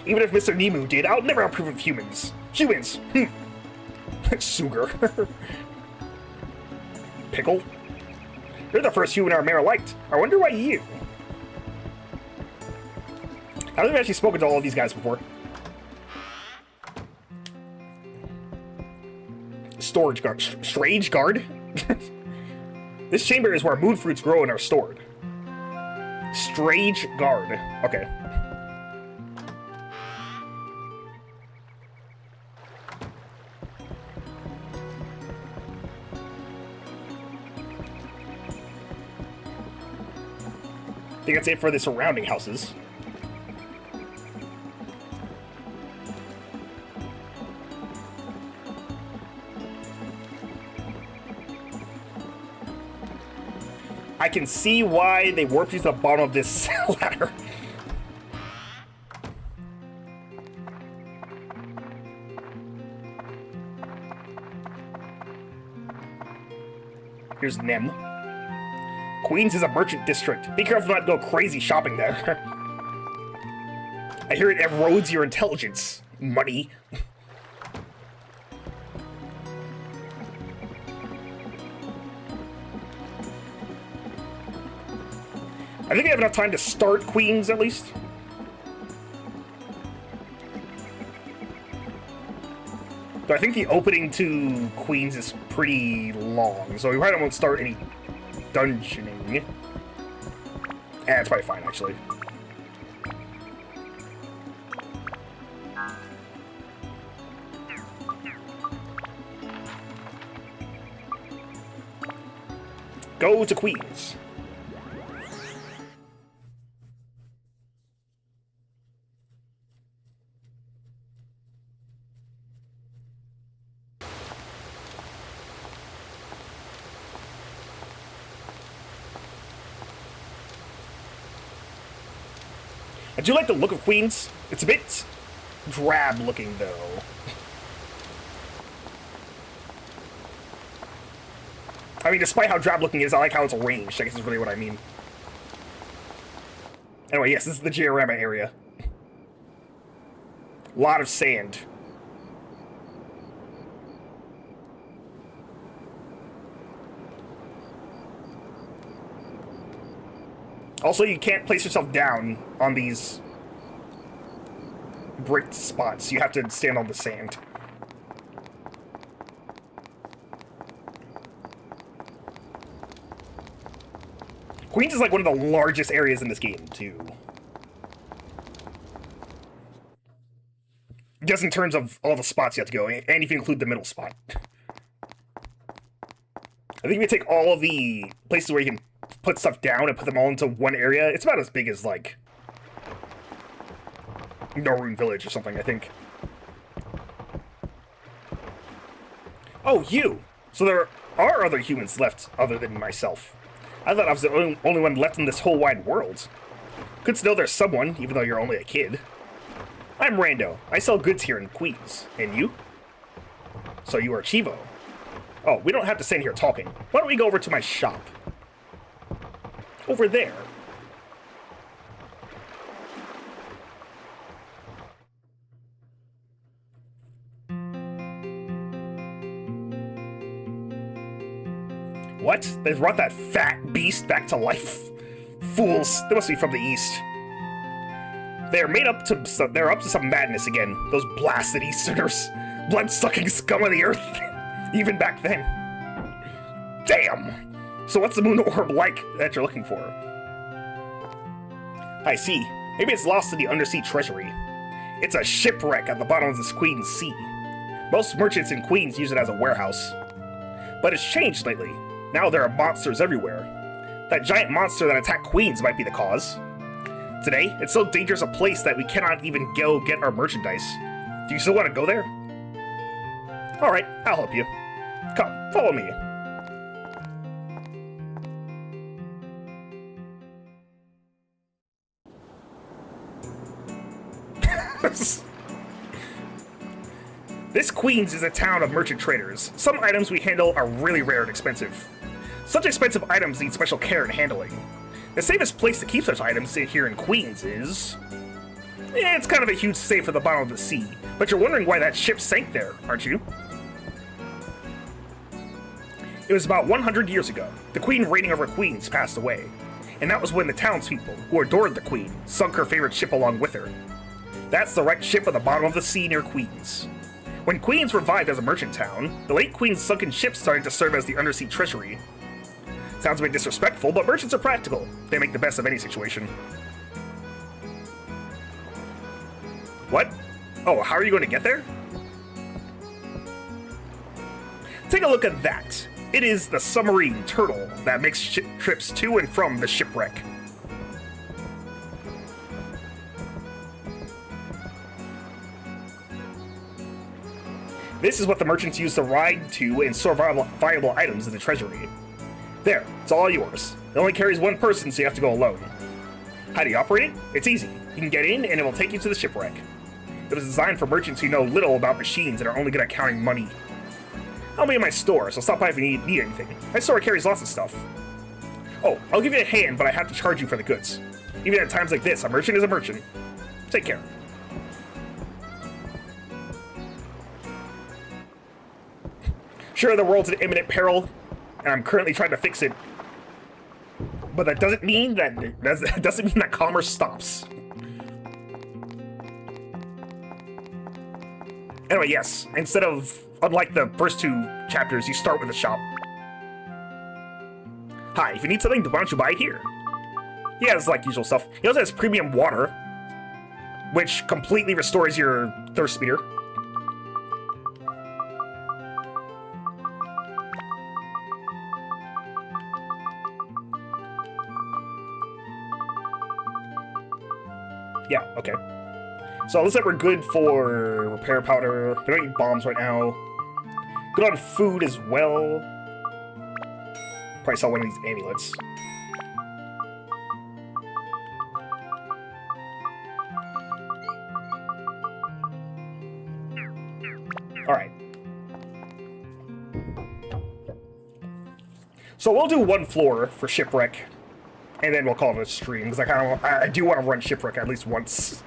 A: Even if Mr. Nemu did, I'll never approve of humans. Humans. Sugar. Pickle? You're the first human our mayor liked. I wonder why you. I don't think I've actually spoken to all of these guys before. Storage guard. Strange guard? This chamber is where moon fruits grow and are stored. Strange guard. Okay. I think that's it for the surrounding houses. I can see why they warped you to the bottom of this ladder. Here's Nem. Queens is a merchant district. Be careful not to go crazy shopping there. I hear it erodes your intelligence. Money. I think I have enough time to start Queens, at least. But I think the opening to Queens is pretty long, so we probably won't start any dungeoning. It's probably fine, actually. Go to Queens. I do like the look of Queens. It's a bit drab looking, though. I mean, despite how drab looking it is, I like how it's arranged. I guess is really what I mean. Anyway, yes, this is the diorama area. A lot of sand. Also, you can't place yourself down on these bricked spots. You have to stand on the sand. Queens is like one of the largest areas in this game, too. Just in terms of all the spots you have to go, and if you include the middle spot. I think if you take all of the places where you can put stuff down and put them all into one area, it's about as big as, like, Norune Village or something, I think. Oh, you! So there are other humans left other than myself. I thought I was the only one left in this whole wide world. Good to know there's someone, even though you're only a kid. I'm Rando. I sell goods here in Queens. And you? So you are Chivo. Oh, we don't have to stand here talking. Why don't we go over to my shop? Over there. What? They brought that fat beast back to life? Fools. They must be from the east. They're up to some madness again. Those blasted Easterners. Blood-sucking scum of the earth. Even back then. Damn! So what's the moon orb like that you're looking for? I see. Maybe it's lost in the undersea treasury. It's a shipwreck at the bottom of this Queen's Sea. Most merchants in Queens use it as a warehouse. But it's changed lately. Now there are monsters everywhere. That giant monster that attacked Queens might be the cause. Today, it's so dangerous a place that we cannot even go get our merchandise. Do you still want to go there? Alright, I'll help you. Come, follow me. This Queens is a town of merchant traders. Some items we handle are really rare and expensive. Such expensive items need special care and handling. The safest place to keep such items here in Queens is... it's kind of a huge safe at the bottom of the sea, but you're wondering why that ship sank there, aren't you? It was about 100 years ago. The queen reigning over Queens passed away, and that was when the townspeople, who adored the queen, sunk her favorite ship along with her. That's the wrecked ship at the bottom of the sea near Queens. When Queens revived as a merchant town, the late queen's sunken ship started to serve as the undersea treasury. Sounds a bit disrespectful, but merchants are practical. They make the best of any situation. What? Oh, how are you going to get there? Take a look at that. It is the submarine turtle that makes trips to and from the shipwreck. This is what the merchants use to ride to and store valuable items in the treasury. There, it's all yours. It only carries one person, so you have to go alone. How do you operate it? It's easy. You can get in, and it will take you to the shipwreck. It was designed for merchants who know little about machines and are only good at counting money. I'll be in my store, so stop by if you need anything. My store carries lots of stuff. Oh, I'll give you a hand, but I have to charge you for the goods. Even at times like this, a merchant is a merchant. Take care. Sure, the world's in imminent peril, and I'm currently trying to fix it. But that doesn't mean that commerce stops. Anyway, yes, unlike the first two chapters, you start with a shop. Hi, if you need something, why don't you buy it here? He has, like, usual stuff. He also has premium water, which completely restores your thirst meter. Yeah, okay. So it looks like we're good for repair powder. We don't need bombs right now. Good on food as well. Probably sell one of these amulets. Alright. So we'll do one floor for Shipwreck, and then we'll call it a stream, because I do want to run Shipwreck at least once.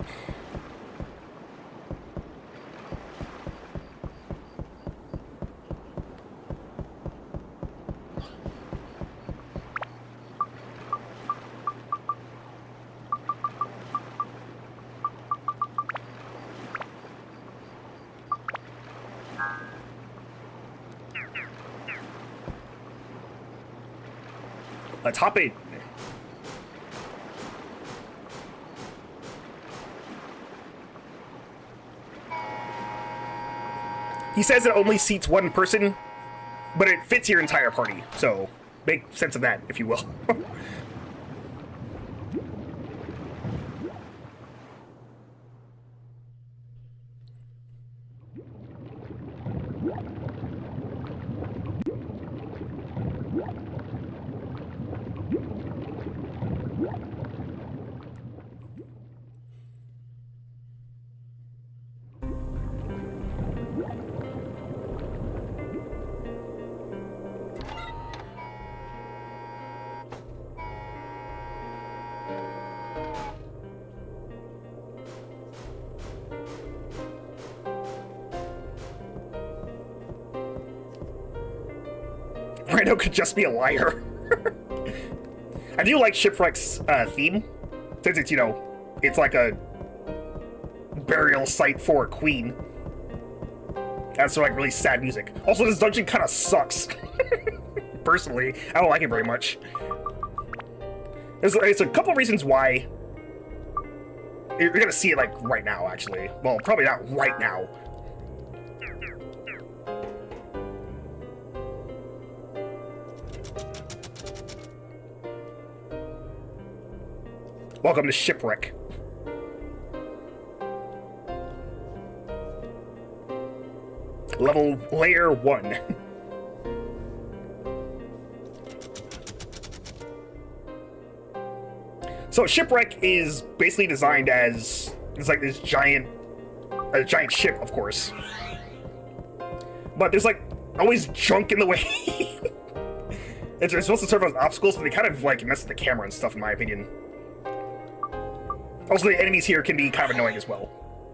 A: Let's hop in. He says it only seats one person, but it fits your entire party, so make sense of that, if you will. Rhino could just be a liar. I do like Shipwreck's theme, since it's, you know, it's like a burial site for a queen. That's like really sad music. Also, this dungeon kind of sucks. Personally, I don't like it very much. There's a couple reasons why. You're gonna see it like right now, actually. Well, probably not right now. Welcome to Shipwreck. Layer 1. So Shipwreck is basically designed as, it's like this giant ship, of course. but there's like always junk in the way. It's supposed to serve as obstacles, but they kind of like mess with the camera and stuff, in my opinion. Also, the enemies here can be kind of annoying as well,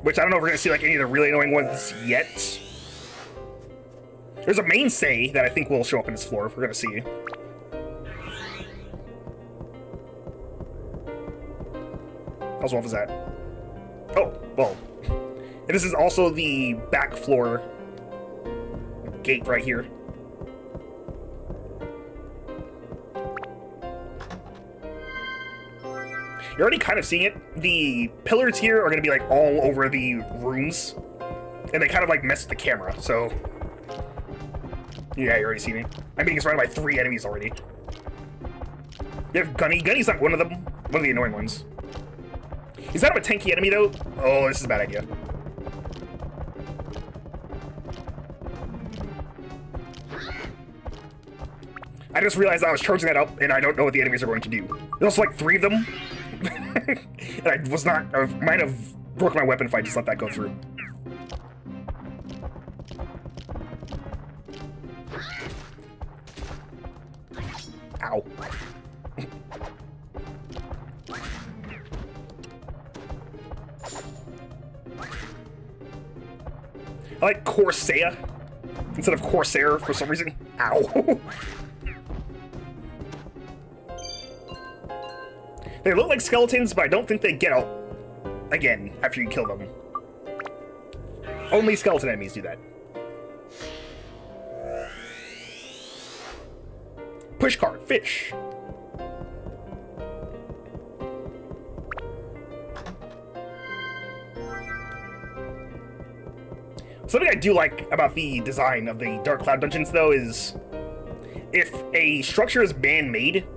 A: which I don't know if we're gonna see like any of the really annoying ones yet. There's a mainstay that I think will show up in this floor. We're gonna see. How's one was that? Oh, well. And this is also the back floor gate right here. You're already kind of seeing it. The pillars here are going to be like all over the rooms. And they kind of like mess with the camera, so... Yeah, you're already seeing it. I'm being surrounded by 3 enemies already. You have Gunny. Gunny's not one of them. One of the annoying ones. Is that a tanky enemy, though? Oh, this is a bad idea. I just realized I was charging that up, and I don't know what the enemies are going to do. There's also like 3 of them. And I was not... I might have broken my weapon if I just let that go through. Ow. I like Corsair instead of Corsair for some reason. Ow. They look like skeletons, but I don't think they get out again after you kill them. Only skeleton enemies do that. Pushcart, fish. Something I do like about the design of the Dark Cloud dungeons, though, is if a structure is man-made,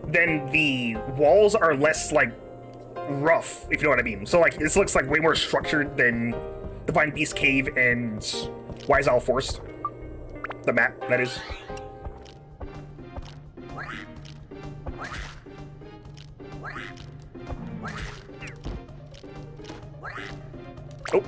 A: then the walls are less, like, rough, if you know what I mean. So, like, this looks, like, way more structured than Divine Beast Cave and Wise Owl Forest. The map, that is. Oh.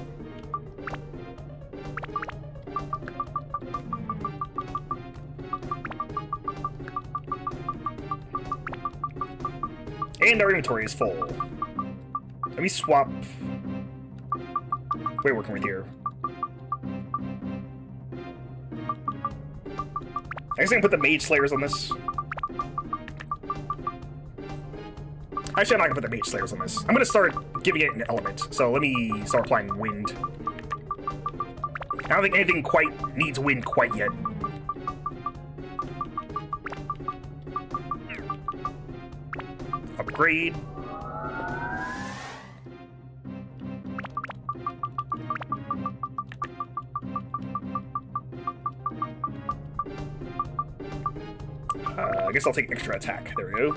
A: And our inventory is full. Let me swap... Wait, working right here. I guess I can put the Mage Slayers on this. Actually, I'm not gonna put the Mage Slayers on this. I'm gonna start giving it an element. So let me start applying wind. I don't think anything quite needs wind quite yet. Upgrade. I guess I'll take extra attack. There we go.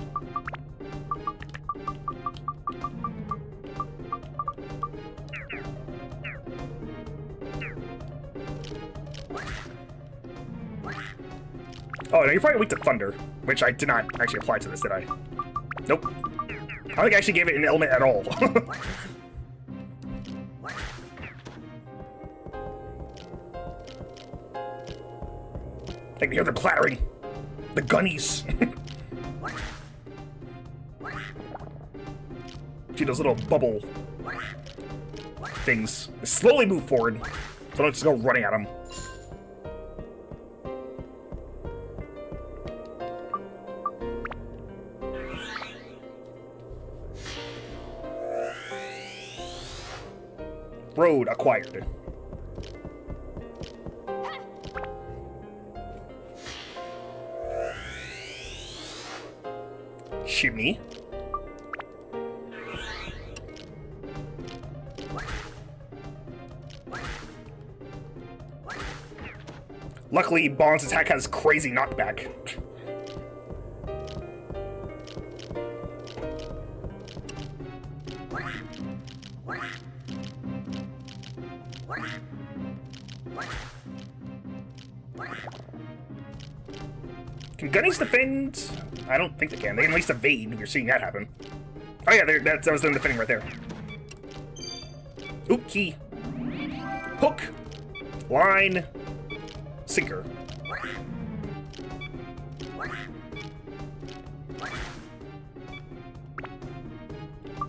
A: Oh, no, you're probably weak to thunder, which I did not actually apply to this, did I? Nope. I don't think I actually gave it an element at all. I can hear them clattering. The gunnies. See those little bubble things. They slowly move forward, so don't just go running at them. Road acquired. Shimmy. Luckily, Bond's attack has crazy knockback. Can Gunnies defend? I don't think they can. They can at least evade. You're seeing that happen. Oh yeah, that was them defending right there. Oop, key. Hook. Line. sinker.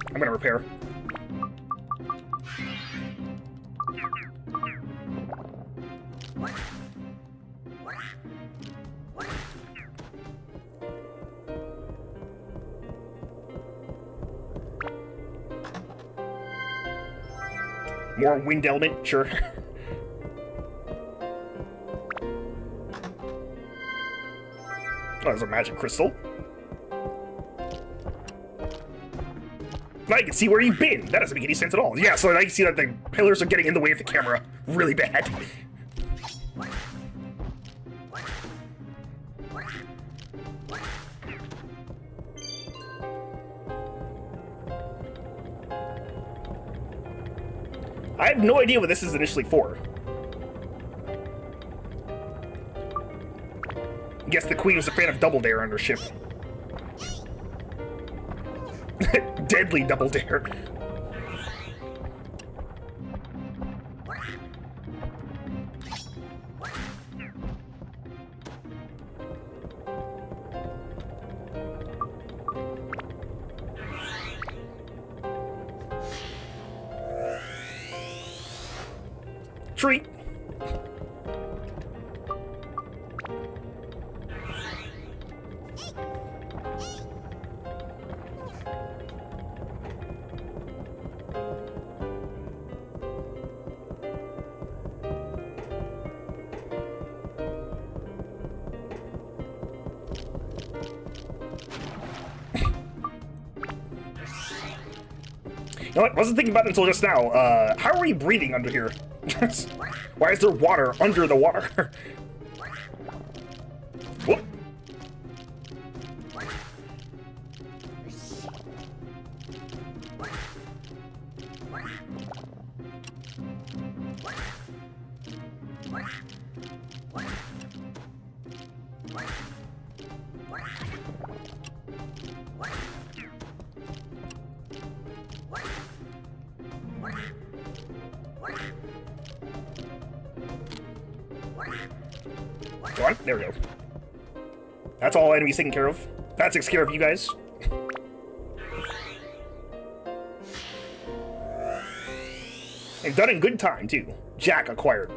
A: I'm gonna repair. More wind element, sure. Oh, there's a magic crystal. Now you can see where you've been. That doesn't make any sense at all. Yeah, so now you see that the pillars are getting in the way of the camera really bad. I have no idea what this is initially for. I guess the queen was a fan of Double Dare on her ship. Deadly Double Dare. Treat. You know what? I wasn't thinking about it until just now. How are we breathing under here? Why is there water under the water? What? Go on, there we go. That's all enemies taken care of. That takes care of you guys. And done in good time, too. Jack acquired.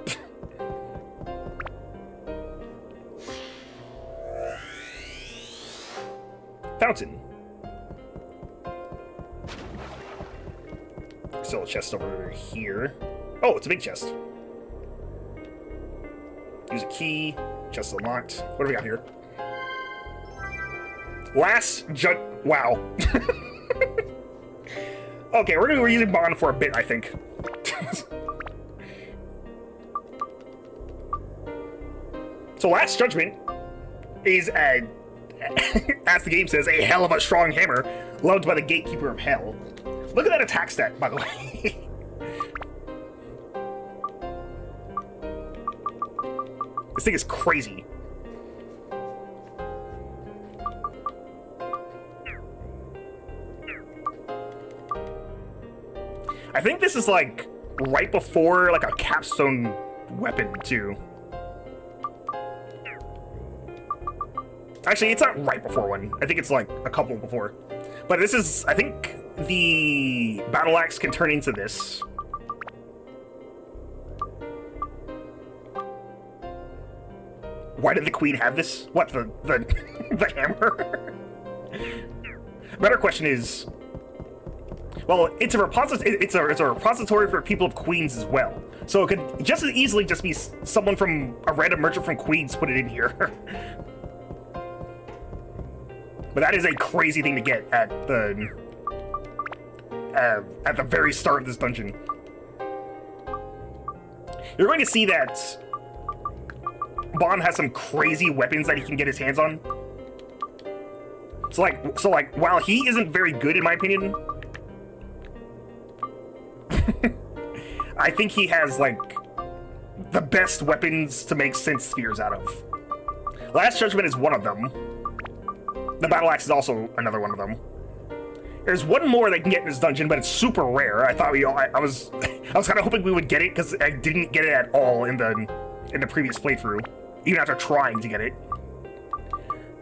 A: Fountain. Still a chest over here. Oh, it's a big chest. Use a key. Chest unlocked. What do we got here? Last jut. Wow. Okay, we're using Bond for a bit, I think. So Last Judgment is a, as the game says, a hell of a strong hammer, loved by the gatekeeper of hell. Look at that attack stat, by the way. This thing is crazy. I think this is like right before like a capstone weapon too. Actually, it's not right before one. I think it's like a couple before. But this is, I think the battle axe can turn into this. Why did the queen have this? What, the the hammer? Better question is, well, it's a repository for people of Queens as well. So it could just as easily just be someone from a random merchant from Queens put it in here. But that is a crazy thing to get at the very start of this dungeon. You're going to see that Bond has some crazy weapons that he can get his hands on. So like, while he isn't very good in my opinion, I think he has like the best weapons to make synth spheres out of. Last Judgment is one of them. The battle axe is also another one of them. There's one more that can get in this dungeon, but it's super rare. I thought I was kind of hoping we would get it because I didn't get it at all in the in the previous playthrough, even after trying to get it.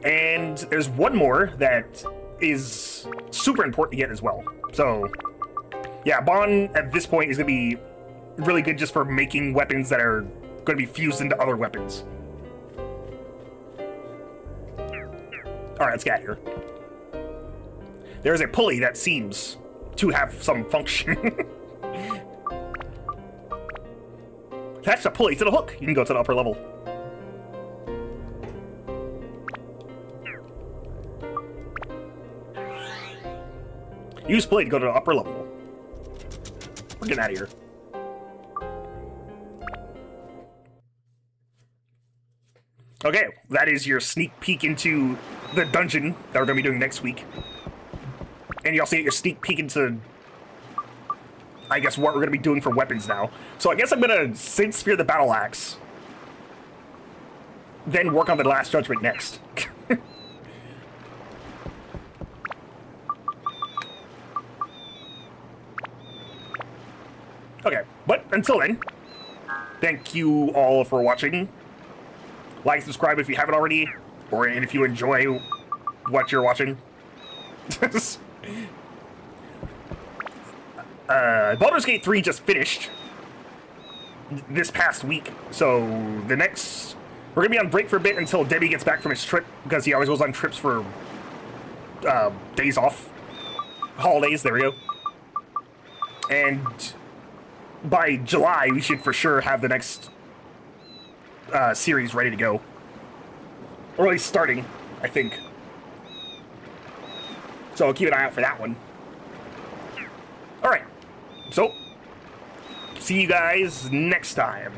A: And there's one more that is super important to get as well. So, yeah, Bon at this point is going to be really good just for making weapons that are going to be fused into other weapons. Alright, let's get out of here. There's a pulley that seems to have some function. Attach the pulley to the hook. You can go to the upper level. Use pulley to go to the upper level. We're getting out of here. Okay, that is your sneak peek into the dungeon that we're going to be doing next week. And you also get your sneak peek into, I guess, what we're going to be doing for weapons now. So I guess I'm going to Saint Sphere the Battle Axe, then work on the Last Judgment next. Okay, but until then, thank you all for watching. Like, subscribe if you haven't already, or and if you enjoy what you're watching. Baldur's Gate 3 just finished this past week, so the next... We're gonna be on break for a bit until Debbie gets back from his trip, because he always goes on trips for days off. Holidays, there we go. And by July, we should for sure have the next series ready to go. Or at least starting, I think. So keep an eye out for that one. Alright, so see you guys next time.